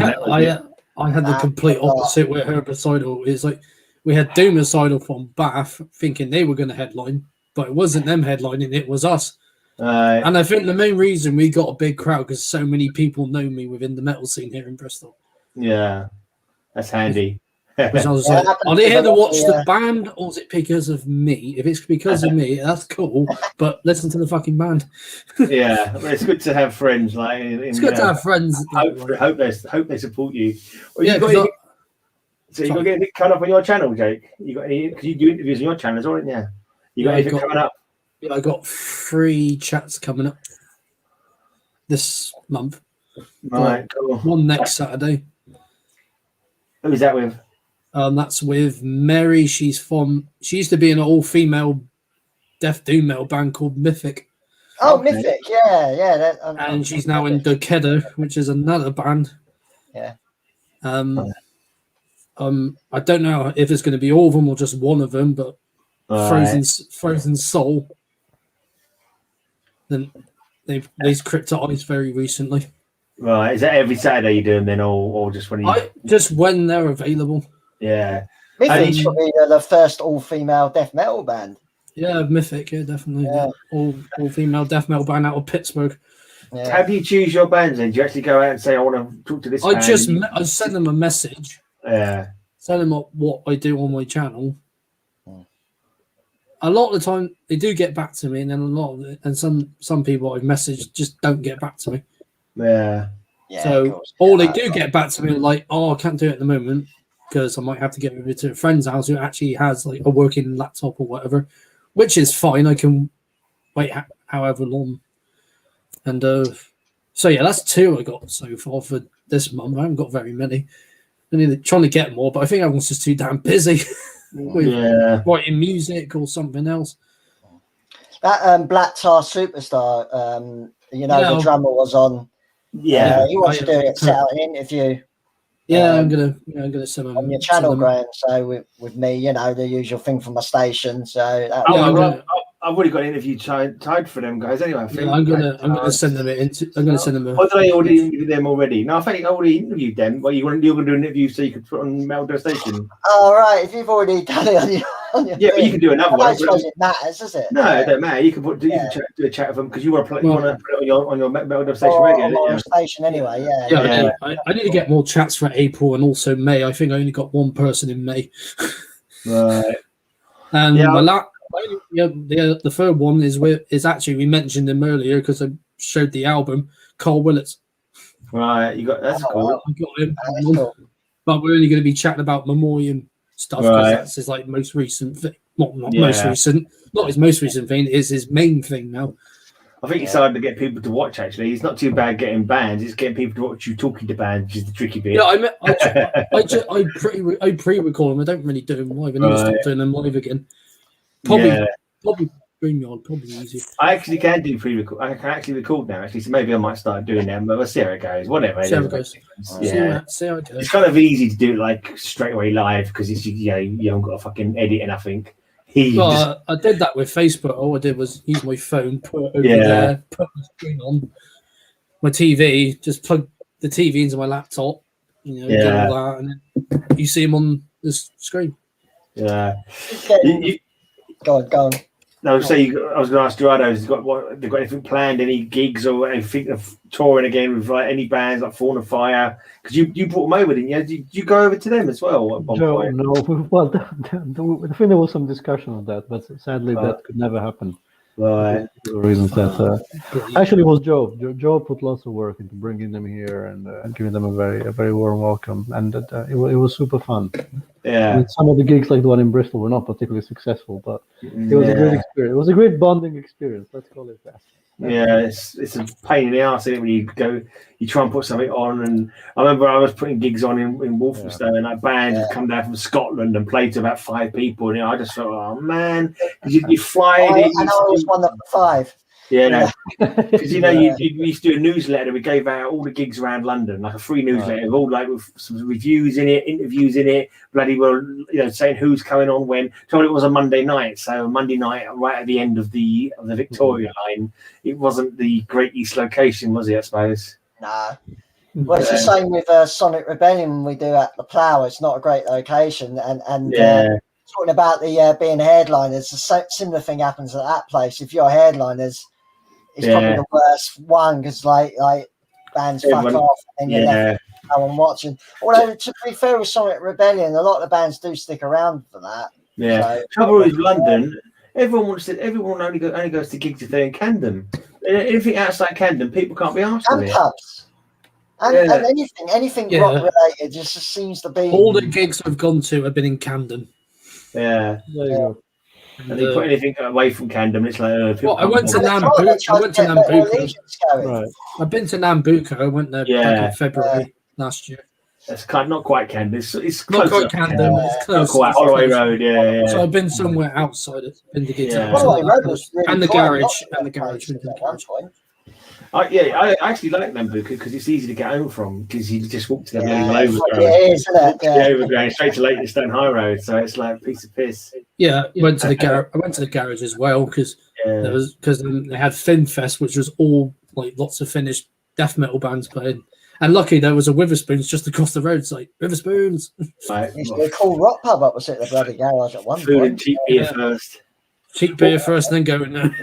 [SPEAKER 2] I had the complete opposite with Herbicidal. It's like we had Doomicidal from Bath, thinking they were going to headline, but it wasn't them headlining; it was us. And I think the main reason we got a big crowd because so many people know me within the metal scene here in Bristol.
[SPEAKER 1] Yeah, that's handy.
[SPEAKER 2] I was like, are they here to watch the band or is it because of me? If it's because of me, that's cool, but listen to the fucking band.
[SPEAKER 1] Yeah, but it's good to have friends. Like
[SPEAKER 2] it's good to have friends.
[SPEAKER 1] Hope they support you. Well,
[SPEAKER 2] yeah,
[SPEAKER 1] you got to get anything coming up on your channel, Jake? You got any? Because you do interviews on your channel as well, didn't you? You got anything coming up?
[SPEAKER 2] Yeah, I got 3 chats coming up this month.
[SPEAKER 1] Right, cool.
[SPEAKER 2] One next Saturday.
[SPEAKER 1] Who's that with?
[SPEAKER 2] That's with Mary. She used to be in an all-female death doom metal band called Mythic.
[SPEAKER 5] Oh, okay. Mythic, yeah.
[SPEAKER 2] And she's now in Dokeda, which is another band.
[SPEAKER 5] Yeah.
[SPEAKER 2] I don't know if it's going to be all of them or just one of them, but Frozen Soul. Then they've cryptized very recently.
[SPEAKER 1] Right, is that every Saturday you do them then, or just when you?
[SPEAKER 2] Just when they're available.
[SPEAKER 1] Yeah.
[SPEAKER 5] Mythic should be the first all-female death metal band.
[SPEAKER 2] Yeah, Mythic, yeah, definitely. Yeah. All-female death metal band out of Pittsburgh.
[SPEAKER 5] Yeah.
[SPEAKER 1] How do you choose your bands then? Do you actually go out and say, I want to talk to this band?
[SPEAKER 2] I send them a message.
[SPEAKER 1] Yeah.
[SPEAKER 2] Send them what I do on my channel. A lot of the time, they do get back to me, and then some people I've messaged just don't get back to me.
[SPEAKER 1] Yeah.
[SPEAKER 2] So all they do get back to me like, oh, I can't do it at the moment because I might have to get over to a friend's house who actually has like a working laptop or whatever, which is fine. I can wait however long. And so yeah, that's 2 I got so far for this month. I haven't got very many. I'm trying to get more, but I think everyone's just too damn busy with writing music or something else.
[SPEAKER 5] That Black Tar Superstar, the drummer was on.
[SPEAKER 1] Yeah,
[SPEAKER 5] he wants to do it. Set out an interview.
[SPEAKER 2] Yeah, I'm gonna send him
[SPEAKER 5] on your channel, Graham. So with me, the usual thing from my station. So
[SPEAKER 1] I've already got an interview tied for them guys anyway.
[SPEAKER 2] I'm gonna send them it. I'm gonna send them.
[SPEAKER 1] Or did I already interview them already? No, I think I already interviewed them. But you're gonna do an interview so you could put on Metal Station.
[SPEAKER 5] Oh right, if you've already done it on your
[SPEAKER 1] yeah, but you can do another one.
[SPEAKER 5] I suppose it matters, does it?
[SPEAKER 1] No, it don't matter. You can do a chat with them because you want to put it on your Metal Station radio.
[SPEAKER 5] On station anyway.
[SPEAKER 2] I need to get more chats for April and also May. I think I only got one person in May.
[SPEAKER 1] Right.
[SPEAKER 2] And the third one is actually we mentioned him earlier because I showed the album, Carl Willits.
[SPEAKER 1] Right, that's cool.
[SPEAKER 2] I got him, but we're only going to be chatting about Memoriam stuff because that's his like most recent thing. Not most recent, not his most recent thing. Is his main thing now.
[SPEAKER 1] I think he's starting to get people to watch. Actually, he's not too bad getting bands. He's getting people to watch you talking to bands, which is the tricky bit.
[SPEAKER 2] Yeah, I pre-record them. I don't really do them live. I need to stop doing them live again. Probably StreamYard, probably easier.
[SPEAKER 1] I actually can do pre-record. I can actually record now, actually, so maybe I might start doing them. But we'll see how it goes. Whatever.
[SPEAKER 2] See how it goes.
[SPEAKER 1] See how it goes. It's kind of easy to do it like straight away live because you haven't got a fucking edit and I think.
[SPEAKER 2] Well, I did that with Facebook. All I did was use my phone, put it over there, put the screen on my TV, just plug the TV into my laptop, get all that, and then you see them on the screen.
[SPEAKER 1] Yeah.
[SPEAKER 5] Go on.
[SPEAKER 1] No, I was going to ask Gerardo, has they got anything planned, any gigs or anything of touring again with like any bands like Fauna Fire? Because you brought them over, didn't you? Did you go over to them as well at one point?
[SPEAKER 4] No. Well, I think there was some discussion on that, but sadly that could never happen.
[SPEAKER 1] Right.
[SPEAKER 4] For the reasons that actually it was Joe. Joe put lots of work into bringing them here and giving them a very warm welcome, and it was super fun.
[SPEAKER 1] Yeah.
[SPEAKER 4] I mean, some of the gigs, like the one in Bristol, were not particularly successful, but it was a great experience. It was a great bonding experience. Let's call it that.
[SPEAKER 1] Yeah, it's a pain in the arse, isn't it, when you try and put something on. And I remember I was putting gigs on in Walthamstow, and that band had come down from Scotland and played to about 5 people, and I just thought, oh man, you fly in.
[SPEAKER 5] I know I was one of the 5.
[SPEAKER 1] Yeah, because you used to do a newsletter. We gave out all the gigs around London, like a free newsletter, all like with some reviews in it, interviews in it, bloody well, saying who's coming on when. Told it was a Monday night, so Monday night, right at the end of the Victoria line. It wasn't the Great East location, was it? I suppose.
[SPEAKER 5] Nah. Well, it's the same with Sonic Rebellion we do at the Plough. It's not a great location, and talking about the being headliners, a similar thing happens at that place. If you're headliners, it's probably the worst one because like bands fuck off and you're left no one watching. Although to be fair with Sonic Rebellion, a lot of the bands do stick around for that.
[SPEAKER 1] Yeah. So, trouble with London, everyone only goes to gigs if they're in Camden. Anything outside Camden, people can't be asked.
[SPEAKER 5] And pubs. And anything rock related just seems to be.
[SPEAKER 2] All the gigs I've gone to have been in Camden.
[SPEAKER 1] Yeah. There you go. And they put anything away from Camden, it's like.
[SPEAKER 2] I went to Nambucca. Right. I've been to Nambucca. I went there back in February last year.
[SPEAKER 1] It's not quite Camden. It's
[SPEAKER 2] not quite Camden. It's close.
[SPEAKER 1] Not quite Holloway Road. Yeah.
[SPEAKER 2] So I've been somewhere outside it. Been to gigs
[SPEAKER 5] Holloway Road was really
[SPEAKER 2] and the garage.
[SPEAKER 1] I actually like Nambucca because it's easy to get home from because you just walk to the overground.
[SPEAKER 5] The
[SPEAKER 1] overground straight to Leytonstone High Road, so it's like a piece of piss.
[SPEAKER 2] Yeah, I went to the garage as well because they had Fin Fest, which was all like lots of Finnish death metal bands playing. And luckily there was a Witherspoons just across the road. It's like Witherspoons.
[SPEAKER 1] Right.
[SPEAKER 5] It's a cool rock pub opposite the bloody garage at one point.
[SPEAKER 1] Food and cheap beer first.
[SPEAKER 2] Cheap beer first, then go in there.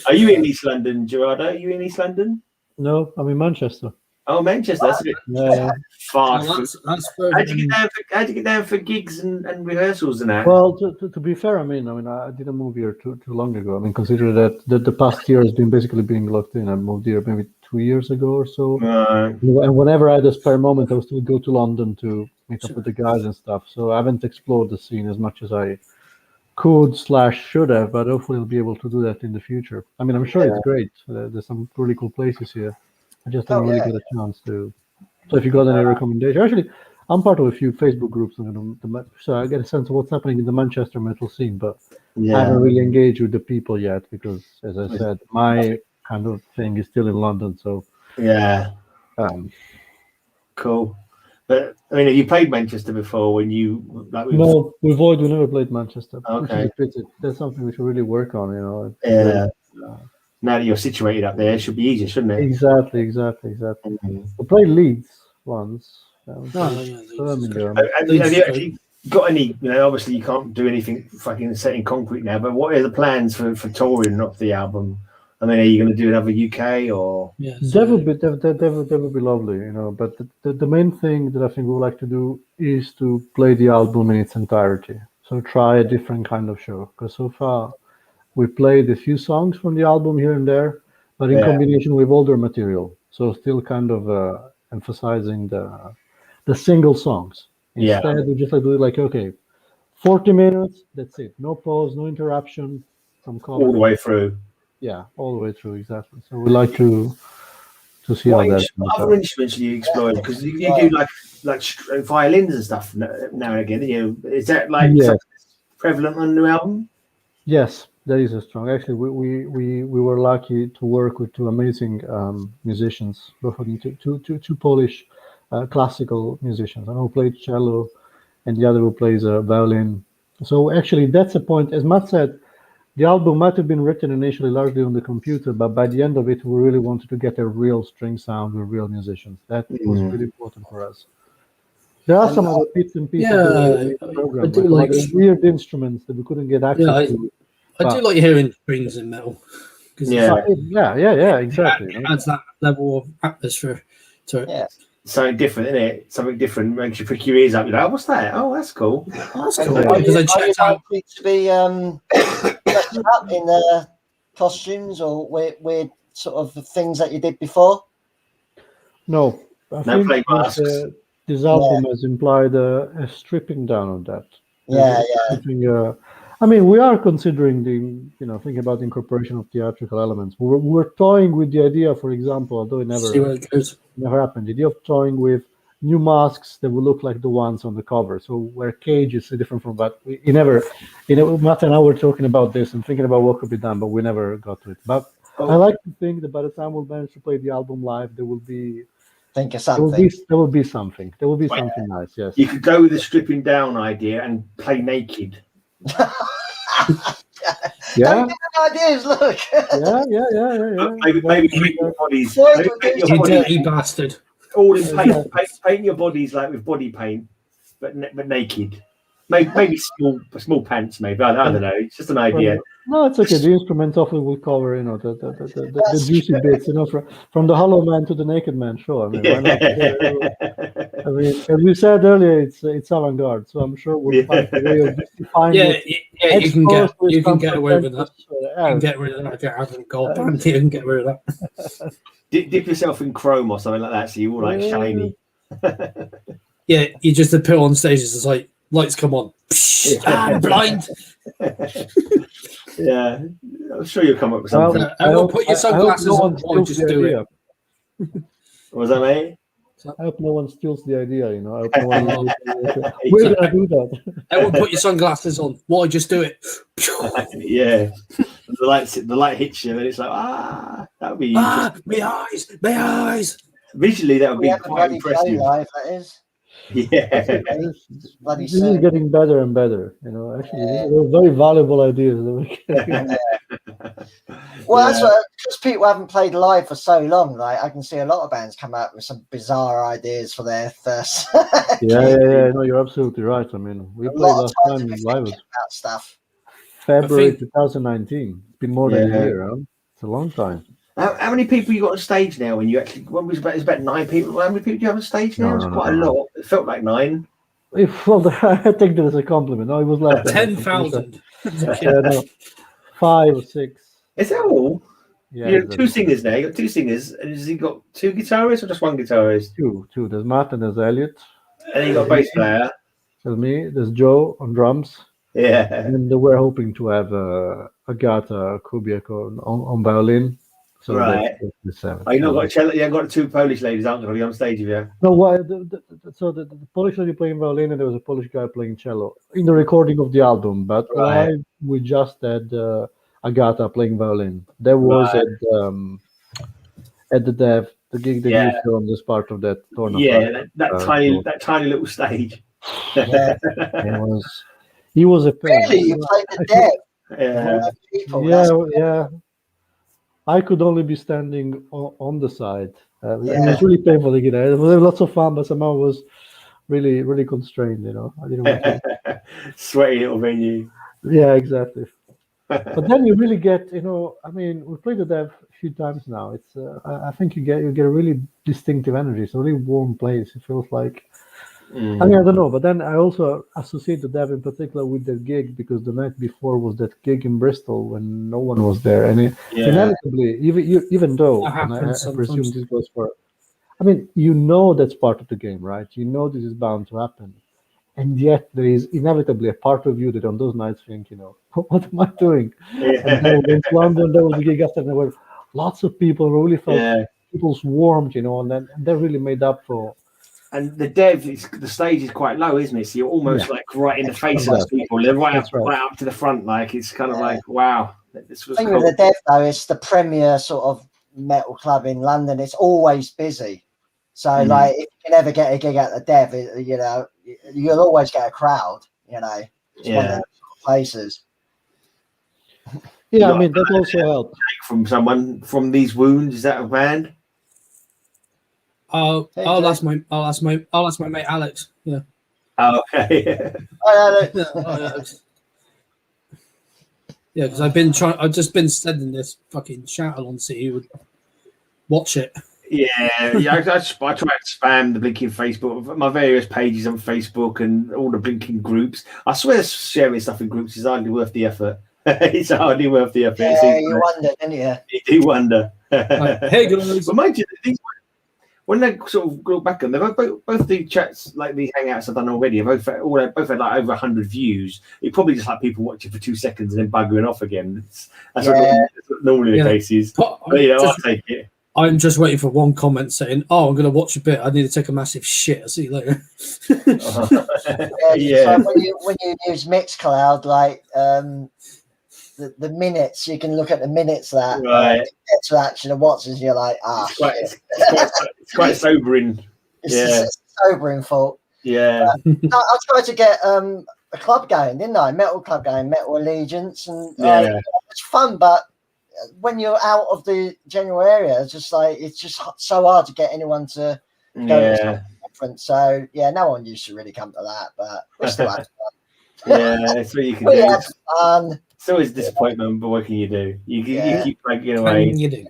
[SPEAKER 1] Are you in East London, Gerardo? Are you in East London?
[SPEAKER 4] No, I'm in Manchester.
[SPEAKER 1] Oh, Manchester, that's a bit far.
[SPEAKER 2] Well,
[SPEAKER 1] How'd you get down for gigs and rehearsals and that?
[SPEAKER 4] Well, to be fair, I didn't move here too long ago. Consider that the past year has been basically being locked in. I moved here maybe 2 years ago or so. And whenever I had a spare moment, I would still go to London to meet up with the guys and stuff. So I haven't explored the scene as much as I could/should have, but hopefully I'll be able to do that in the future. I'm sure it's great. There's some really cool places here. I just don't really get a chance to. So if you got any recommendation, actually, I'm part of a few Facebook groups, so I get a sense of what's happening in the Manchester metal scene, but I haven't really engaged with the people yet because, as I said, my kind of thing is still in London. So
[SPEAKER 1] cool. But have you played Manchester before? When you
[SPEAKER 4] no, we never played Manchester.
[SPEAKER 1] Okay,
[SPEAKER 4] that's something we should really work on.
[SPEAKER 1] Now that you're situated up there, it should be easier, shouldn't it?
[SPEAKER 4] Exactly. We played Leeds once.
[SPEAKER 1] Birmingham. Have you actually got any? Obviously you can't do anything fucking set in concrete now. But what are the plans for touring up the album? Are you going to do another UK or?
[SPEAKER 4] That would be lovely, But the main thing that I think we would like to do is to play the album in its entirety. So try a different kind of show. Because so far we played a few songs from the album here and there, but in combination with older material. So still kind of emphasizing the single songs. Instead, we just do it 40 minutes. That's it. No pause, no interruption.
[SPEAKER 1] All the way through.
[SPEAKER 4] Yeah, all the way through, exactly. So we like to see how that.
[SPEAKER 1] What other instruments do you explore? Because you do like violins and stuff now and again. Is that prevalent on the new album?
[SPEAKER 4] Yes, that is a strong. Actually, we were lucky to work with 2 amazing musicians, both of them two Polish classical musicians. One who played cello, and the other who plays violin. So actually, that's a point. As Matt said, the album might have been written initially largely on the computer, but by the end of it, we really wanted to get a real string sound with real musicians. That was really important for us. There are some other bits and pieces
[SPEAKER 2] Yeah,
[SPEAKER 4] program,
[SPEAKER 2] I do
[SPEAKER 4] like
[SPEAKER 2] like
[SPEAKER 4] other weird instruments that we couldn't get access to.
[SPEAKER 2] I do like hearing strings in metal.
[SPEAKER 1] Yeah,
[SPEAKER 4] exactly.
[SPEAKER 2] It adds that level of atmosphere to it.
[SPEAKER 5] Yeah.
[SPEAKER 1] Something different, isn't it? Something different makes you prick your ears up. You're like, oh, what's that? Oh, that's cool.
[SPEAKER 2] Oh, that's cool.
[SPEAKER 5] Are
[SPEAKER 2] Because I
[SPEAKER 5] you
[SPEAKER 2] checked out.
[SPEAKER 5] likely to be dressed up in the costumes or weird sort of things that you did before?
[SPEAKER 4] No, I think this album has implied a stripping down of that. I mean, we are considering thinking about the incorporation of theatrical elements. We're toying with the idea, for example, although it never happened, the idea of toying with new masks that will look like the ones on the cover. So where Cage is different from that. Matt and I were talking about this and thinking about what could be done, but we never got to it. But I like to think that by the time we'll manage to play the album live, there will be
[SPEAKER 5] think of something.
[SPEAKER 4] There will be something. There will be something nice. Yes.
[SPEAKER 1] You could go with the stripping down idea and play naked.
[SPEAKER 5] Yeah. Ideas. Look.
[SPEAKER 4] Yeah.
[SPEAKER 1] Maybe paint your bodies.
[SPEAKER 2] You dirty bastard.
[SPEAKER 1] All in paint. Paint your bodies like with body paint, but naked. Maybe small pants. Maybe I don't know. It's just an idea.
[SPEAKER 4] No, it's okay. The instrument often will cover, the juicy bits, from the Hollow Man to the Naked Man. Sure, I mean, why not? I mean, as we said earlier, it's avant-garde, so I'm sure we'll find a way of justifying it.
[SPEAKER 2] Yeah, you can get away with that. You can get rid of that if you're having gold band. You can get rid of that.
[SPEAKER 1] Dip yourself in chrome or something like that, so you're all like shiny.
[SPEAKER 2] Yeah, you just appear on stages. It's like lights come on. I'm blind.
[SPEAKER 1] Yeah, I'm sure you'll come up with something.
[SPEAKER 2] I will put your sunglasses on while just do it.
[SPEAKER 1] What was that, mate?
[SPEAKER 4] I hope no one steals the idea, I hope no one we're gonna do that.
[SPEAKER 2] I will put your sunglasses on. Why just do it?
[SPEAKER 1] Yeah. The light hits you and it's like, that would be interesting.
[SPEAKER 2] My eyes.
[SPEAKER 1] Visually that would be quite impressive.
[SPEAKER 5] Life, that is.
[SPEAKER 1] Yeah.
[SPEAKER 4] This is getting better and better. Actually, they're very valuable ideas.
[SPEAKER 5] Well, that's because people haven't played live for so long. Like I can see a lot of bands come out with some bizarre ideas for their first.
[SPEAKER 4] Yeah. No, you're absolutely right. I mean, we played last time live about
[SPEAKER 5] stuff.
[SPEAKER 4] February 2019. It's been more than a year. Huh? It's a long time.
[SPEAKER 1] How many people you got on stage now? When you actually, it's about 9 people. How many people do you have on stage now? It's quite a lot. It felt like 9.
[SPEAKER 4] I take that as a compliment. No, it was like
[SPEAKER 2] 10,000.
[SPEAKER 4] 5 or 6.
[SPEAKER 1] Is that all?
[SPEAKER 4] Yeah.
[SPEAKER 1] You have 2 singers now. You got 2 singers. And has he got 2 guitarists or just 1 guitarist?
[SPEAKER 4] 2. There's Matt and there's Elliot.
[SPEAKER 1] And you got a bass player.
[SPEAKER 4] There's me. There's Joe on drums.
[SPEAKER 1] Yeah.
[SPEAKER 4] And we're hoping to have Agata Kubiak on violin. So
[SPEAKER 1] right.
[SPEAKER 4] That's 7.
[SPEAKER 1] You not got a cello. You haven't got 2 Polish ladies, aren't going to be on stage with you?
[SPEAKER 4] No, so the Polish lady playing violin and there was a Polish guy playing cello in the recording of the album. But live, we just had Agata playing violin. That was at the Dev, the gig that you saw on this part of that tournament.
[SPEAKER 1] Yeah, that tiny little stage.
[SPEAKER 4] He was a pain.
[SPEAKER 5] Really, you played the Dev?
[SPEAKER 4] Yeah. I could only be standing on the side. It was really painful to get out. It was lots of fun, but somehow it was really, really constrained. I didn't want to.
[SPEAKER 1] Sweaty little venue.
[SPEAKER 4] Yeah, exactly. But then you really get, I mean, we played the Dev a few times now. It's, I think you get a really distinctive energy. It's a really warm place. It feels like. I mean, I don't know, but then I also associate the Dev in particular with that gig because the night before was that gig in Bristol when no one was there, and inevitably, even though and I presume this goes for, I mean, that's part of the game, right? This is bound to happen, and yet there is inevitably a part of you that on those nights think, what am I doing? Yeah. And then in London, there was a gig after, and there were lots of people who really felt people's warmth, and that really made up for.
[SPEAKER 1] And the the stage is quite low, isn't it? So you're almost like right in the face of people. They're right up to the front. Like it's kind of like, wow. This was
[SPEAKER 5] cool. The Dev though, it's the premier sort of metal club in London. It's always busy. So like, if you can ever get a gig at the Dev, you'll always get a crowd. It's one of those places.
[SPEAKER 4] Yeah, I mean that also helped.
[SPEAKER 1] From someone from these wounds, is that a band?
[SPEAKER 2] I'll ask my mate Alex. Yeah.
[SPEAKER 1] Oh, okay.
[SPEAKER 2] Yeah, because I've just been sending this fucking chat along so he would watch it.
[SPEAKER 1] Yeah. I try to spam the blinking Facebook, my various pages on Facebook and all the blinking groups. I swear sharing stuff in groups is hardly worth the effort. It's hardly worth the effort.
[SPEAKER 5] Yeah, you wonder, don't you?
[SPEAKER 1] You do wonder.
[SPEAKER 2] Hey guys.
[SPEAKER 1] But mind you, when they sort of go back on, they've both the chats, like the Hangouts I've done already, both had like over 100 views. It probably just like people watching for 2 seconds and then buggering off again. That's what normally the case is. But I'll take it.
[SPEAKER 2] I'm just waiting for one comment saying, "Oh, I'm going to watch a bit. I need to take a massive shit. I'll see you later."
[SPEAKER 5] Yeah. So when you use Mixcloud, like the minutes, you can look at the minutes that get to actually watch, and you're like,
[SPEAKER 1] it's quite sobering.
[SPEAKER 5] It's a sobering thought.
[SPEAKER 1] Yeah.
[SPEAKER 5] I tried to get a club going, didn't I? Metal club going, Metal Allegiance, and it's fun, but when you're out of the general area, it's just so hard to get anyone to go to something different. So no one used to really come to that, but we still had fun.
[SPEAKER 1] That's what you can
[SPEAKER 5] we
[SPEAKER 1] do.
[SPEAKER 5] had fun.
[SPEAKER 1] It's always a disappointment, but what can you do? You keep plugging away.
[SPEAKER 2] You do.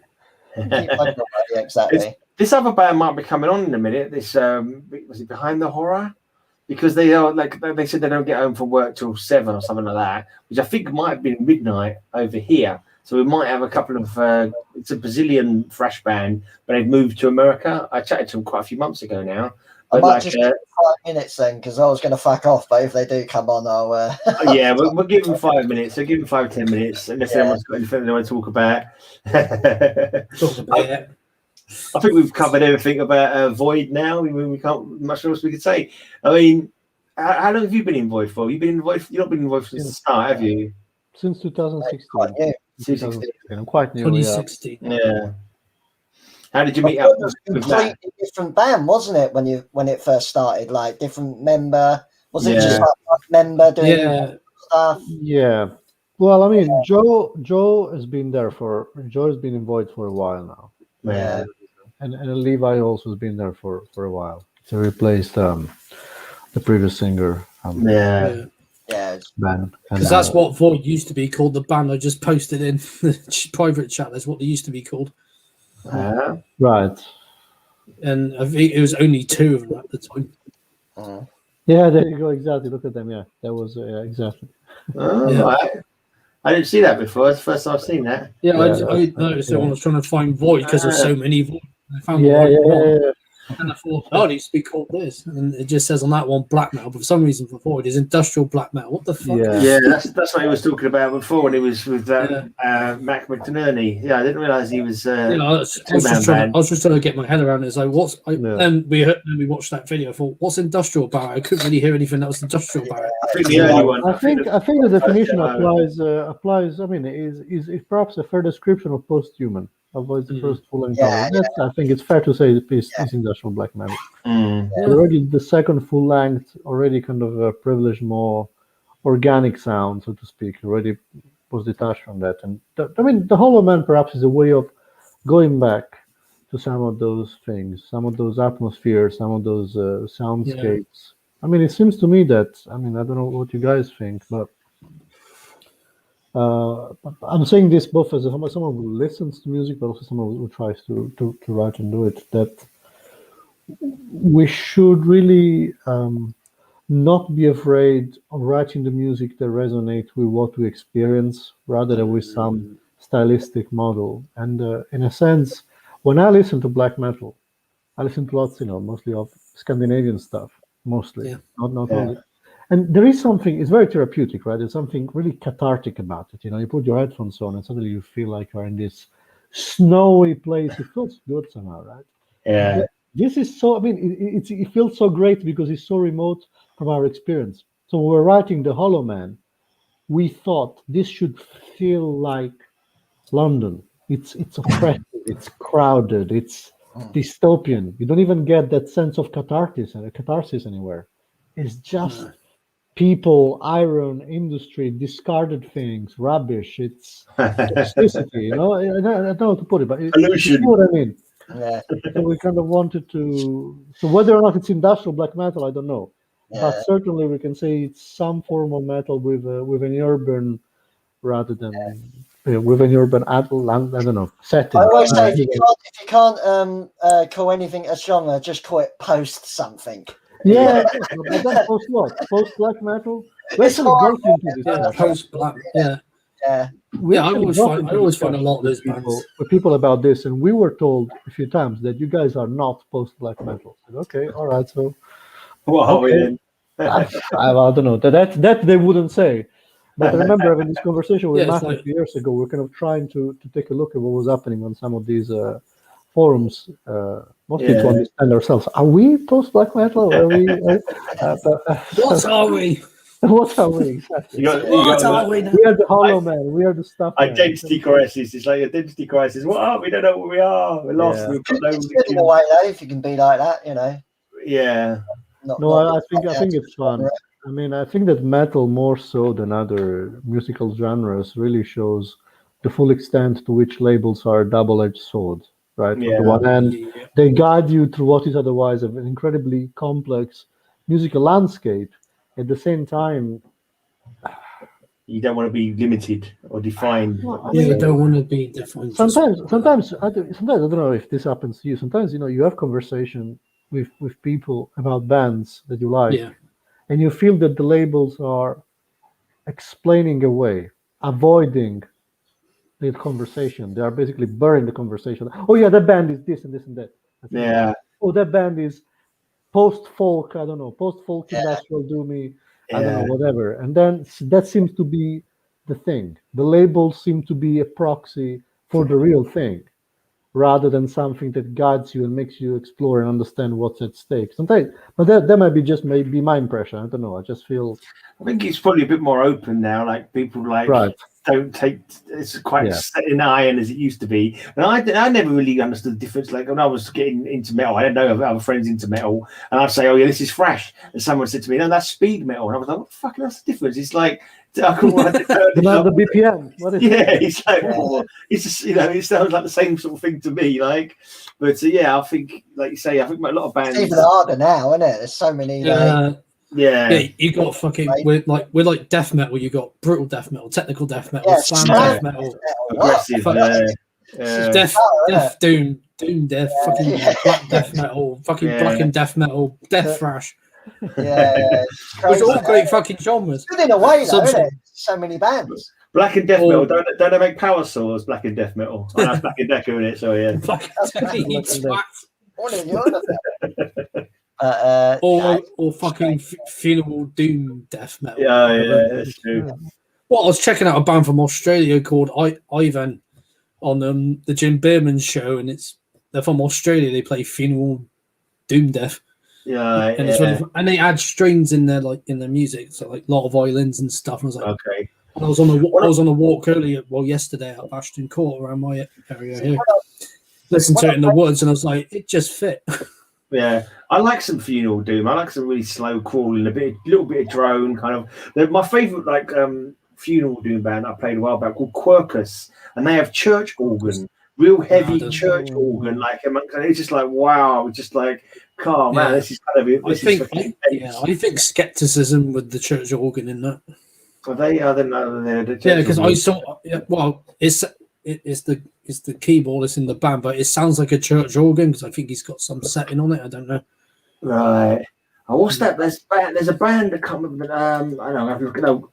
[SPEAKER 5] Keep plugging away, exactly.
[SPEAKER 1] This other band might be coming on in a minute. This was it Behind the Horror? Because they are they said they don't get home from work till 7 or something like that, which I think might have been midnight over here. So we might have a couple of. It's a Brazilian thrash band, but they've moved to America. I chatted to them quite a few months ago now.
[SPEAKER 5] I might just give 5 minutes then, because I was going to fuck off. But if they do come on, I'll.
[SPEAKER 1] We'll give them 5 minutes. So give them 5-10 minutes, unless anyone's got anything they want to talk about. I think we've covered everything about Void now. We can't much else we could say. I mean, how long have you been in Void for? You've not been in Void since the start, have you?
[SPEAKER 4] Since 2016.
[SPEAKER 1] 2016.
[SPEAKER 4] I'm quite new.
[SPEAKER 2] 2016.
[SPEAKER 1] Yeah. How did you meet up?
[SPEAKER 5] It was a completely different band, wasn't it? When it first started, like different member. Was it just like one member doing stuff?
[SPEAKER 4] Yeah. Well, I mean, Joe has been in Void for a while now.
[SPEAKER 1] Yeah.
[SPEAKER 4] And Levi also has been there for a while. So replaced the previous singer. Band.
[SPEAKER 2] Because that's what Void used to be called. The band I just posted in the private chat. That's what they used to be called.
[SPEAKER 4] Right.
[SPEAKER 2] And I think it was only 2 of them at the time.
[SPEAKER 4] Yeah, there you go. Exactly. Look at them. Yeah, that was exactly.
[SPEAKER 1] Right. I didn't see that before. It's the first time I've seen that.
[SPEAKER 2] I noticed everyone was trying to find Void because there's so many Void. I found and I thought, it needs to be called this. And it just says on that one black metal, but for some reason for Void is industrial black metal. What the fuck?
[SPEAKER 1] Yeah, that's what he was talking about before when he was with Mac McInerney. Yeah, I didn't realise he was I was just trying to get my head around it. It's like, then we watched that video. I thought, what's industrial about it? I couldn't really hear anything that was industrial about it. I think the early one.
[SPEAKER 4] I think the definition applies. I mean, is perhaps a fair description of post-human. Avoids the first full encounter. I think it's fair to say it's industrial black metal. Already the second full length, already kind of a privileged, more organic sound, so to speak. Already was detached from that, and the Hollow Man perhaps is a way of going back to some of those things, some of those atmospheres, some of those soundscapes. I mean, it seems to me that I don't know what you guys think, but. I'm saying this both as someone who listens to music, but also someone who tries to write and do it, that we should really not be afraid of writing the music that resonates with what we experience rather than with some stylistic model. And in a sense, when I listen to black metal, I listen to lots, mostly of Scandinavian stuff, mostly, not only. And there is something, it's very therapeutic, right? There's something really cathartic about it. You put your headphones on and suddenly you feel like you're in this snowy place. It feels good somehow, right?
[SPEAKER 1] Yeah.
[SPEAKER 4] This is so, it feels so great because it's so remote from our experience. So when we're writing The Hollow Man, we thought this should feel like London. It's oppressive, it's crowded, it's dystopian. You don't even get that sense of catharsis anywhere. It's just people, iron industry, discarded things, rubbish. It's toxicity, you know. I don't know how to put it, but you see what I mean.
[SPEAKER 5] Yeah.
[SPEAKER 4] So we kind of wanted to. So whether or not it's industrial black metal, I don't know.
[SPEAKER 5] Yeah.
[SPEAKER 4] But certainly we can say it's some form of metal with an urban rather than with an urban I don't know setting.
[SPEAKER 5] I always say if you can't call anything a genre, just call it post something.
[SPEAKER 4] Yeah, but then post what? Post black metal? We actually got into this.
[SPEAKER 2] Post black. Yeah.
[SPEAKER 5] Yeah.
[SPEAKER 2] I always find a lot of those bands
[SPEAKER 4] with people about this, and we were told a few times that you guys are not post black metal. I said, okay, all right, so
[SPEAKER 1] what are we then?
[SPEAKER 4] I don't know. That they wouldn't say. But I remember having this conversation with Matt a few years ago. We were kind of trying to take a look at what was happening on some of these forums, mostly to understand ourselves. Are we post black metal? Are we?
[SPEAKER 2] What are we?
[SPEAKER 4] What are we? Exactly.
[SPEAKER 2] What are we?
[SPEAKER 4] We are the Hollow Man. We are the stuff.
[SPEAKER 1] Identity crisis. It's like identity crisis. What are we? We don't know what we are. We're lost.
[SPEAKER 4] Yeah.
[SPEAKER 1] We've got no.
[SPEAKER 5] It's good in a way, though, if you can be like that, you know.
[SPEAKER 1] Yeah.
[SPEAKER 4] I think it's fun. I mean, I think that metal, more so than other musical genres, really shows the full extent to which labels are a double-edged sword, right?
[SPEAKER 1] Yeah.
[SPEAKER 4] On the one hand, they guide you through what is otherwise an incredibly complex musical landscape. At the same time,
[SPEAKER 1] you don't want to be limited or defined.
[SPEAKER 2] You don't want to be defined.
[SPEAKER 4] Sometimes I don't know if this happens to you. Sometimes you have conversation with people about bands that you like.
[SPEAKER 2] Yeah.
[SPEAKER 4] And you feel that the labels are explaining away, avoiding the conversation. They are basically burying the conversation. Oh yeah, that band is this and this and that.
[SPEAKER 1] Yeah.
[SPEAKER 4] Oh, that band is post-folk, I don't know, post-folk industrial doomy, I don't know, whatever. And then that seems to be the thing. The labels seem to be a proxy for the real thing, rather than something that guides you and makes you explore and understand what's at stake. Sometimes, but that might be just maybe my impression. I don't know. I just feel.
[SPEAKER 1] I think it's probably a bit more open now. Like people don't take it's quite set in iron as it used to be. And I never really understood the difference. Like when I was getting into metal, I didn't know of other friends into metal, and I'd say, "Oh yeah, this is thrash," and someone said to me, "No, that's speed metal," and I was like, "What the fuck? That's the difference." It's like I couldn't
[SPEAKER 4] the BPM.
[SPEAKER 1] It's like it's just it sounds like the same sort of thing to me. Like, but I think like you say, I think a lot of bands.
[SPEAKER 5] It's even harder now, isn't it? There's so many.
[SPEAKER 1] Yeah,
[SPEAKER 2] you got fucking we're like death metal. You got brutal death metal, technical death metal, slam death metal,
[SPEAKER 1] aggressive,
[SPEAKER 2] death, doom death, fucking black death metal, fucking blackened death metal, death thrash. It's all great fucking genres.
[SPEAKER 5] Good in a way, though, isn't it? So many bands.
[SPEAKER 1] Black and death metal. Don't they make power saws? Black and death metal. Oh, that's Black and Decker in it. So yeah.
[SPEAKER 2] Or fucking funeral doom death metal.
[SPEAKER 1] Yeah, that's true.
[SPEAKER 2] Well, I was checking out a band from Australia called Ivan on the Jim Beerman show, and they're from Australia. They play funeral doom death.
[SPEAKER 1] Yeah,
[SPEAKER 2] and it's really, and they add strings in their in their music, so like a lot of violins and stuff. And I was like,
[SPEAKER 1] okay.
[SPEAKER 2] And I was on a walk earlier, yesterday at Ashton Court around my area here. Listened to it in the woods, and I was like, it just fit.
[SPEAKER 1] Yeah, I like some funeral doom. I like some really slow crawling, little bit of drone kind of. My favourite funeral doom band I played a while back called Quercus, and they have church organ, real heavy church organ. Like it's just like wow, just like oh man, this is kind of.
[SPEAKER 2] I think skepticism with the church organ in that.
[SPEAKER 1] Are they? I don't know.
[SPEAKER 2] Because I saw. Yeah, well, it's the keyboardist in the band, but it sounds like a church organ because I think he's got some setting on it. I don't know.
[SPEAKER 1] Right. Oh, what's that? There's a band that can't remember. I don't know.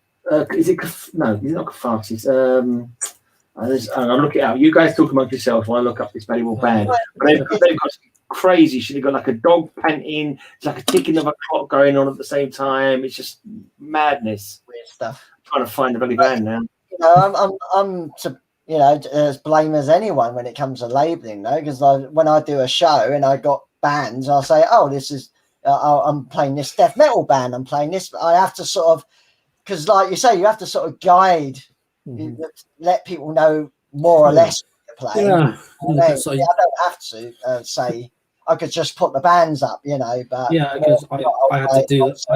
[SPEAKER 1] Is it? No, it's not catharsis. I'll look it out. You guys talk amongst yourselves while I look up this valuable band. But they've got some crazy shit. They've got like a dog panting. It's like a ticking of a clock going on at the same time. It's just madness.
[SPEAKER 5] Weird stuff.
[SPEAKER 1] I'm trying to find a bloody band now.
[SPEAKER 5] You know, I'm as blame as anyone when it comes to labeling, though, because when I do a show and I got bands, I'll say, oh, this is I'm playing this death metal band. I'm playing this. I have to sort of, because like you say, you have to sort of guide, let people know more or less what you're playing. I don't have to say I could just put the bands up, but
[SPEAKER 2] because I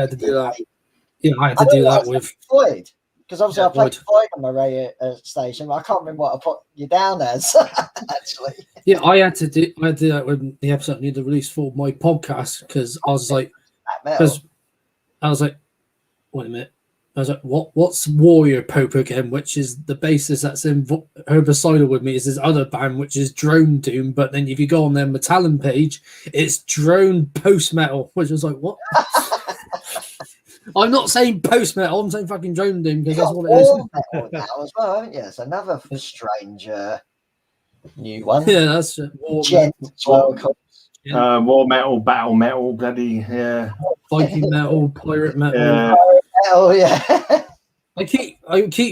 [SPEAKER 2] had to do that. Yeah, I had to do that with
[SPEAKER 5] Floyd. Because obviously I played
[SPEAKER 2] Floyd.
[SPEAKER 5] Floyd on my radio station, but I can't remember what I put you down as, actually.
[SPEAKER 2] Yeah, I had to do that when the episode needed to release for my podcast because I was like, wait a minute. I was like, what's Warrior Pope again? Which is the bassist that's in Herbicidal with me is this other band, which is Drone Doom. But then if you go on their Metallum page, it's Drone Post Metal, which was like, what? I'm not saying post metal, I'm saying fucking Drone Doom because that's what it is.
[SPEAKER 5] Metal now as well, haven't you? It's another strange new one.
[SPEAKER 2] Yeah, that's War
[SPEAKER 5] Gent as well.
[SPEAKER 1] War metal, battle metal, bloody
[SPEAKER 2] Viking metal, pirate metal.
[SPEAKER 1] Yeah.
[SPEAKER 5] Oh yeah.
[SPEAKER 2] I keep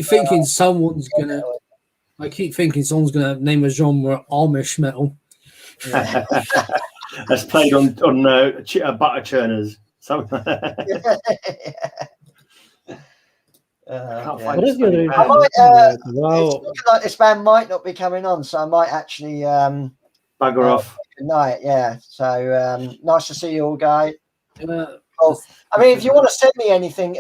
[SPEAKER 2] thinking someone's gonna name a genre Amish metal.
[SPEAKER 1] That's played on butter churners. Something.
[SPEAKER 4] What is the other
[SPEAKER 5] it's looking like this band might not be coming on, so I might actually
[SPEAKER 1] bugger off.
[SPEAKER 5] Good night, yeah. So nice to see you all, guys.
[SPEAKER 2] Well,
[SPEAKER 5] I mean, if you want to send me anything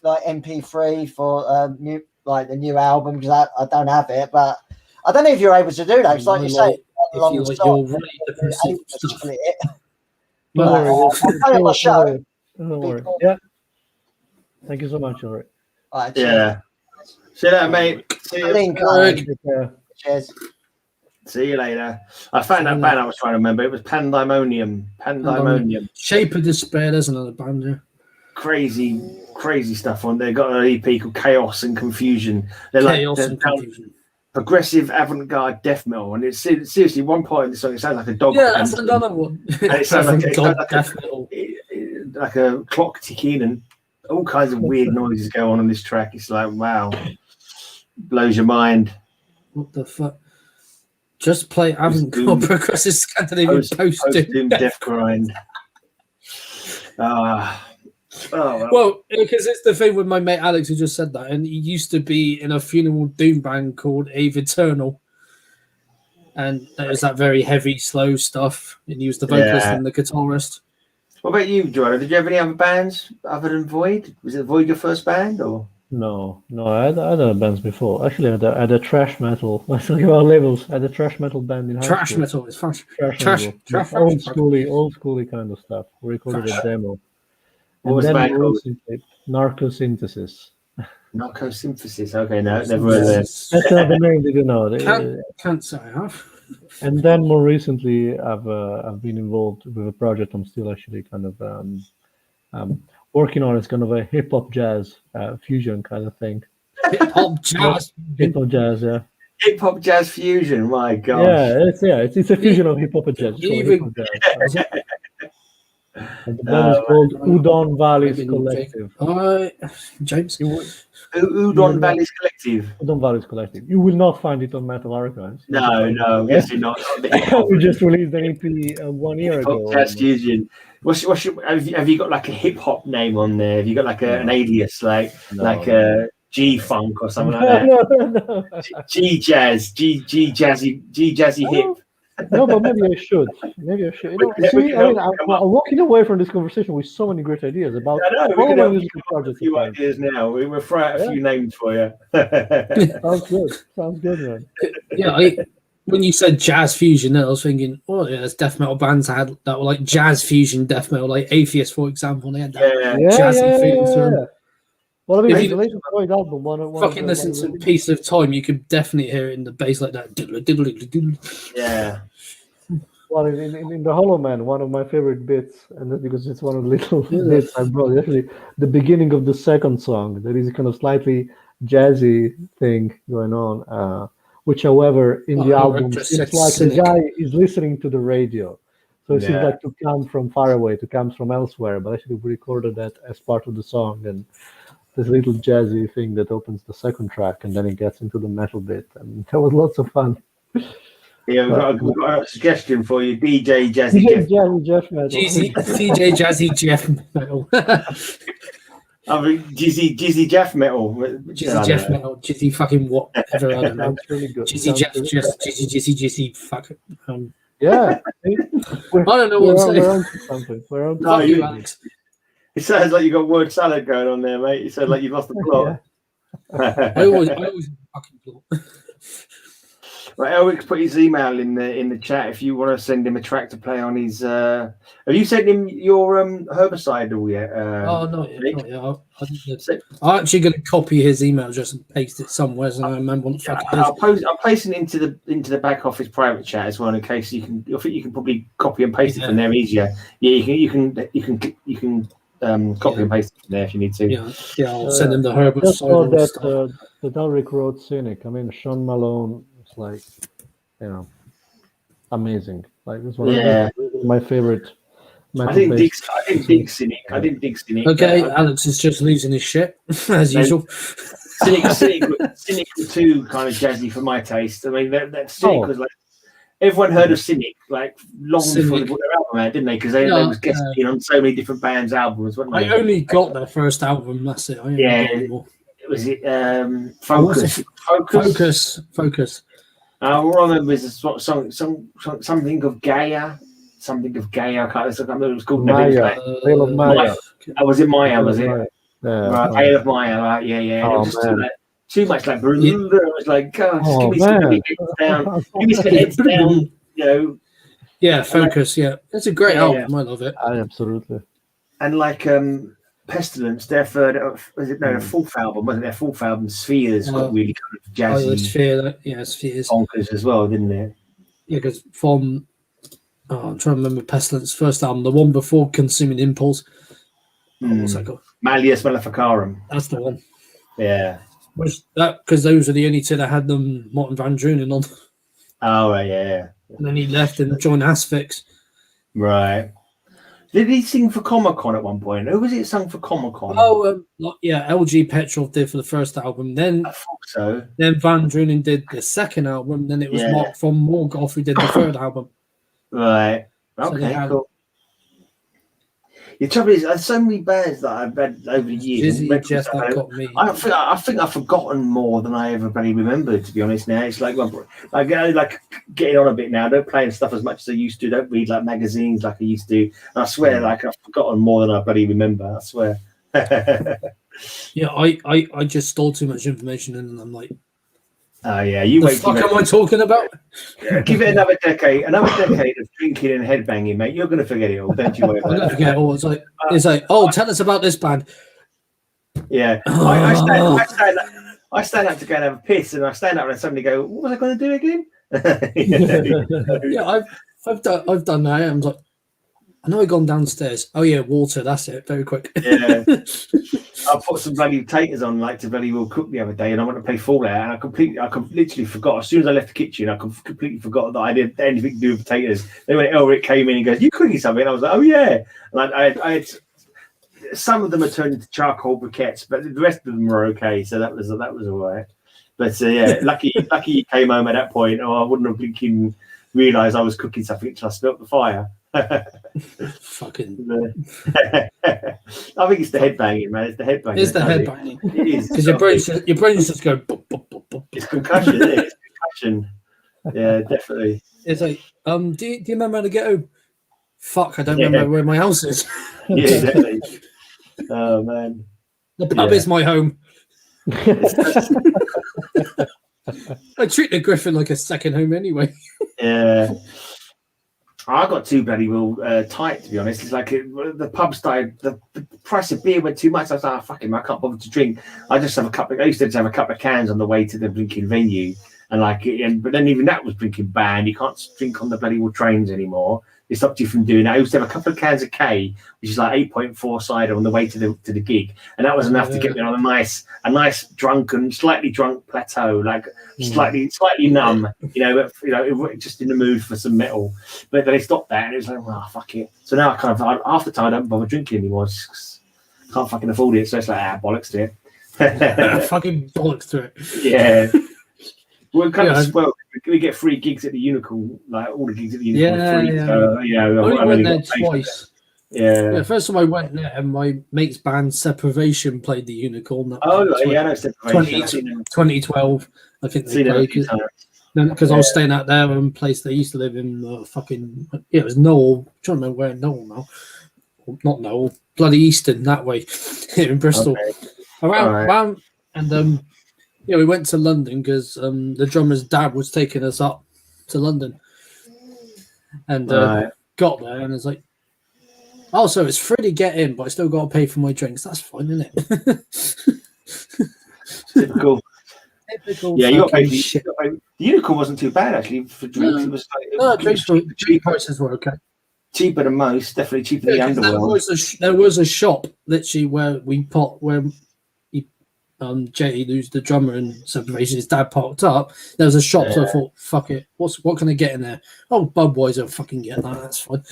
[SPEAKER 5] like MP3 for new, like the new album, because I don't have it, but I don't know if you're able to do that. It's like you say,
[SPEAKER 2] you're really depressive stuff.
[SPEAKER 4] Don't worry. Yeah. Thank you so much, Ulrich.
[SPEAKER 5] Right,
[SPEAKER 1] yeah. See you later, mate. See you.
[SPEAKER 5] Cheers.
[SPEAKER 1] See you later. I found that band I was trying to remember. It was Pandemonium.
[SPEAKER 2] Shape of Despair, there's another band there.
[SPEAKER 1] Crazy stuff on there. Got an EP called Chaos and Confusion. They're
[SPEAKER 2] Confusion.
[SPEAKER 1] Progressive avant-garde death metal, and it's seriously one part of the song. It sounds like a dog.
[SPEAKER 2] Yeah, that's another one.
[SPEAKER 1] And it sounds
[SPEAKER 2] death metal,
[SPEAKER 1] like a clock ticking, and all kinds of weird noises go on this track. It's like wow, blows your mind.
[SPEAKER 2] What the fuck? Just play avant-garde progressive Scandinavian post-doom
[SPEAKER 1] death grind.
[SPEAKER 2] Well, because it's the thing with my mate Alex who just said that, and he used to be in a funeral doom band called Ave Eternal, and it was that very heavy, slow stuff, and he was the vocalist and the guitarist.
[SPEAKER 1] What about you, Joanna? Did you have any other bands other than Void? Was it Void your first band, or?
[SPEAKER 4] No, I had bands before. Actually, I had a trash metal. I was talking about labels. I had a trash metal band in high school.
[SPEAKER 2] Trash metal is fun.
[SPEAKER 4] Trash old schooly kind of stuff. We recorded a demo.
[SPEAKER 1] What was the band called?
[SPEAKER 4] Narcosynthesis.
[SPEAKER 1] Narcosynthesis. Okay, no, never heard of it.
[SPEAKER 4] That's not the name. Did you know?
[SPEAKER 2] Can't say I have.
[SPEAKER 4] And then more recently, I've been involved with a project. I'm still actually kind of working on. It's kind of a hip hop jazz fusion kind of thing.
[SPEAKER 2] Hip hop jazz.
[SPEAKER 4] Yeah.
[SPEAKER 1] Hip hop jazz fusion. My God.
[SPEAKER 4] It's a fusion of hip hop and jazz. And the band is called Udon Valleys Collective.
[SPEAKER 2] James.
[SPEAKER 1] Udon Valleys Collective.
[SPEAKER 4] Udon Valleys Collective. You will not find it on Metal Archives.
[SPEAKER 1] No, yes, you're not.
[SPEAKER 4] We just released an EP 1 year ago.
[SPEAKER 1] Jazz fusion. Have you got like a hip hop name on there? Have you got like an alias like G Funk or something like that?
[SPEAKER 4] No.
[SPEAKER 1] G Jazz, G Jazzy Hip.
[SPEAKER 4] No, but maybe I should. I'm walking away from this conversation with so many great ideas about all my musical projects.
[SPEAKER 1] A few ideas now. We'll throw out a few names for you.
[SPEAKER 4] Sounds good, man.
[SPEAKER 2] Yeah, when you said jazz fusion, I was thinking, there's death metal bands that were like jazz fusion death metal, like Atheist, for example. They had that jazzy feel to them.
[SPEAKER 4] Well, I mean, the latest Void album,
[SPEAKER 2] fucking listen to Piece of Time, you could definitely hear it in the bass like that.
[SPEAKER 1] Yeah.
[SPEAKER 4] Well, in the Hollow Man, one of my favorite bits, and that's because it's one of the little bits I brought, actually, the beginning of the second song, there is a kind of slightly jazzy thing going on, which, however, in the album, it's like the guy is listening to the radio. So it seems like to come from far away, to come from elsewhere, but actually we recorded that as part of the song, and this little jazzy thing that opens the second track, and then it gets into the metal bit, and that was lots of fun.
[SPEAKER 1] Yeah, we've got a suggestion for you, DJ Jazzy
[SPEAKER 4] Jeff Metal.
[SPEAKER 2] DJ Jazzy Jeff Metal.
[SPEAKER 1] Jizzy Jeff Metal.
[SPEAKER 2] Jizzy Jeff Metal. Jizzy fucking whatever. I don't know.
[SPEAKER 4] Really good.
[SPEAKER 2] Jizzy Jeff, Jizzy. Fuck it.
[SPEAKER 4] Yeah.
[SPEAKER 2] I don't know what to say.
[SPEAKER 4] We're on to something.
[SPEAKER 2] Fuck you, Alex.
[SPEAKER 1] It sounds like you got word salad going on there, mate. It sounds like you've lost the plot.
[SPEAKER 2] I always fucking plot.
[SPEAKER 1] Right, Elric's put his email in the chat if you want to send him a track to play on his. Have you sent him your herbicide all yet?
[SPEAKER 2] Oh, not yet. Not yet. I'm actually going to copy his email address and paste it somewhere, so I remember what the fuck it is.
[SPEAKER 1] I'm placing it into the back office private chat as well, in case you can. I think you can probably copy and paste it from there easier. Yeah, you can copy and paste it from there if you need to.
[SPEAKER 2] Yeah. I'll send him the herbicide.
[SPEAKER 4] The Dalric wrote Cynic. I mean, Sean Malone. Like, amazing. Like, this one is my favorite.
[SPEAKER 1] I didn't dig Cynic.
[SPEAKER 2] Okay, Alex is just losing his shit as usual.
[SPEAKER 1] Cynic were too kind of jazzy for my taste. I mean, that Cynic was like, everyone heard of Cynic like long before they put their album out, didn't they? Because they was guesting on so many different bands' albums.
[SPEAKER 2] I only got their first album. That's it.
[SPEAKER 1] Was it Focus?
[SPEAKER 2] Focus.
[SPEAKER 1] All I remember is something of Gaia. Something of Gaia. I can't remember what it was called.
[SPEAKER 4] Maya. Tale of Maya.
[SPEAKER 1] Was it Maya? Was it?
[SPEAKER 4] Yeah.
[SPEAKER 1] Tale of Maya. Right? Yeah.
[SPEAKER 4] Oh,
[SPEAKER 1] it was just too much like Bermuda. It was like, God, just give me some heads down. Give me some heads down.
[SPEAKER 2] Yeah, Focus. It's a great album. I love it.
[SPEAKER 4] Absolutely.
[SPEAKER 1] And like Pestilence, their third, their fourth album, wasn't their fourth album? Spheres got really kind of jazzy.
[SPEAKER 2] Spheres.
[SPEAKER 1] Bonkers as well, didn't it?
[SPEAKER 2] Yeah, because from I'm trying to remember Pestilence first album, the one before Consuming Impulse. What's that called?
[SPEAKER 1] Malleus Maleficarum.
[SPEAKER 2] That's the one.
[SPEAKER 1] Yeah.
[SPEAKER 2] Because those are the only two that had them Martin Van Drunen on.
[SPEAKER 1] Oh right, yeah.
[SPEAKER 2] And then he left and joined Asphyx.
[SPEAKER 1] Right. Did he sing for Comic-Con at one point? Who was it sung for Comic-Con?
[SPEAKER 2] LG Petrov did for the first album. Then
[SPEAKER 1] I thought so.
[SPEAKER 2] Then Van Drunen did the second album. Then it was Mark von Morgoth who did the third album.
[SPEAKER 1] Right. Okay, cool. The trouble is, there's so many bands that I've read over the years. I think I've forgotten more than I ever really remembered, to be honest. Now it's like getting on a bit now. I don't play stuff as much as I used to. Don't read like magazines like I used to. And I swear, like I've forgotten more than I bloody remember. I swear.
[SPEAKER 2] I just stole too much information, and I'm like,
[SPEAKER 1] oh yeah, you wait.
[SPEAKER 2] What the fuck am I talking about?
[SPEAKER 1] Give it another decade of drinking and headbanging, mate. You're gonna forget it all, don't you?
[SPEAKER 2] I'm gonna forget it all. It's like, tell us about this band.
[SPEAKER 1] Yeah, I stand up to go and have a piss, and I stand up and suddenly go, "What was I going to do again?"
[SPEAKER 2] I've done that. I'm like, I know I've gone downstairs. Oh yeah, water. That's it. Very quick.
[SPEAKER 1] Yeah. I put some bloody potatoes on, like to bloody well cook the other day, and I went to play Fallout, and I literally forgot. As soon as I left the kitchen, I completely forgot that I did anything to do with potatoes. Then when Elric came in and goes, "You cooking something?" I was like, "Oh yeah." And I had some of them are turned into charcoal briquettes, but the rest of them were okay. So that was all right. But lucky you came home at that point, or I wouldn't have blinking realised I was cooking something until I smelt the fire.
[SPEAKER 2] Fucking.
[SPEAKER 1] I think it's the headbanging, man. It's the headbanging.
[SPEAKER 2] It's the headbanging.
[SPEAKER 1] It is
[SPEAKER 2] because your brain's just going. Bop, bop, bop, bop.
[SPEAKER 1] It's concussion. Isn't it? It's concussion. Yeah, definitely.
[SPEAKER 2] It's like, do you remember how to get home? Fuck, I don't remember where my house is.
[SPEAKER 1] Yeah, exactly. Oh man,
[SPEAKER 2] the pub is my home. I treat the Griffin like a second home anyway.
[SPEAKER 1] Yeah. I got too bloody well tight, to be honest. It's like the pub started, the price of beer went too much. I was like, fucking, I can't bother to drink. I used to just have a couple of cans on the way to the drinking venue, but then even that was drinking banned. You can't drink on the bloody trains anymore. They stopped you from doing that. I used to have a couple of cans of K, which is like 8.4 cider on the way to the gig, and that was enough to get me on a nice slightly drunk plateau, like slightly numb, just in the mood for some metal. But then they stopped that, and it was like, oh fuck it. So now I half the time I don't bother drinking anymore. Just can't fucking afford it. So it's like bollocks to it.
[SPEAKER 2] Fucking bollocks to it.
[SPEAKER 1] Yeah. We're kind of spoiled. We get free gigs at the Unicorn, like all the gigs at the Unicorn are free.
[SPEAKER 2] Yeah.
[SPEAKER 1] So,
[SPEAKER 2] I went there twice.
[SPEAKER 1] Yeah.
[SPEAKER 2] First time I went there, and my mate's band Separation played the Unicorn.
[SPEAKER 1] No, Separation.
[SPEAKER 2] 2012, I think they played. Because I was staying out there in a place they used to live in. It was Knoll. I'm trying to remember where Knoll now. Not Knoll. bloody Eastern that way here in Bristol.
[SPEAKER 1] Okay.
[SPEAKER 2] Around, and yeah, we went to London because the drummer's dad was taking us up to London, and got there, and it's like, oh, so it's free to get in, but I still got to pay for my drinks. That's fine, isn't it?
[SPEAKER 1] Typical.
[SPEAKER 2] Yeah,
[SPEAKER 1] you got to pay. The Unicorn wasn't too bad actually for drinks.
[SPEAKER 2] No.
[SPEAKER 1] It was like,
[SPEAKER 2] No, drink prices were okay.
[SPEAKER 1] Cheaper than most, definitely cheaper than the Underworld.
[SPEAKER 2] There was a shop literally where Jay, who's the drummer in Separation, his dad parked up. There was a shop, so I thought, fuck it, what can I get in there? Oh, Budweiser, fucking get that. That's fine.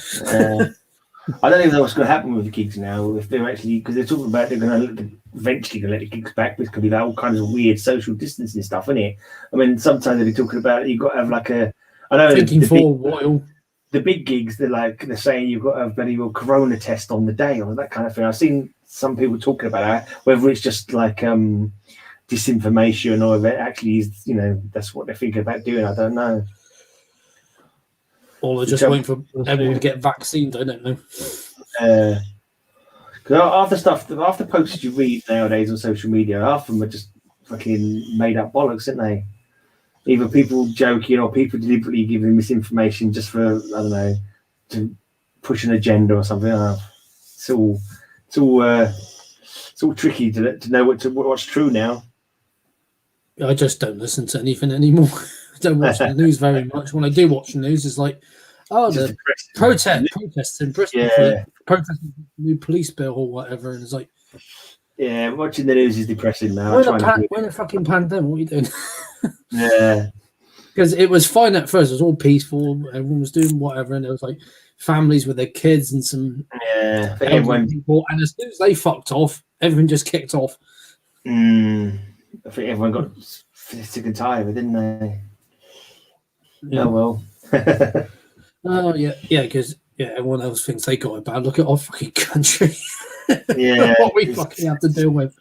[SPEAKER 1] I don't even know what's going to happen with the gigs now. If they're actually, because they're talking about they're going to eventually going to let the gigs back, which could be that all kinds of weird social distancing stuff, isn't it? I mean, sometimes they're talking about you've got to have like a. I know the big gigs. They're saying you've got to have your corona test on the day or that kind of thing. I've seen some people talking about that, whether it's just like disinformation or if it actually is, that's what they're thinking about doing. I don't know.
[SPEAKER 2] Or they're just waiting for everyone to get vaccinated. I don't know.
[SPEAKER 1] Because after posts you read nowadays on social media, half of them are just fucking made up bollocks, aren't they? Either people joking or people deliberately giving misinformation just for, I don't know, to push an agenda or something. It's all tricky to know what's true now.
[SPEAKER 2] I just don't listen to anything anymore. I don't watch the news very much. When I do watch the news, it's like, oh, the protests in Bristol for protesting the new police bill or whatever, and it's like,
[SPEAKER 1] yeah, watching the news is depressing now.
[SPEAKER 2] When a fucking pandemic, what are you doing?
[SPEAKER 1] Yeah,
[SPEAKER 2] because it was fine at first. It was all peaceful. Everyone was doing whatever, and it was like families with their kids and some people. And as soon as they fucked off, everything just kicked off.
[SPEAKER 1] I think everyone got sick and tired of it, didn't they? Yeah. Oh well.
[SPEAKER 2] Oh yeah, because everyone else thinks they got it bad. Look at our fucking country.
[SPEAKER 1] Yeah,
[SPEAKER 2] what we fucking have to deal with.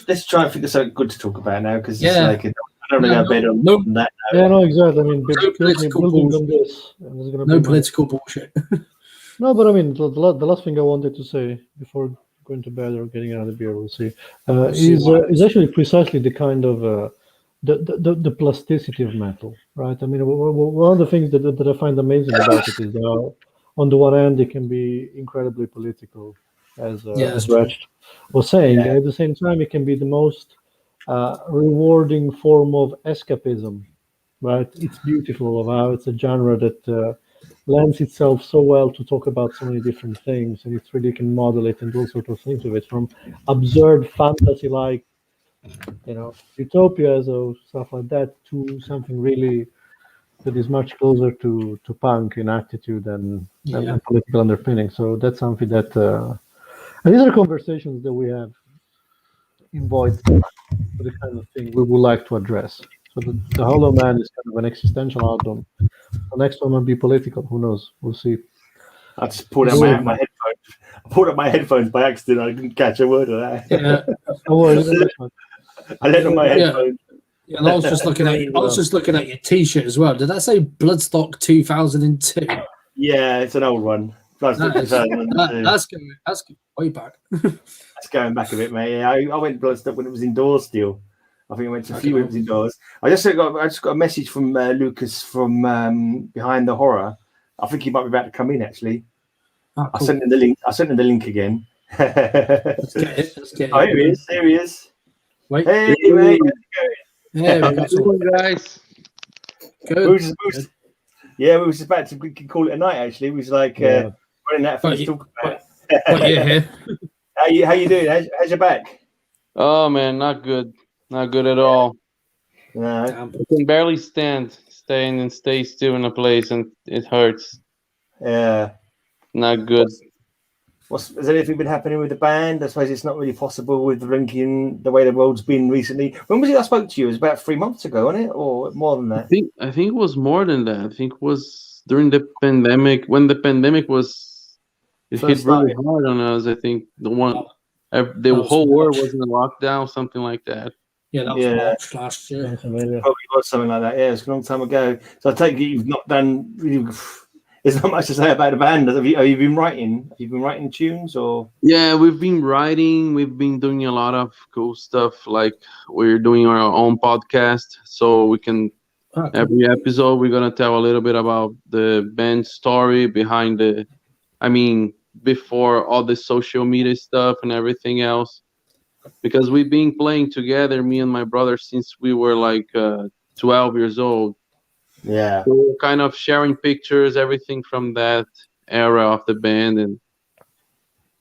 [SPEAKER 1] Let's try and figure something good to talk about now, because it's like I don't really have bed on that.
[SPEAKER 4] Yeah, no, exactly. I mean,
[SPEAKER 2] no political bullshit.
[SPEAKER 4] No, but I mean, the last thing I wanted to say before going to bed or getting another beer, we'll see, is actually precisely the kind of the plasticity of metal, right? I mean, one of the things that I find amazing about it is that on the one hand, it can be incredibly political, as Retched was saying, and at the same time, it can be the most rewarding form of escapism, right? It's beautiful of how it's a genre that lends itself so well to talk about so many different things, and it really can model it and do all sorts of things with it, from absurd fantasy-like, utopias or stuff like that, to something really that is much closer to punk in attitude and political underpinning. So that's something that, and these are conversations that we have in Void for the kind of thing we would like to address. So the Hollow Man is kind of an existential album. The next one might be political. Who knows? We'll see.
[SPEAKER 1] I just pulled out my headphones. I pulled up my headphones by accident. I didn't catch a word of that.
[SPEAKER 2] Yeah.
[SPEAKER 1] I let on my headphones.
[SPEAKER 2] Yeah, and I was just looking at your T-shirt as well. Did that say Bloodstock 2002?
[SPEAKER 1] Yeah, it's an old one. Bloodstock 2002.
[SPEAKER 2] That's going way back.
[SPEAKER 1] That's going back a bit, mate. Yeah, I went Bloodstock when it was indoors still. I think I went to a few when it was indoors. I just got a message from Lucas from Behind the Horror. I think he might be about to come in actually. Oh, cool. I sent him the link. again.
[SPEAKER 2] Let's get it.
[SPEAKER 1] Oh, here he is. There he is.
[SPEAKER 2] Wait.
[SPEAKER 1] Hey, mate.
[SPEAKER 2] Yeah,
[SPEAKER 7] guys.
[SPEAKER 2] Good.
[SPEAKER 1] We were just about to call it a night. Actually, we was like running out of things to talk about.
[SPEAKER 2] But yeah.
[SPEAKER 1] How you doing? How's your back?
[SPEAKER 7] Oh man, not good. Not good at all.
[SPEAKER 1] No.
[SPEAKER 7] I can barely stay still in a place, and it hurts.
[SPEAKER 1] Yeah.
[SPEAKER 7] Not good.
[SPEAKER 1] Has anything been happening with the band? I suppose it's not really possible with linking the way the world's been recently. When was it I spoke to you? It was about 3 months ago, wasn't it? Or more than that?
[SPEAKER 7] I think it was more than that. I think it was during the pandemic, when the pandemic was hit really hard on us. I think the whole world was in a lockdown, something like that.
[SPEAKER 2] Yeah, that was March last year.
[SPEAKER 1] Probably was something like that. Yeah, it was a long time ago. So I take it you've not done really there's not much to say about the band. Have you been writing? Have you been writing tunes or?
[SPEAKER 7] Yeah, we've been writing. We've been doing a lot of cool stuff. Like we're doing our own podcast, so we can every episode we're gonna tell a little bit about the band story behind the. I mean, before all the social media stuff and everything else, because we've been playing together, me and my brother, since we were like 12 years old.
[SPEAKER 1] Yeah.
[SPEAKER 7] So we're kind of sharing pictures, everything from that era of the band. And,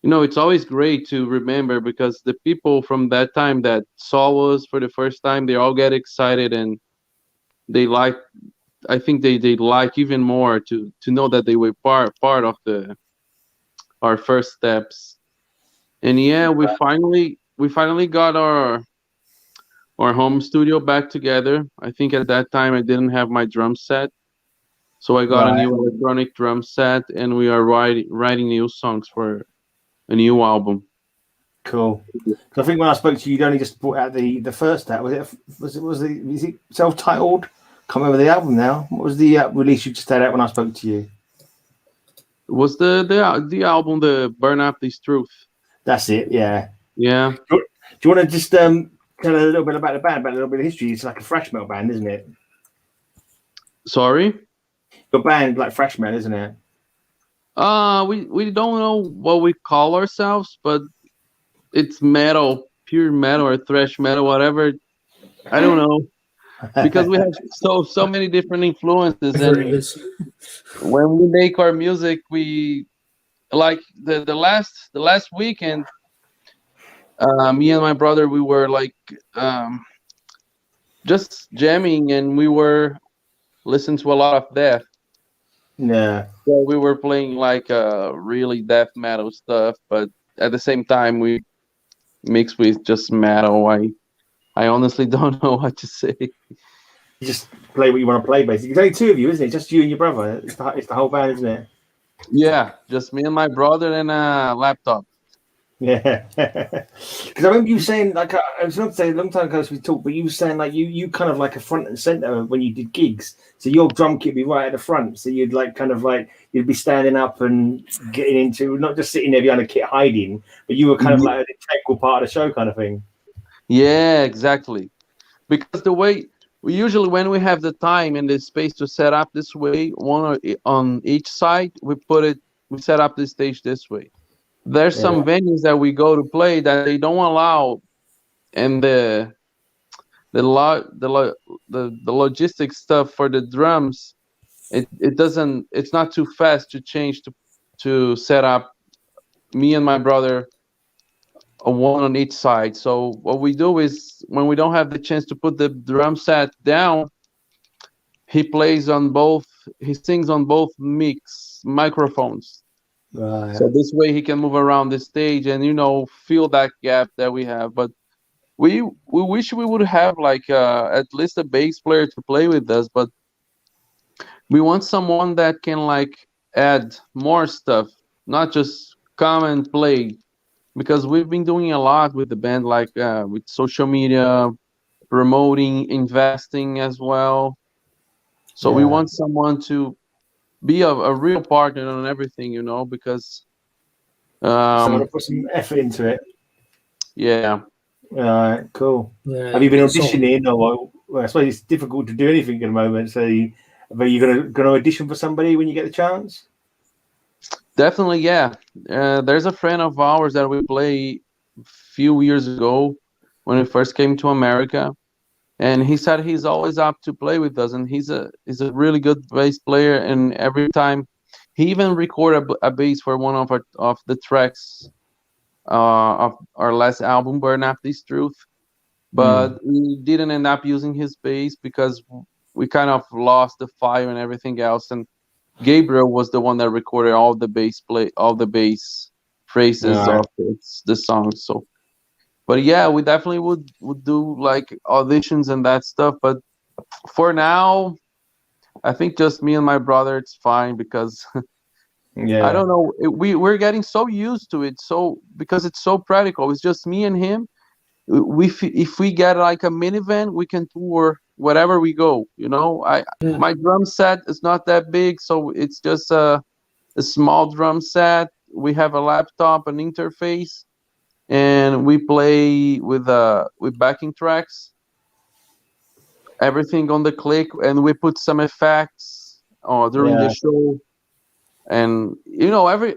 [SPEAKER 7] it's always great to remember because the people from that time that saw us for the first time, they all get excited and they like, I think they like even more to know that they were part of our first steps. And yeah, we finally got our home studio back together. I think at that time I didn't have my drum set, so I got a new electronic drum set, and we are writing new songs for a new album.
[SPEAKER 1] Cool. I think when I spoke to you, you'd only just brought out the first out. Was it self-titled? Can't remember the album now. What was the release you just had out when I spoke to you?
[SPEAKER 7] It was the album, the Burn Up This Truth.
[SPEAKER 1] That's it. Yeah.
[SPEAKER 7] Yeah.
[SPEAKER 1] Do you want to just tell a little bit about the band, about a little bit of history? It's like a thrash metal band, isn't it?
[SPEAKER 7] Sorry?
[SPEAKER 1] Your band like thrash metal, isn't it?
[SPEAKER 7] We don't know what we call ourselves, but it's metal, pure metal or thrash metal, whatever. I don't know. Because we have so many different influences, and when we make our music, we like the last weekend. Me and my brother, we were like just jamming, and we were listening to a lot of death.
[SPEAKER 1] Yeah.
[SPEAKER 7] So we were playing like really death metal stuff, but at the same time we mix with just metal. I honestly don't know what to say.
[SPEAKER 1] You just play what you want to play, basically. There's only two of you, isn't it? Just you and your brother. It's the whole band, isn't it?
[SPEAKER 7] Yeah, just me and my brother and a laptop.
[SPEAKER 1] Yeah, because I remember you saying, like, I was not saying a long time ago we talked, but you were saying like you kind of like a front and center when you did gigs. So your drum kit would be right at the front. So you'd like kind of like you'd be standing up and getting into, not just sitting there behind a kit hiding, but you were kind of like an integral part of the show kind of thing.
[SPEAKER 7] Yeah, exactly. Because the way we usually, when we have the time and the space to set up this way, one on each side, we set up the stage this way. There's some venues that we go to play that they don't allow, and the logistics stuff for the drums, it's not too fast to change to set up me and my brother one on each side. So what we do is when we don't have the chance to put the drum set down, he sings on both microphones.
[SPEAKER 1] Right.
[SPEAKER 7] So this way he can move around the stage and fill that gap that we have. But we wish we would have like at least a bass player to play with us, but we want someone that can like add more stuff, not just come and play, because we've been doing a lot with the band, like with social media, promoting, investing as well. So we want someone to be a real partner on everything, because
[SPEAKER 1] someone to put some effort into it.
[SPEAKER 7] Yeah.
[SPEAKER 1] All right, cool.
[SPEAKER 2] Yeah,
[SPEAKER 1] have you been auditioning, or well, I suppose it's difficult to do anything at the moment. So, are you gonna audition for somebody when you get the chance?
[SPEAKER 7] Definitely, yeah. There's a friend of ours that we played a few years ago when we first came to America, and he said he's always up to play with us, and he's a really good bass player. And every time, he even recorded a bass for one of the tracks of our last album, Burn Up This Truth. But we didn't end up using his bass because we kind of lost the fire and everything else. And Gabriel was the one that recorded all the bass phrases of the song. So, but yeah, we definitely would do like auditions and that stuff. But for now, I think just me and my brother, it's fine, because I don't know, we're getting so used to it. So because it's so practical, it's just me and him. If we get like a minivan, we can tour wherever we go. You know, my drum set is not that big, so it's just a small drum set. We have a laptop, an interface, and we play with backing tracks. Everything on the click, and we put some effects during the show. And you know, every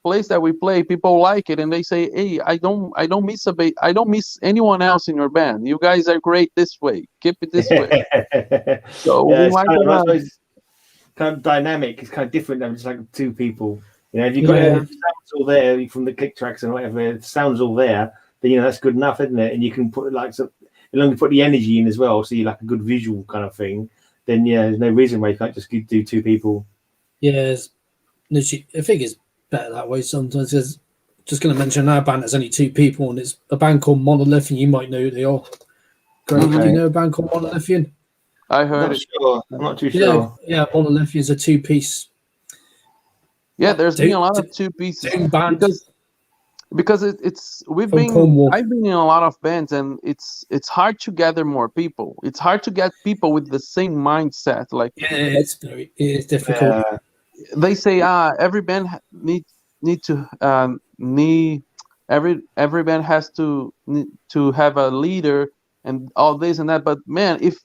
[SPEAKER 7] place that we play, people like it, and they say, "Hey, I don't miss I don't miss anyone else in your band. You guys are great this way. Keep it this way." So we
[SPEAKER 1] it's
[SPEAKER 7] might
[SPEAKER 1] kind of dynamic. It's kind of different than just like two people. You know, if you've got the sounds all there from the click tracks and whatever, the sounds all there, then you know that's good enough, isn't it? And you can put like some, as long as you put the energy in as well, so you like a good visual kind of thing. Then there's no reason why you can't just do two people.
[SPEAKER 2] Yeah, I think it's better that way sometimes. Because just going to mention our band is only two people, and it's a band called Monolith, and you might know who they are. Greg, do you know a band called Monolithian?
[SPEAKER 7] I heard it.
[SPEAKER 1] Sure. I'm not too sure.
[SPEAKER 2] Yeah, Monolithian is a two-piece.
[SPEAKER 7] Yeah, there's been a lot of two-piece because I've been in a lot of bands, and it's hard to gather more people. It's hard to get people with the same mindset. Like
[SPEAKER 2] it's difficult.
[SPEAKER 1] Yeah.
[SPEAKER 7] They say every band every band has to have a leader and all this and that. But man, if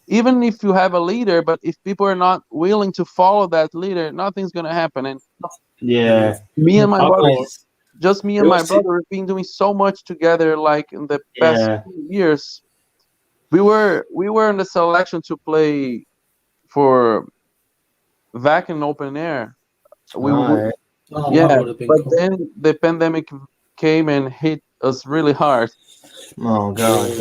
[SPEAKER 7] even if you have a leader, but if people are not willing to follow that leader, nothing's gonna happen. And me and my brother, just me and my brother, have been doing so much together. Like in the past few years, we were in the selection to play for VAC and Open Air. But then the pandemic came and hit us really hard.
[SPEAKER 1] Oh god,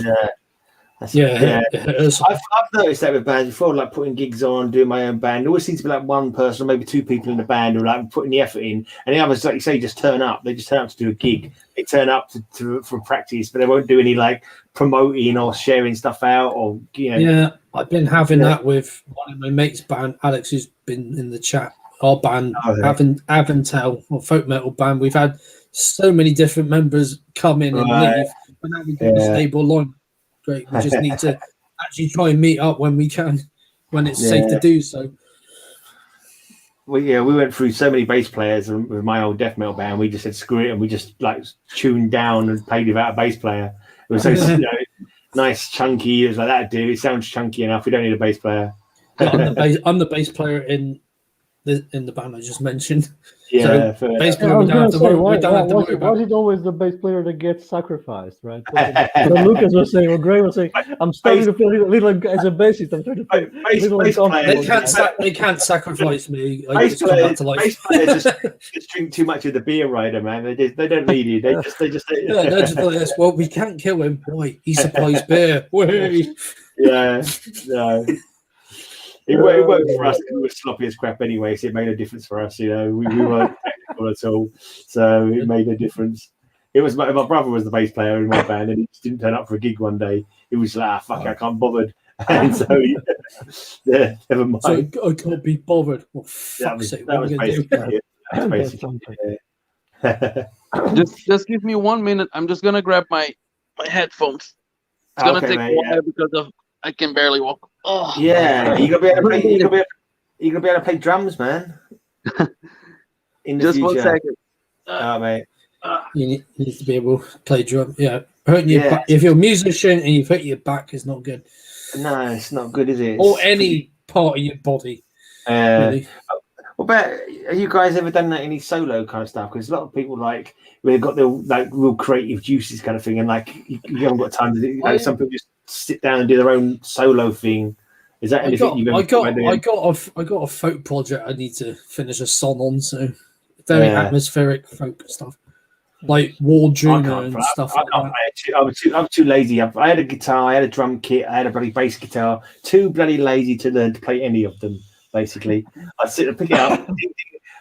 [SPEAKER 1] I've noticed that with bands before, like putting gigs on, doing my own band. There always seems to be like one person or maybe two people in the band who are like putting the effort in, and the others, like you say, just turn up. They just turn up to do a gig. They turn up for practice, but they won't do any like promoting or sharing stuff out or you know.
[SPEAKER 2] Yeah, I've been having that with one of my mates' band, Alex, who's been in the chat. Our band, Aventel, or folk metal band. We've had so many different members come in and leave, but now we've got a stable line. Great. We just need to actually try and meet up when we can, when it's safe to do so.
[SPEAKER 1] Well, we went through so many bass players with my old death metal band. We just said screw it, and we just like tuned down and played without a bass player. It was so nice, chunky. It was like that, dude. It sounds chunky enough. We don't need a bass player.
[SPEAKER 2] I'm the bass player in the band I just mentioned.
[SPEAKER 1] Yeah,
[SPEAKER 2] so bass player, why is
[SPEAKER 4] it always the bass player that gets sacrificed, right? Lucas was saying, or Gray was saying, I'm starting to feel a little as a bassist. I'm trying to feel a little uncomfortable.
[SPEAKER 2] They can't sacrifice me.
[SPEAKER 1] Bass players just drink too much of the beer rider, man. They don't need you. They're just
[SPEAKER 2] like this. Well, we can't kill him. Why? He supplies beer.
[SPEAKER 1] Yeah, no. It worked for us. We were sloppy as crap anyway, so it made a difference for us. You know, we weren't technical at all, so it made a difference. It was my brother was the bass player in my band, and he just didn't turn up for a gig one day. He was like, "Fuck, I can't bother," and so never mind.
[SPEAKER 2] So I can't be bothered. Well, fuck's sake,
[SPEAKER 1] that was basically it.
[SPEAKER 7] Just give me 1 minute. I'm just gonna grab my headphones. It's gonna take a while because I can barely walk. Oh.
[SPEAKER 1] Yeah, you gotta be able to play. You gotta be able to play drums, man. In the
[SPEAKER 7] just
[SPEAKER 1] future.
[SPEAKER 7] 1 second.
[SPEAKER 1] Mate.
[SPEAKER 2] You need to be able to play drum. Yeah, hurting your back. If you're a musician and you've hurt your back, is not good.
[SPEAKER 1] No, it's not good, is it?
[SPEAKER 2] Or any part of your body. Really.
[SPEAKER 1] Well, but have you guys ever done any solo kind of stuff? Because a lot of people like they've got their like real creative juices kind of thing, and like you haven't got time to do. Some people just sit down and do their own solo thing. Is that anything you've ever
[SPEAKER 2] I got a folk project I need to finish a song on, so very atmospheric folk stuff. Like War Junior and stuff like that.
[SPEAKER 1] I'm too lazy. I had a guitar, I had a drum kit, I had a bloody bass guitar. Too bloody lazy to learn to play any of them, basically. I'd sit and pick it up.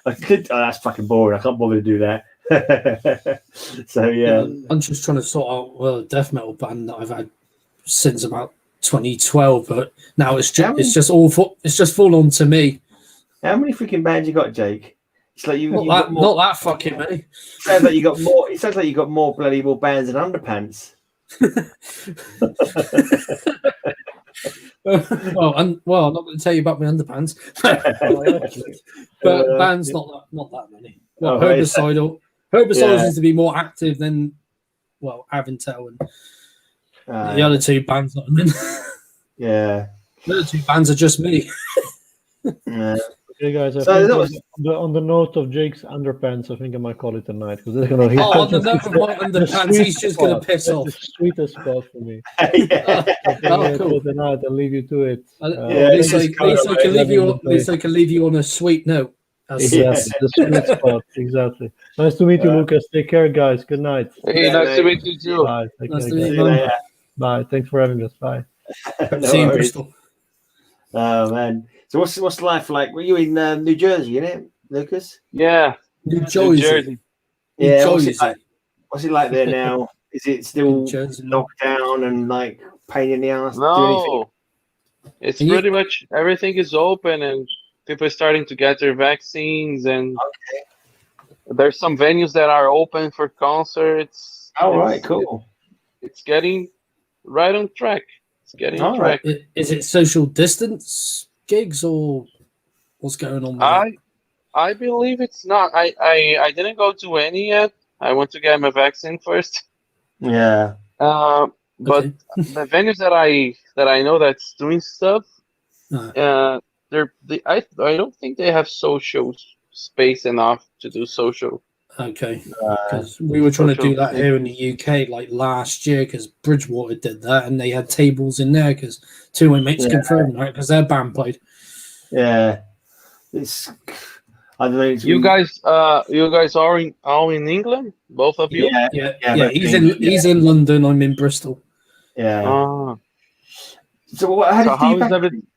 [SPEAKER 1] That's fucking boring. I can't bother to do that. So yeah.
[SPEAKER 2] I'm just trying to sort out a death metal band that I've had since about 2012, but now it's just full on to me.
[SPEAKER 1] How many freaking bands you got, Jake? It's like
[SPEAKER 2] not that fucking many.
[SPEAKER 1] It sounds like you got more. It sounds like you got more bloody bands than underpants.
[SPEAKER 2] well, I'm not going to tell you about my underpants, but bands not that many. Well, Herbicidal seems to be more active than Avintel and the other two bands that I'm in.
[SPEAKER 1] Yeah,
[SPEAKER 2] the other two bands are just me.
[SPEAKER 1] Yeah.
[SPEAKER 4] Okay, guys. I think on the note of Jake's underpants, I think I might call it a night because on
[SPEAKER 2] the note of my underpants, he's just going to piss off.
[SPEAKER 4] The sweetest spot for me.
[SPEAKER 2] Cool.
[SPEAKER 4] The night, I'll leave you to it.
[SPEAKER 2] At least I can leave you on a sweet note.
[SPEAKER 4] Exactly, the sweet spot. Exactly. Nice to meet you, Lucas. Take care, guys. Good night.
[SPEAKER 7] Hey, nice to meet you too.
[SPEAKER 4] Bye.
[SPEAKER 2] Nice to meet you.
[SPEAKER 4] Bye. Thanks for having us. Bye.
[SPEAKER 2] See you in Bristol.
[SPEAKER 1] Oh man. So what's life like? Were you in New Jersey, innit, Lucas?
[SPEAKER 7] Yeah.
[SPEAKER 2] New Jersey.
[SPEAKER 1] Yeah. What's it like there now? Is it still locked down and like pain in the ass?
[SPEAKER 7] No. It's pretty much everything is open and people are starting to get their vaccines and there's some venues that are open for concerts.
[SPEAKER 1] Right, cool.
[SPEAKER 7] It's getting right on track. It's getting on track.
[SPEAKER 2] Is it social distance gigs or what's going on with
[SPEAKER 7] I believe it's not. I didn't go to any yet. I want to get my vaccine first.
[SPEAKER 1] Yeah.
[SPEAKER 7] But the venues that I know that's doing stuff, I don't think they have social space enough to do social.
[SPEAKER 2] Okay, because we were trying to do that here in the UK like last year because Bridgewater did that and they had tables in there because two of my mates confirmed that because their band played.
[SPEAKER 1] Yeah, I don't know.
[SPEAKER 7] You guys are all in England, both of you.
[SPEAKER 2] Yeah. He's in London. I'm in Bristol.
[SPEAKER 1] Yeah. So how is
[SPEAKER 7] everything?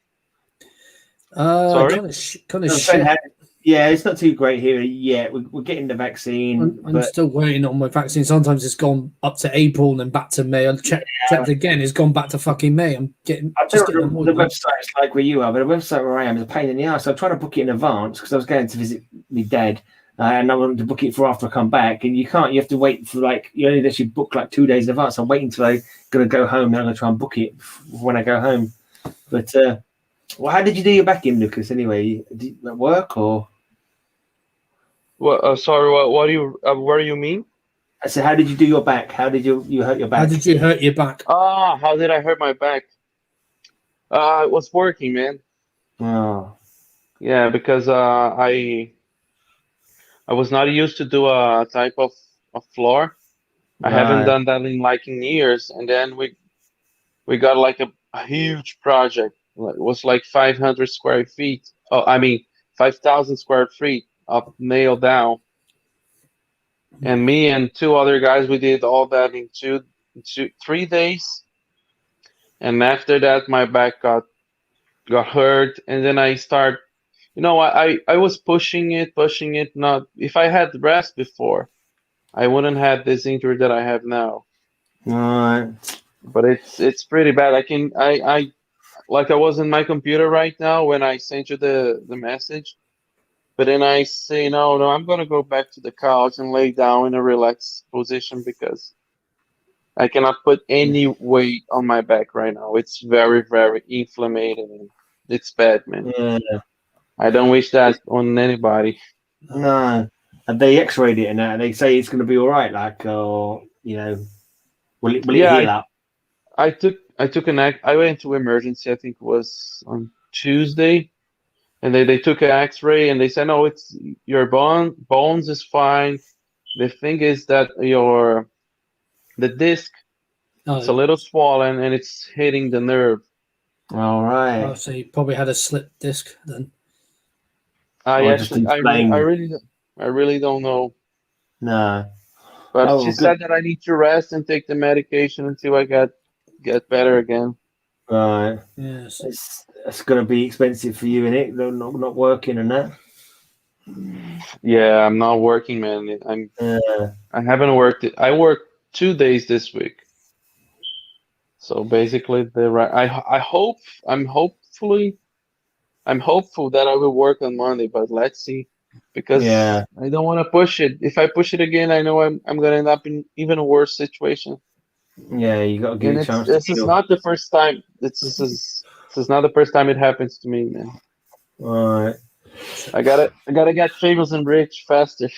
[SPEAKER 2] Kind of shit.
[SPEAKER 1] Yeah, it's not too great here yet. We're getting the vaccine.
[SPEAKER 2] I'm still waiting on my vaccine. Sometimes it's gone up to April and then back to May. I checked again. It's gone back to fucking May. I'm getting
[SPEAKER 1] the website's like where you are, but the website where I am is a pain in the ass. So I'm trying to book it in advance because I was going to visit my dad, and I wanted to book it for after I come back. And you can't. You have to wait for you only let you book like 2 days in advance. I'm waiting until I'm gonna go home. Then I'm gonna try and book it when I go home. But well, how did you do your back in, Lucas? Anyway, did it work or?
[SPEAKER 7] Well, sorry. What do you? What do you mean?
[SPEAKER 1] I said, how did you do your back? How did you hurt your back?
[SPEAKER 2] How did you hurt your back?
[SPEAKER 7] How did I hurt my back? I was working, man.
[SPEAKER 1] Oh.
[SPEAKER 7] Yeah, because I was not used to do a type of floor. I haven't done that in years, and then we got like a huge project. It was like 500 square feet. 5,000 square feet of nail down. And me and two other guys, we did all that in 3 days. And after that, my back got hurt. And then I I was pushing it. Not if I had rest before, I wouldn't have this injury that I have now.
[SPEAKER 1] All right.
[SPEAKER 7] But it's pretty bad. I was in my computer right now when I sent you the message. But then I say, no, I'm going to go back to the couch and lay down in a relaxed position because I cannot put any weight on my back right now. It's very, very inflamed and it's bad, man.
[SPEAKER 1] Yeah.
[SPEAKER 7] I don't wish that on anybody.
[SPEAKER 1] No. And they x-rayed it and that, and they say it's going to be all right. Will it heal up?
[SPEAKER 7] I went to emergency, I think it was on Tuesday. And they took an X-ray and they said, no, it's your bones is fine. The thing is that the disc is a little swollen and it's hitting the nerve.
[SPEAKER 1] All right.
[SPEAKER 2] Oh, so you probably had a slip disc then.
[SPEAKER 7] I really don't know.
[SPEAKER 1] No.
[SPEAKER 7] But she said that I need to rest and take the medication until I get better again.
[SPEAKER 1] Right.
[SPEAKER 2] Yes.
[SPEAKER 1] It's going to be expensive for you, innit? Not working and that.
[SPEAKER 7] Yeah, I'm not working, man. I haven't worked. I worked 2 days this week. So basically, I'm hopeful that I will work on Monday, but let's see, because I don't want to push it. If I push it again, I know I'm going to end up in even a worse situation.
[SPEAKER 1] Yeah, you got to give
[SPEAKER 7] And
[SPEAKER 1] it a chance.
[SPEAKER 7] this is not the first time. This is not the first time it happens to me, man.
[SPEAKER 1] All right.
[SPEAKER 7] I gotta get famous and rich faster.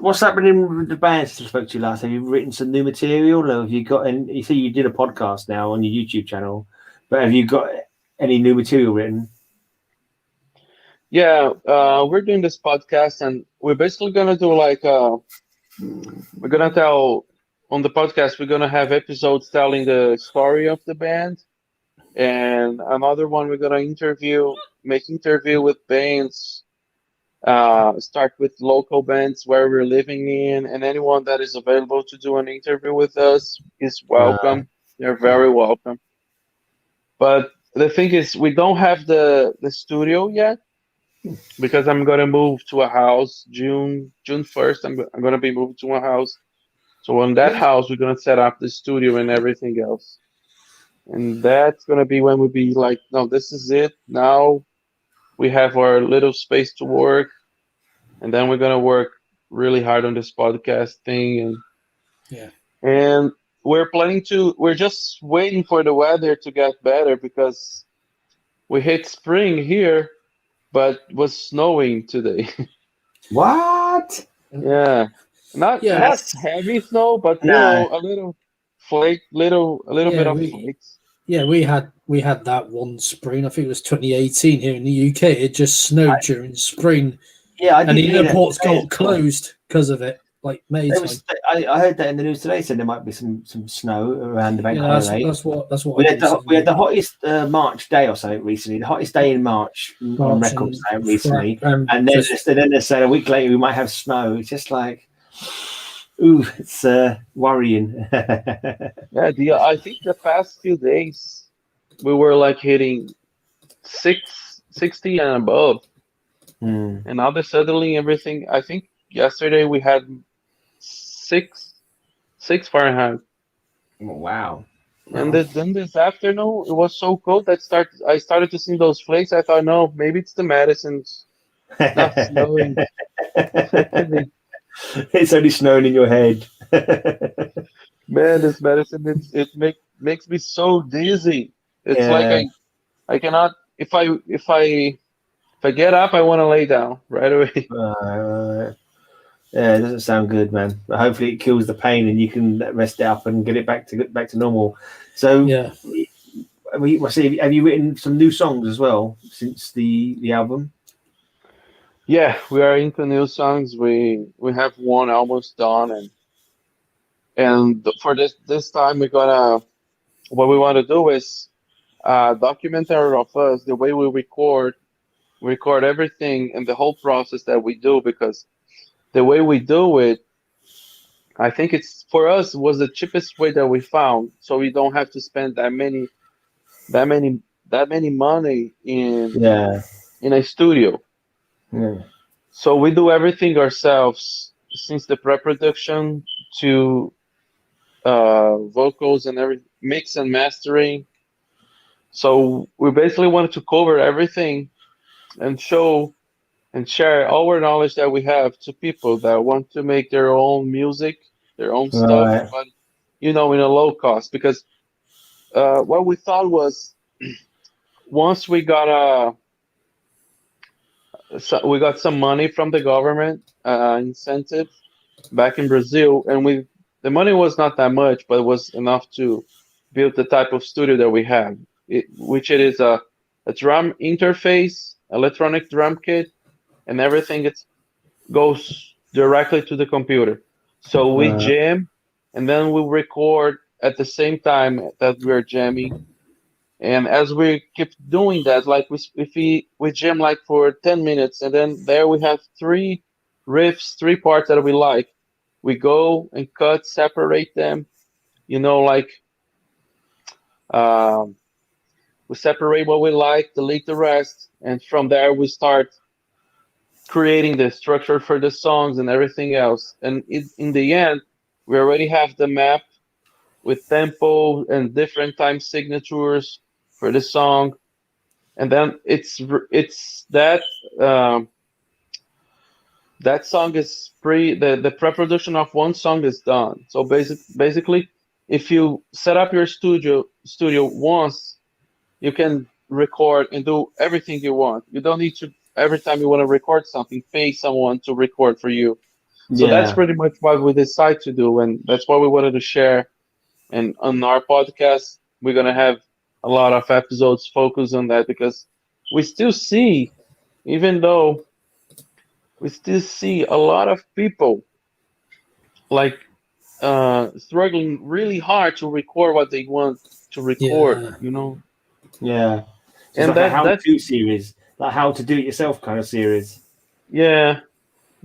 [SPEAKER 1] What's happening with the band since I spoke to you last? Have you written some new material, or have you got? And you say you did a podcast now on your YouTube channel, but have you got any new material written?
[SPEAKER 7] Yeah, we're doing this podcast, and we're basically gonna do like we're gonna tell on the podcast. We're gonna have episodes telling the story of the band, and another one we're gonna make interview with bands. Start with local bands where we're living in, and anyone that is available to do an interview with us is welcome. They're very welcome. But the thing is, we don't have the studio yet because I'm gonna move to a house June 1st. I'm gonna be moving to a house. So on that house, we're gonna set up the studio and everything else. And that's gonna be when we be like, no, this is it. Now we have our little space to work. And then we're gonna work really hard on this podcast thing, and we're just waiting for the weather to get better because we hit spring here, but it was snowing today.
[SPEAKER 1] What?
[SPEAKER 7] Yeah, not heavy snow, but you know, a little flake, a little bit of flakes.
[SPEAKER 2] Yeah, we had that one spring. I think it was 2018 here in the UK. It just snowed during spring.
[SPEAKER 1] Yeah,
[SPEAKER 2] and the airports got closed because of it. Like May time.
[SPEAKER 1] I heard that in the news today. Said there might be some snow around the bank holiday.
[SPEAKER 2] That's what
[SPEAKER 1] we had the hottest March day or so recently. The hottest day in March on record recently, and then they're saying a week later we might have snow. It's just like, ooh, it's worrying.
[SPEAKER 7] Yeah, I think the past few days we were like hitting 60 and above. And now that suddenly everything, I think yesterday we had 6 Fahrenheit.
[SPEAKER 1] Oh, wow.
[SPEAKER 7] And then this afternoon it was so cold that I started to see those flakes. I thought, no, maybe it's the medicines not snowing.
[SPEAKER 1] It's only snowing in your head.
[SPEAKER 7] Man, this medicine makes me so dizzy. It's like I cannot if I get up, I want to lay down right away.
[SPEAKER 1] Yeah, it doesn't sound good, man. But hopefully, it kills the pain and you can rest it up and get it back to normal. So, have you written some new songs as well since the album?
[SPEAKER 7] Yeah, we are into new songs. We have one almost done, and for this time we're gonna what we want to do is documentary of us, the way we record everything and the whole process that we do, because the way we do it, I think it's for us was the cheapest way that we found, so we don't have to spend that many money in a studio. So we do everything ourselves, since the pre-production to vocals and every mix and mastering. So we basically wanted to cover everything and show and share all our knowledge that we have to people that want to make their own music, their own stuff, but in a low cost. Because what we thought was, once we got some money from the government incentive back in Brazil, and the money was not that much, but it was enough to build the type of studio that we have, which it is a drum interface, electronic drum kit, and everything goes directly to the computer. So we jam, and then we record at the same time that we're jamming. And as we keep doing that, like we jam like for 10 minutes, and then there we have 3 riffs, 3 parts that we like. We go and separate them, we separate what we like, delete the rest, and from there we start creating the structure for the songs and everything else. And in the end, we already have the map with tempo and different time signatures for the song. And then it's that that song is the pre-production of one song is done. So basically, if you set up your studio once, you can record and do everything you want. You don't need to, every time you want to record something, pay someone to record for you. So that's pretty much what we decided to do, and that's what we wanted to share. And on our podcast, we're gonna have a lot of episodes focused on that, because we still see, even though we still see a lot of people like struggling really hard to record what they want to record, you know.
[SPEAKER 1] Yeah. So
[SPEAKER 7] And
[SPEAKER 1] it's like a
[SPEAKER 7] that's
[SPEAKER 1] how-to series, like how to do it yourself kind of series.
[SPEAKER 7] yeah,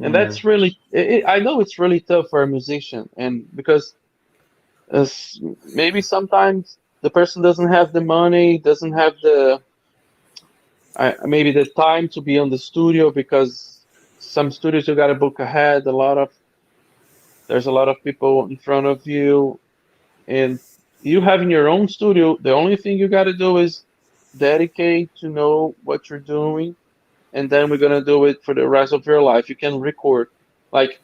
[SPEAKER 7] and that's really. I know it's really tough for a musician, and because maybe sometimes the person doesn't have the money, doesn't have the maybe the time to be on the studio, because some studios you got to book ahead. There's a lot of people in front of you, and you having your own studio, the only thing you got to do is dedicate to know what you're doing, and then we're gonna do it for the rest of your life. You can record, like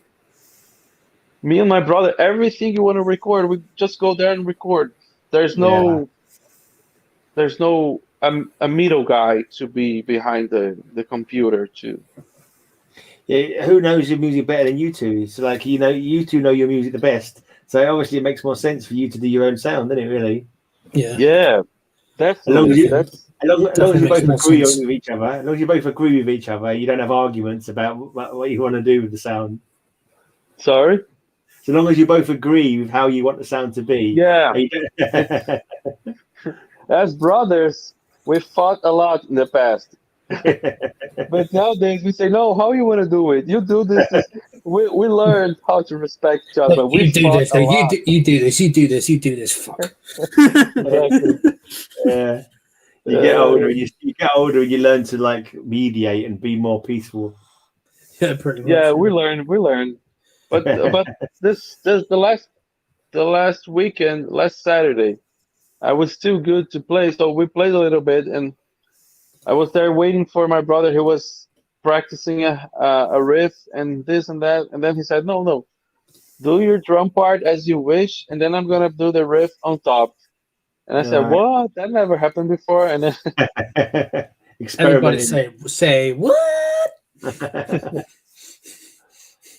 [SPEAKER 7] me and my brother, everything you want to record, we just go there and record. There's no a middle guy to be behind the computer to.
[SPEAKER 1] Yeah, who knows your music better than you two? So like, you know, you two know your music the best. So obviously it makes more sense for you to do your own sound, doesn't it? Really?
[SPEAKER 7] Yeah,
[SPEAKER 1] As long as
[SPEAKER 7] definitely.
[SPEAKER 1] you both agree with each other, as long as you both agree with each other, you don't have arguments about what you want to do with the sound.
[SPEAKER 7] Sorry.
[SPEAKER 1] So long as you both agree with how you want the sound to be.
[SPEAKER 7] Yeah. As brothers, we fought a lot in the past. But nowadays we say, no, how you want to do it? You do this. We learned how to respect each other.
[SPEAKER 2] Like, you do this. You do this. You do this. You do this. Fuck.
[SPEAKER 1] Yeah. You get older. You get older, and you learn to like mediate and be more peaceful.
[SPEAKER 2] Yeah, pretty much.
[SPEAKER 7] Yeah, we learn. But the last weekend, last Saturday, I was still good to play, so we played a little bit, and I was there waiting for my brother. He was practicing a riff and this and that, and then he said, "No, do your drum part as you wish, and then I'm gonna do the riff on top." And I said, "What? That never happened before." And then
[SPEAKER 2] everybody say what?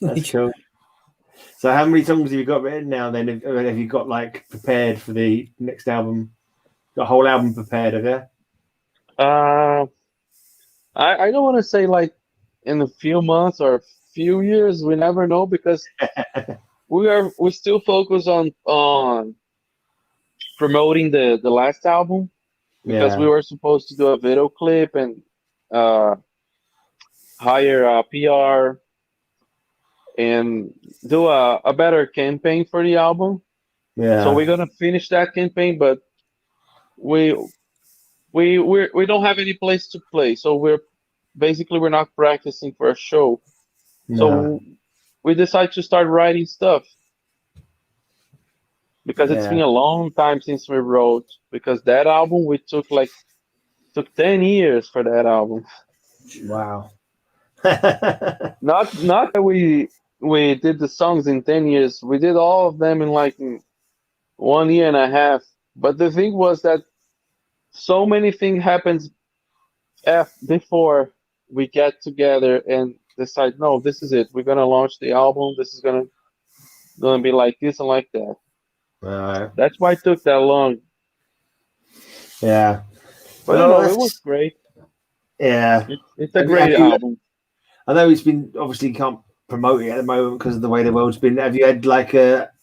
[SPEAKER 1] That's cool. So how many songs have you got written now then? Have you got like prepared for the next album? Got a whole album prepared, have you?
[SPEAKER 7] I don't want to say like in a few months or a few years. We never know, because we still focus on promoting the last album, because we were supposed to do a video clip and hire a PR and do a better campaign for the album.
[SPEAKER 1] Yeah.
[SPEAKER 7] So we're gonna finish that campaign, but we don't have any place to play, so we're not practicing for a show.
[SPEAKER 1] No.
[SPEAKER 7] So we decided to start writing stuff, because it's been a long time since we wrote, because that album took 10 years for that album.
[SPEAKER 1] Wow.
[SPEAKER 7] Not that we did the songs in 10 years. We did all of them in like 1 year and a half. But the thing was that so many things happens before we get together and decide, no, this is it. We're gonna launch the album. This is gonna be like this and like that. That's why it took that long.
[SPEAKER 1] Yeah.
[SPEAKER 7] But no, it was great.
[SPEAKER 1] Yeah.
[SPEAKER 7] It's a great album.
[SPEAKER 1] I know it's been, obviously can't promote it at the moment because of the way the world's been. Have you had like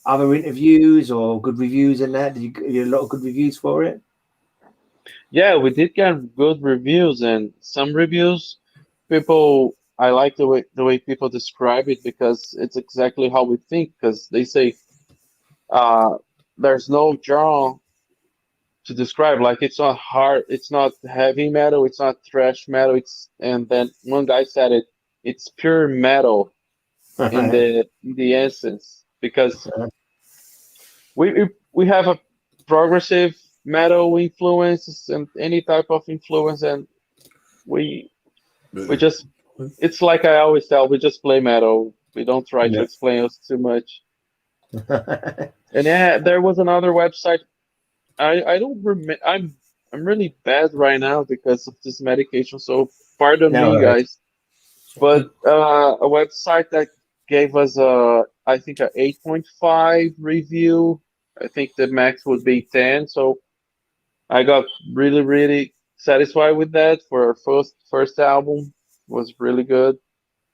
[SPEAKER 1] other interviews or good reviews in that? Did you get a lot of good reviews for it?
[SPEAKER 7] Yeah, we did get good reviews, and some reviews, I like the way people describe it, because it's exactly how we think. Because they say there's no genre to describe. Like, it's not hard, it's not heavy metal, it's not thrash metal. And then one guy said it's pure metal in the essence, because we have a progressive metal influence and any type of influence, and we just it's like I always tell, we just play metal. We don't try to explain us too much. And yeah, there was another website. I don't remember. I'm really bad right now because of this medication. So pardon me, guys. But a website that gave us I think a 8.5 review. I think the max would be 10. So I got really satisfied with that for our first album. Was really good.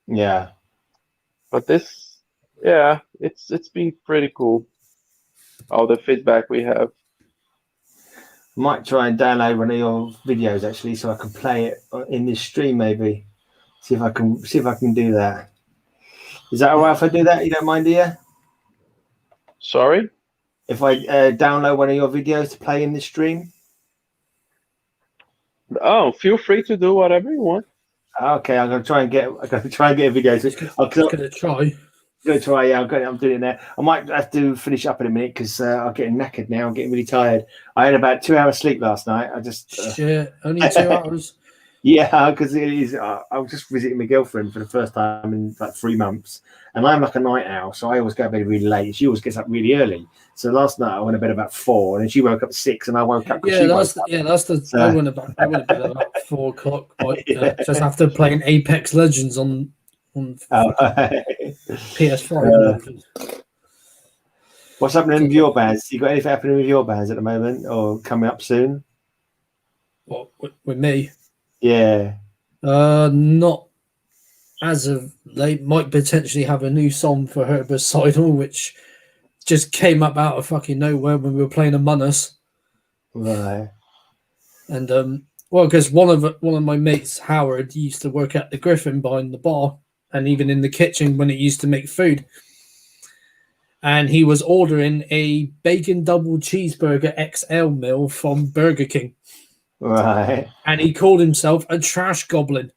[SPEAKER 1] Yeah.
[SPEAKER 7] But this, yeah, it's been pretty cool. All the feedback we have.
[SPEAKER 1] Might try and download one of your videos actually, so I can play it in this stream. Maybe see if I can do that. Is that all right if I do that? You don't mind, do you?
[SPEAKER 7] Sorry?
[SPEAKER 1] If I download one of your videos to play in this stream?
[SPEAKER 7] Oh, feel free to do whatever you want.
[SPEAKER 1] Okay, I'm gonna try and get a video.
[SPEAKER 2] I'm gonna try.
[SPEAKER 1] Yeah, I'm doing it now. I might have to finish up in a minute because I'm getting knackered now. I'm getting really tired. I had about 2 hours sleep last night. I just
[SPEAKER 2] shit, only 2 hours.
[SPEAKER 1] Yeah, because it is. I was just visiting my girlfriend for the first time in like 3 months, and I'm like a night owl, so I always go to bed really late. She always gets up really early. So last night I went to bed about 4, and then she woke up at 6, and I woke up.
[SPEAKER 2] I went to bed about 4 o'clock, just after playing Apex Legends on PS5.
[SPEAKER 1] What's happening with your bands? You got anything happening with your bands at the moment, or coming up soon?
[SPEAKER 2] What with me?
[SPEAKER 1] Yeah.
[SPEAKER 2] Not as of late. Might potentially have a new song for Herbicidal, which just came up out of fucking nowhere when we were playing Among Us.
[SPEAKER 1] Right.
[SPEAKER 2] And well, because one of my mates, Howard, used to work at the Griffin behind the bar, and even in the kitchen when it used to make food. And he was ordering a bacon double cheeseburger XL meal from Burger King.
[SPEAKER 1] Right.
[SPEAKER 2] And he called himself a trash goblin.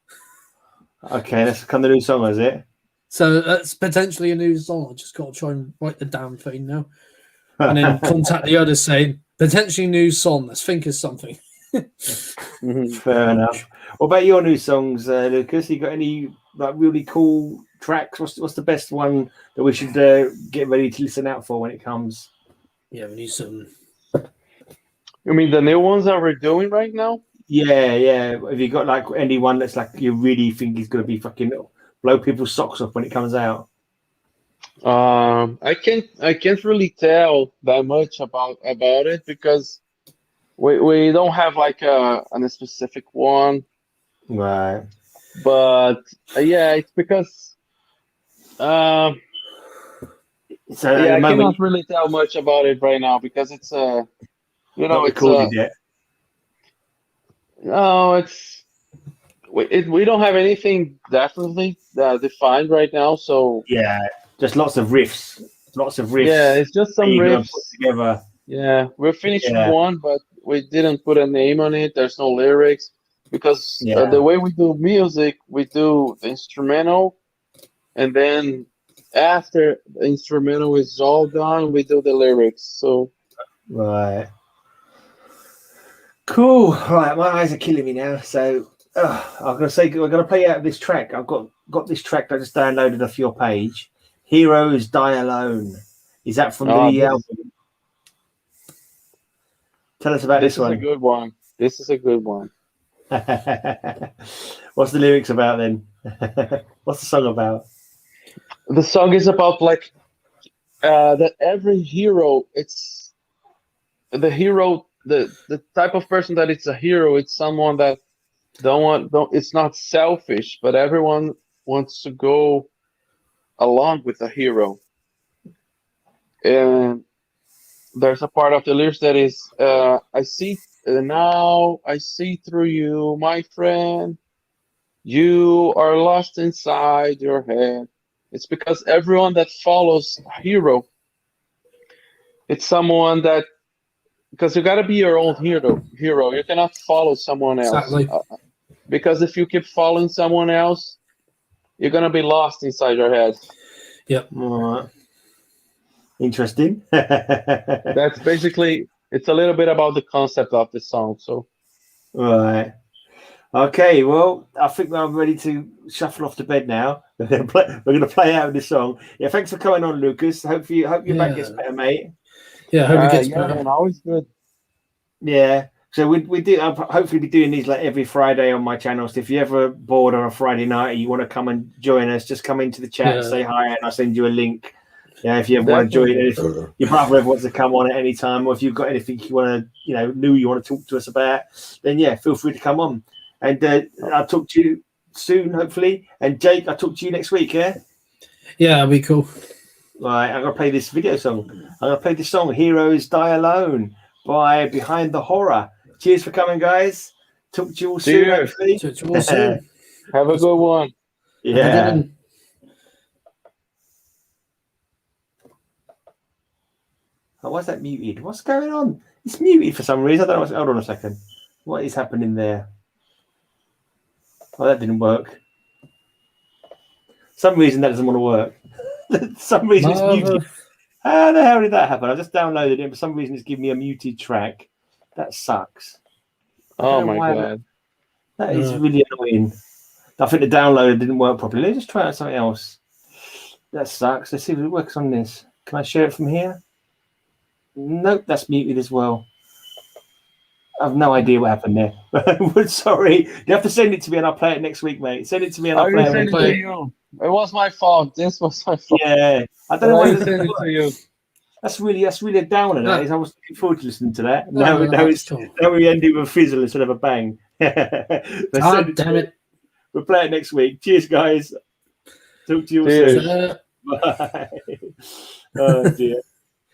[SPEAKER 1] Okay, that's kind of new song, is it?
[SPEAKER 2] So that's potentially a new song. I just got to try and write the damn thing now. And then contact the others saying, potentially new song. Let's think of something.
[SPEAKER 1] Fair enough. What about your new songs, Lucas? You got any like really cool tracks? What's the best one that we should get ready to listen out for when it comes?
[SPEAKER 2] Yeah, we need some.
[SPEAKER 7] You mean the new ones that we're doing right now?
[SPEAKER 1] Yeah. Have you got like anyone that's like you really think is going to be fucking blow people's socks off when it comes out?
[SPEAKER 7] I can't really tell that much about it because we don't have like a specific one.
[SPEAKER 1] Right.
[SPEAKER 7] But yeah, it's because
[SPEAKER 1] so
[SPEAKER 7] I cannot really tell much about it right now because it's
[SPEAKER 1] not recorded yet.
[SPEAKER 7] No, we don't have anything definitely defined right now. So
[SPEAKER 1] yeah, just lots of riffs.
[SPEAKER 7] Yeah, it's just some riffs
[SPEAKER 1] put together.
[SPEAKER 7] Yeah, we're finishing one, but we didn't put a name on it. There's no lyrics because the way we do music, we do the instrumental, and then after the instrumental is all done, we do the lyrics. So
[SPEAKER 1] right. Cool. Right, my eyes are killing me now. So I'm gonna say we're gonna play out this track. I've got this track that I just downloaded off your page. Heroes Die Alone. Is that from the album? Tell us about this one.
[SPEAKER 7] This is a good one. This is a good one.
[SPEAKER 1] What's the lyrics about then? What's the song about?
[SPEAKER 7] The song is about like that every hero. It's the hero. The type of person that it's a hero, it's someone that it's not selfish, but everyone wants to go along with the hero. And there's a part of the lyrics that is I see through you, my friend. You are lost inside your head. It's because everyone that follows a hero, it's someone that because you got to be your own hero. You cannot follow someone else.
[SPEAKER 2] Exactly.
[SPEAKER 7] Because if you keep following someone else, you're going to be lost inside your head.
[SPEAKER 2] Yep.
[SPEAKER 1] Interesting.
[SPEAKER 7] That's basically, it's a little bit about the concept of the song. So,
[SPEAKER 1] right. Okay, well, I think I'm ready to shuffle off to bed now. We're going to play out this song. Yeah, thanks for coming on, Lucas. Hope your back gets better, mate.
[SPEAKER 2] Yeah, hope it gets better.
[SPEAKER 6] Man, always good.
[SPEAKER 1] Yeah. So we do. I'll hopefully be doing these like every Friday on my channel. So if you're ever bored on a Friday night and you want to come and join us, just come into the chat, say hi, and I'll send you a link. Yeah, if you ever want to join it, if your brother ever wants to come on at any time, or if you've got anything you want to, new you want to talk to us about, then yeah, feel free to come on. And I'll talk to you soon, hopefully. And Jake, I'll talk to you next week. Yeah.
[SPEAKER 2] Yeah, that'll be cool.
[SPEAKER 1] Right, I'm gonna play this video song. I'm gonna play this song, "Heroes Die Alone" by Behind the Horror. Cheers for coming, guys. Talk to you all soon. Hopefully.
[SPEAKER 2] Talk to you all soon.
[SPEAKER 6] Have a good one.
[SPEAKER 1] Yeah. Oh, why's that muted? What's going on? It's muted for some reason. I don't know. Hold on a second. What is happening there? Oh, that didn't work. Some reason that doesn't want to work. Some reason it's muted. How the hell did that happen? I just downloaded it. For some reason, it's giving me a muted track. That sucks.
[SPEAKER 6] Oh my god.
[SPEAKER 1] That is really annoying. I think the downloader didn't work properly. Let's just try out something else. That sucks. Let's see if it works on this. Can I share it from here? Nope, that's muted as well. I have no idea what happened there. Sorry. You have to send it to me and I'll play it next week, mate. Send it to me and I'll play it next week.
[SPEAKER 6] It was my fault. This was my fault.
[SPEAKER 1] Yeah. I don't know why
[SPEAKER 6] send it to you.
[SPEAKER 1] That's really a downer. That is. I was looking forward to listening to that. Now we end it with a fizzle instead of a bang.
[SPEAKER 2] Damn it.
[SPEAKER 1] We'll play it next week. Cheers, guys. Talk to you all soon. Bye. Oh dear.